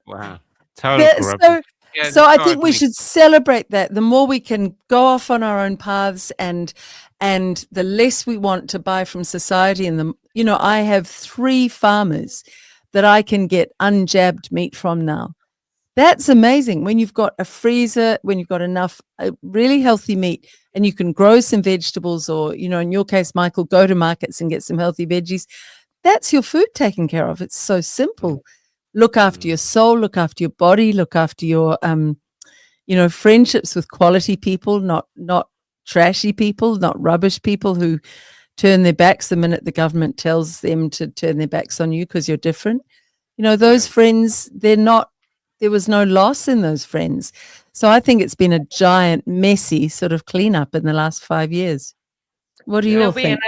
Wow. Total corruption. So I think we should celebrate that. The more we can go off on our own paths and the less we want to buy from society. And I have 3 farmers that I can get unjabbed meat from now. That's amazing. When you've got a freezer, when you've got enough really healthy meat and you can grow some vegetables or, in your case, Michael, go to markets and get some healthy veggies. That's your food taken care of. It's so simple. Look after your soul, look after your body, look after your, friendships with quality people, not trashy people, not rubbish people who turn their backs the minute the government tells them to turn their backs on you because you're different. Those friends, there was no loss in those friends. So I think it's been a giant, messy sort of cleanup in the last 5 years. What do you all think?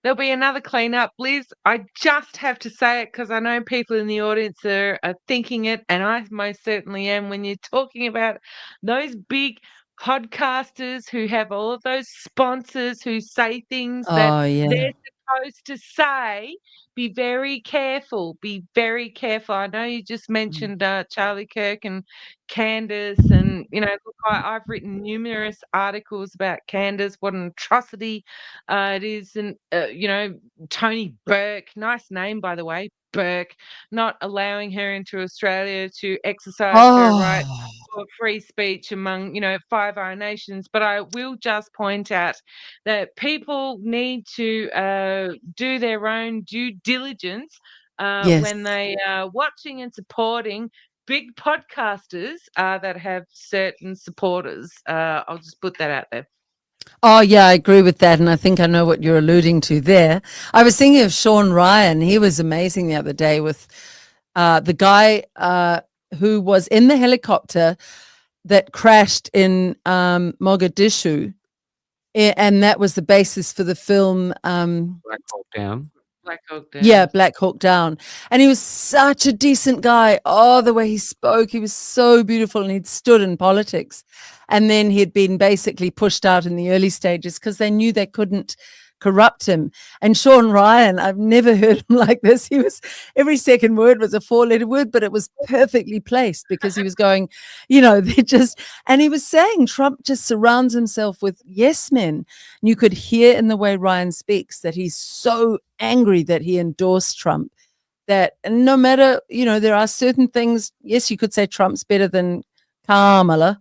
There'll be another cleanup. Liz, I just have to say it because I know people in the audience are thinking it, and I most certainly am. When you're talking about those big podcasters who have all of those sponsors who say things that they're supposed to say, be very careful. Be very careful. I know you just mentioned Charlie Kirk and Candace, and look, I've written numerous articles about Candace, what an atrocity it is, and Tony Burke, nice name by the way, Burke, not allowing her into Australia to exercise her right for free speech among 5 Iron Nations. But I will just point out that people need to do their own due diligence when they are watching and supporting big podcasters that have certain supporters. I'll just put that out there. Oh, yeah, I agree with that. And I think I know what you're alluding to there. I was thinking of Sean Ryan. He was amazing the other day with the guy who was in the helicopter that crashed in Mogadishu. And that was the basis for the film Black Hawk Down. Yeah, Black Hawk Down. And he was such a decent guy. Oh, the way he spoke, he was so beautiful, and he'd stood in politics. And then he'd been basically pushed out in the early stages because they knew they couldn't corrupt him. And Sean Ryan, I've never heard him like this. He was, every second word was a 4-letter word, but it was perfectly placed because he was going, and he was saying Trump just surrounds himself with yes men. And you could hear in the way Ryan speaks that he's so angry that he endorsed Trump, that no matter, there are certain things, yes, you could say Trump's better than Kamala,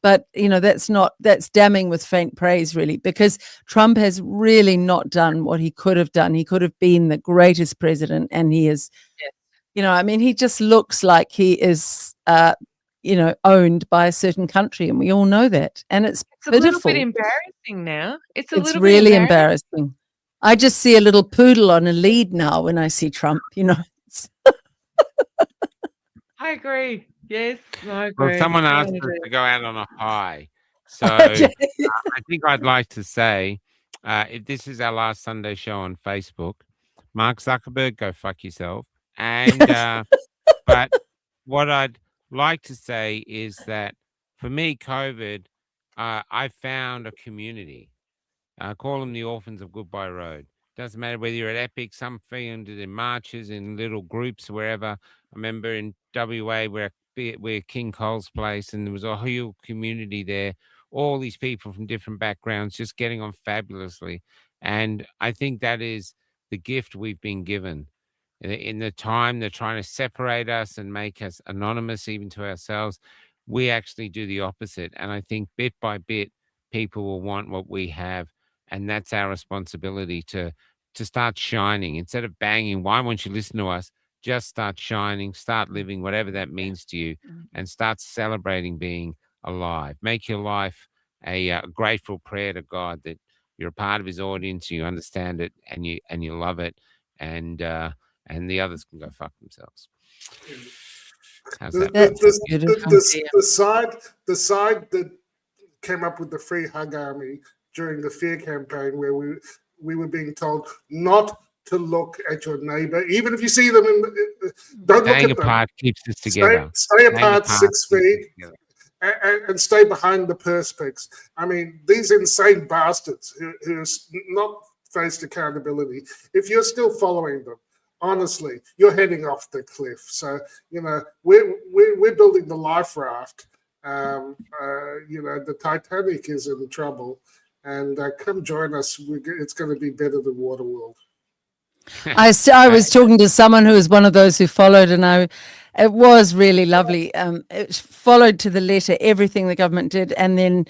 but, that's damning with faint praise, really, because Trump has really not done what he could have done. He could have been the greatest president, and he is, he just looks like he is, owned by a certain country, and we all know that. And it's pitiful. A little bit embarrassing now. It's really embarrassing. I just see a little poodle on a lead now when I see Trump, I agree. Yes, I agree. Well, someone asked us to go out on a high. So I think I'd like to say, if this is our last Sunday show on Facebook, Mark Zuckerberg, go fuck yourself. And but what I'd like to say is that for me, COVID, I found a community. Call them the Orphans of Goodbye Road. Doesn't matter whether you're at Epic, some found it in marches, in little groups, wherever. I remember in WA where King Cole's place, and there was a whole community there. All these people from different backgrounds just getting on fabulously. And I think that is the gift we've been given. In the time they're trying to separate us and make us anonymous even to ourselves, we actually do the opposite. And I think bit by bit, people will want what we have. And that's our responsibility to start shining. Instead of banging, why won't you listen to us? Just start shining, start living, whatever that means to you, and start celebrating being alive. Make your life a grateful prayer to God that you're a part of his audience, you understand it, and you love it, and the others can go fuck themselves. How's that? The side that came up with the Free Hug Army during the fear campaign, where we were being told not to look at your neighbor, even if you see them don't Staying look at apart them. keeps us together. Stay apart 6 feet. And stay behind the perspex. I mean, these insane bastards who not faced accountability. If you're still following them, honestly, you're heading off the cliff. So we're building the life raft. The Titanic is in trouble, and come join us. It's going to be better than Waterworld. I was talking to someone who was one of those who followed, and it was really lovely. It followed to the letter everything the government did, and then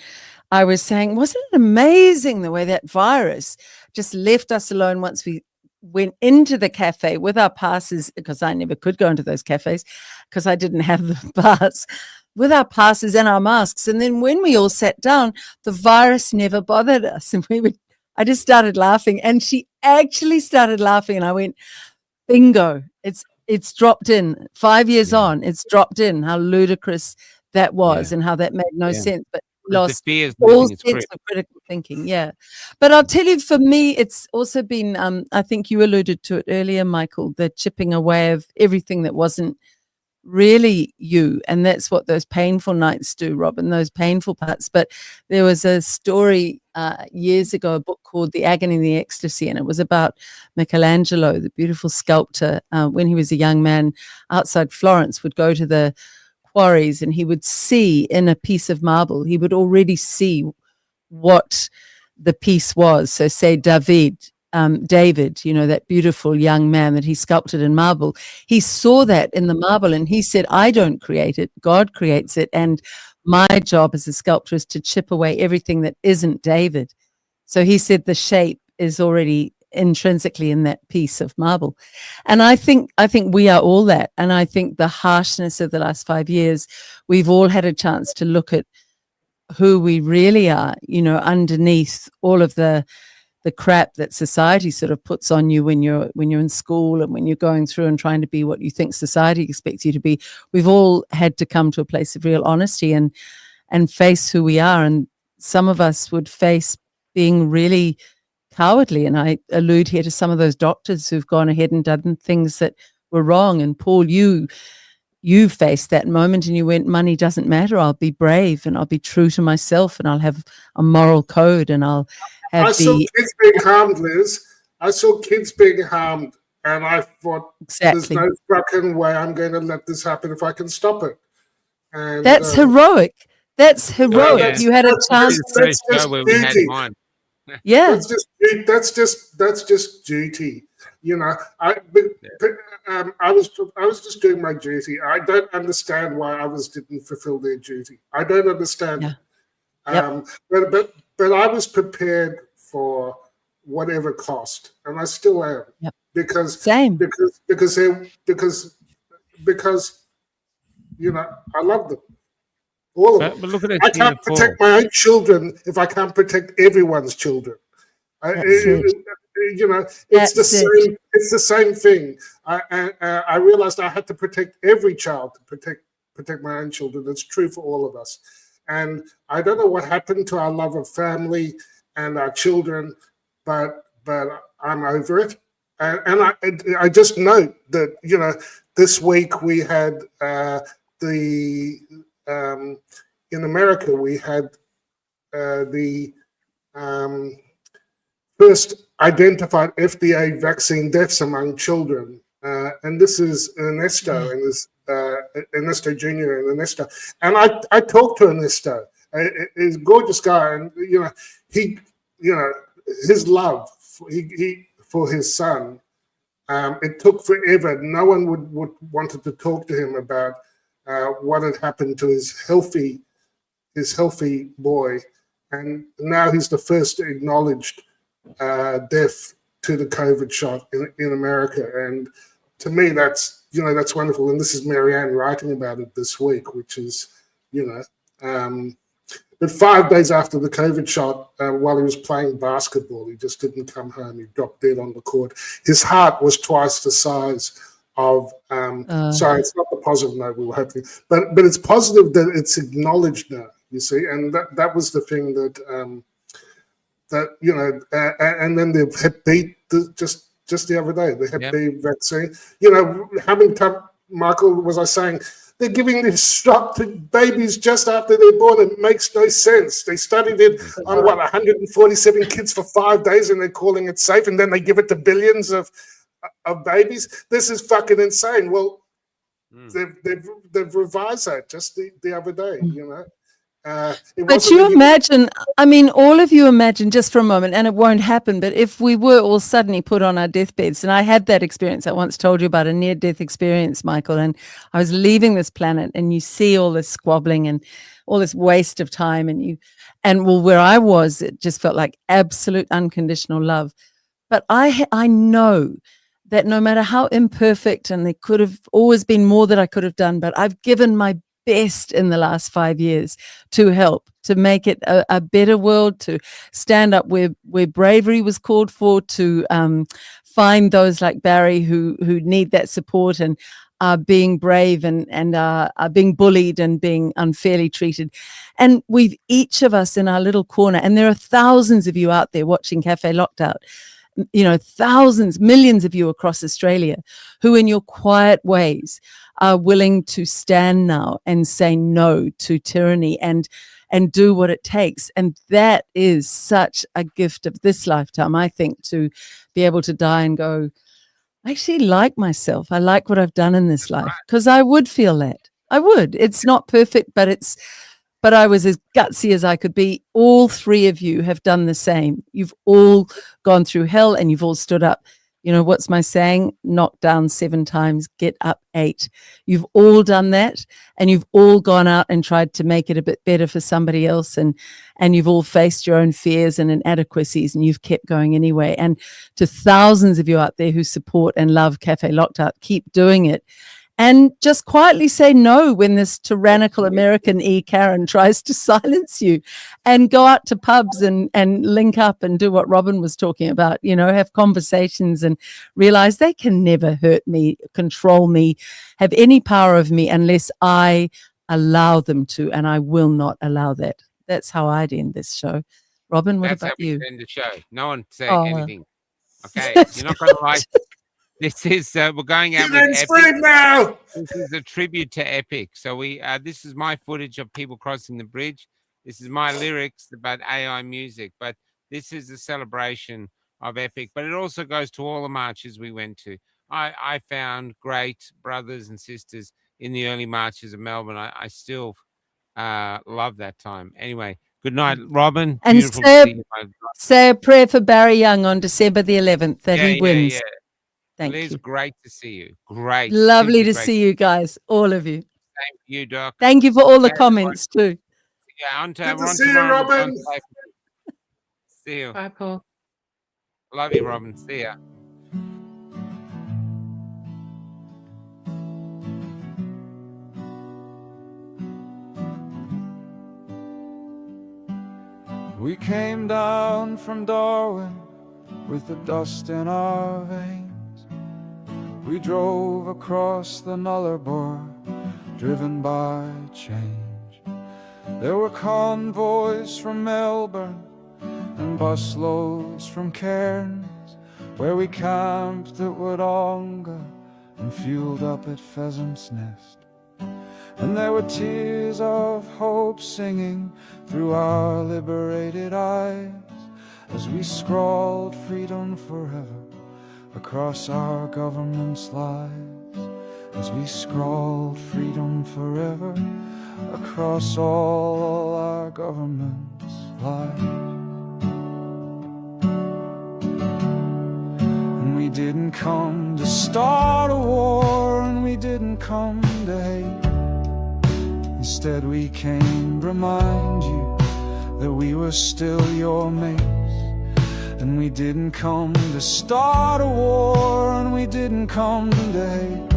I was saying, wasn't it amazing the way that virus just left us alone once we went into the cafe with our passes, because I never could go into those cafes because I didn't have the pass, with our passes and our masks. And then when we all sat down, the virus never bothered us. And I just started laughing, and she actually started laughing, and I went, bingo, it's dropped in. 5 years on, it's dropped in. How ludicrous that was, and how that made no sense. But lost all sense of critical thinking. Yeah. But I'll tell you, for me, it's also been, I think you alluded to it earlier, Michael, the chipping away of everything that wasn't really you. And that's what those painful nights do, Robin, those painful parts. But there was a story years ago, a book called The Agony and the Ecstasy, and it was about Michelangelo, the beautiful sculptor, when he was a young man outside Florence, would go to the quarries, and he would see in a piece of marble, he would already see what the piece was. So say David, that beautiful young man that he sculpted in marble, he saw that in the marble, and he said, I don't create it, God creates it, and my job as a sculptor is to chip away everything that isn't David. So he said the shape is already intrinsically in that piece of marble. And I think we are all that. And I think the harshness of the last 5 years, we've all had a chance to look at who we really are, underneath all of the crap that society sort of puts on you when you're in school and when you're going through and trying to be what you think society expects you to be. We've all had to come to a place of real honesty and face who we are. And some of us would face being really cowardly. And I allude here to some of those doctors who've gone ahead and done things that were wrong. And Paul, you faced that moment and you went, money doesn't matter. I'll be brave and I'll be true to myself and I'll have a moral code and I'll have I saw kids being harmed, Liz. I saw kids being harmed, and I thought, there's no fucking way I'm going to let this happen if I can stop it. And that's heroic. That's heroic. You had a chance. That's just duty. Yeah. That's just duty. I was just doing my duty. I don't understand why others didn't fulfill their duty. I don't understand. Yeah. But I was prepared for whatever cost, and I still am. Yep. Because I love them. All of them. But look at I can't protect my own children if I can't protect everyone's children. It's the same thing. I realized I had to protect every child to protect my own children. It's true for all of us. And I don't know what happened to our love of family and our children, but I'm over it. And I just note that, you know, this week we had in America, we had the first identified FDA vaccine deaths among children. And this is Ernesto, and this Ernesto Jr. and Ernesto. And I talked to Ernesto. He's a gorgeous guy, and you know, his love for his son. It took forever. No one would wanted to talk to him about what had happened to his healthy boy, and now he's the first acknowledged death to the COVID shot in America. And to me, that's wonderful. And this is Marianne writing about it this week, which is, but 5 days after the COVID shot, while he was playing basketball, he just didn't come home. He dropped dead on the court. His heart was twice the size of. Sorry, it's not the positive note we were hoping, but it's positive that it's acknowledged now. You see, and that was the thing that and then the Hep B just the other day, the Hep B vaccine. You know, how many times, Michael, was I saying? They're giving this shot to babies just after they're born. It makes no sense. They studied it on 147 kids for 5 days, and they're calling it safe, and then they give it to billions of babies. This is fucking insane. Well, they've revised that just the other day. You know. But you imagine, I mean, all of you imagine just for a moment, and it won't happen, but if we were all suddenly put on our deathbeds, and I had that experience, I once told you about a near-death experience, Michael, and I was leaving this planet, and you see all this squabbling and all this waste of time, and where I was, it just felt like absolute unconditional love. But I know that no matter how imperfect, and there could have always been more that I could have done, but I've given my best in the last 5 years to help, to make it a better world, to stand up where bravery was called for, to find those like Barry who need that support and are being brave and are being bullied and being unfairly treated. And we've each of us in our little corner, and there are thousands of you out there watching Café Locked Out, you know, thousands, millions of you across Australia who in your quiet ways are willing to stand now and say no to tyranny and do what it takes. And that is such a gift of this lifetime, I think, to be able to die and go, I actually like myself. I like what I've done in this life, because I would feel that. I would. It's not perfect, but I was as gutsy as I could be. All three of you have done the same. You've all gone through hell and you've all stood up. You know, what's my saying? Knock down 7 times, get up 8. You've all done that, and you've all gone out and tried to make it a bit better for somebody else, and you've all faced your own fears and inadequacies, and you've kept going anyway. And to thousands of you out there who support and love Café Locked Out, keep doing it. And just quietly say no when this tyrannical American Karen tries to silence you, and go out to pubs and link up and do what Robin was talking about, you know, have conversations and realize they can never hurt me, control me, have any power of me unless I allow them to, and I will not allow that. That's how I'd end this show. Robin, what about you? That's how we end the show. No one saying anything. Okay, you're not going to like. This is we're going out with Epic now. This is a tribute to Epic. So this is my footage of people crossing the bridge. This is my lyrics about AI music. But this is a celebration of Epic. But it also goes to all the marches we went to. I found great brothers and sisters in the early marches of Melbourne. I still love that time. Anyway, good night, Robin. And say a prayer for Barry Young on December the 11th that he wins. Yeah. Thank Liz, you. great to see you. Great. Lovely to see you guys, all of you. Thank you, Doc. Thank you for all the comments too. Yeah, good to see you, Robin. See you. Bye, Paul. Love you, Robin. See ya. We came down from Darwin with the dust in our veins. We drove across the Nullarbor, driven by change. There were convoys from Melbourne and busloads from Cairns, where we camped at Wodonga and fueled up at Pheasant's Nest. And there were tears of hope singing through our liberated eyes as we scrawled freedom forever across our government's lives, as we scrawled freedom forever across all our government's lives. And we didn't come to start a war, and we didn't come to hate. Instead we came to remind you that we were still your mates. And we didn't come to start a war, and we didn't come to hate.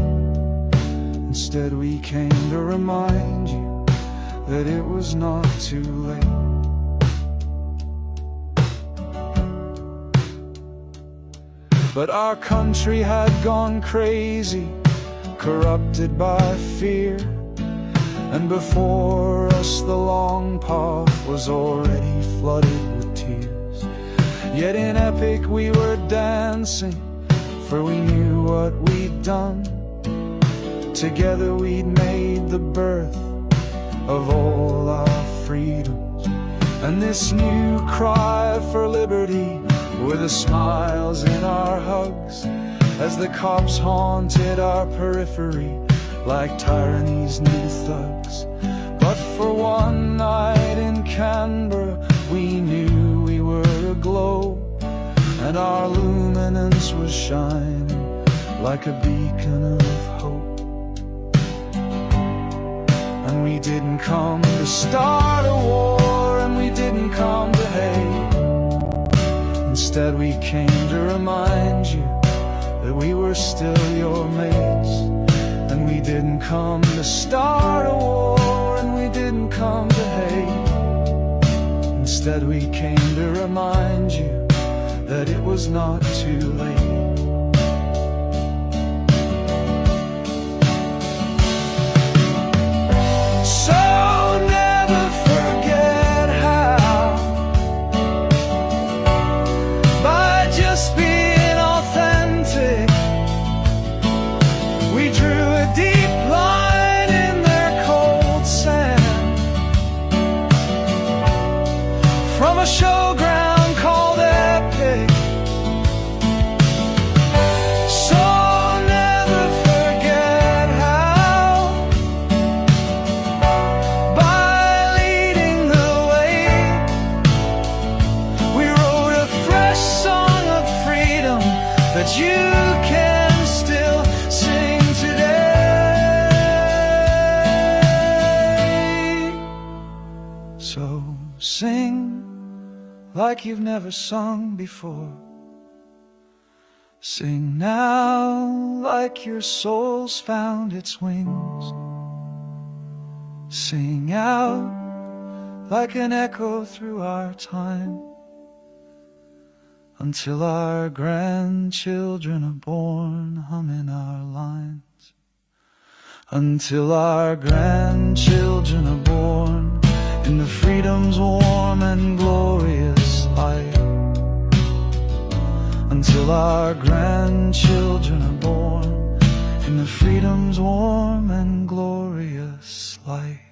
Instead we came to remind you that it was not too late. But our country had gone crazy, corrupted by fear. And before us the long path was already flooded with tears. Yet in epic we were dancing, for we knew what we'd done. Together we'd made the birth of all our freedoms. And this new cry for liberty were the smiles in our hugs, as the cops haunted our periphery like tyranny's new thugs. But for one night in Canberra we knew we were aglow, and our luminance was shining like a beacon of hope. And we didn't come to start a war, and we didn't come to hate. Instead we came to remind you that we were still your mates. And we didn't come to start a war, and we didn't come to hate. Instead we came to remind you that it was not too late. So never forget how, by just being authentic, we drew a deep line in their cold sand, from a showground called epic. So never forget how, by leading the way, we wrote a fresh song of freedom that you can still sing today. So sing like you've never sung before. Sing now like your soul's found its wings. Sing out like an echo through our time, until our grandchildren are born humming our lines. Until our grandchildren are born in the freedom's warm and glorious light. Until our grandchildren are born in the freedom's warm and glorious light.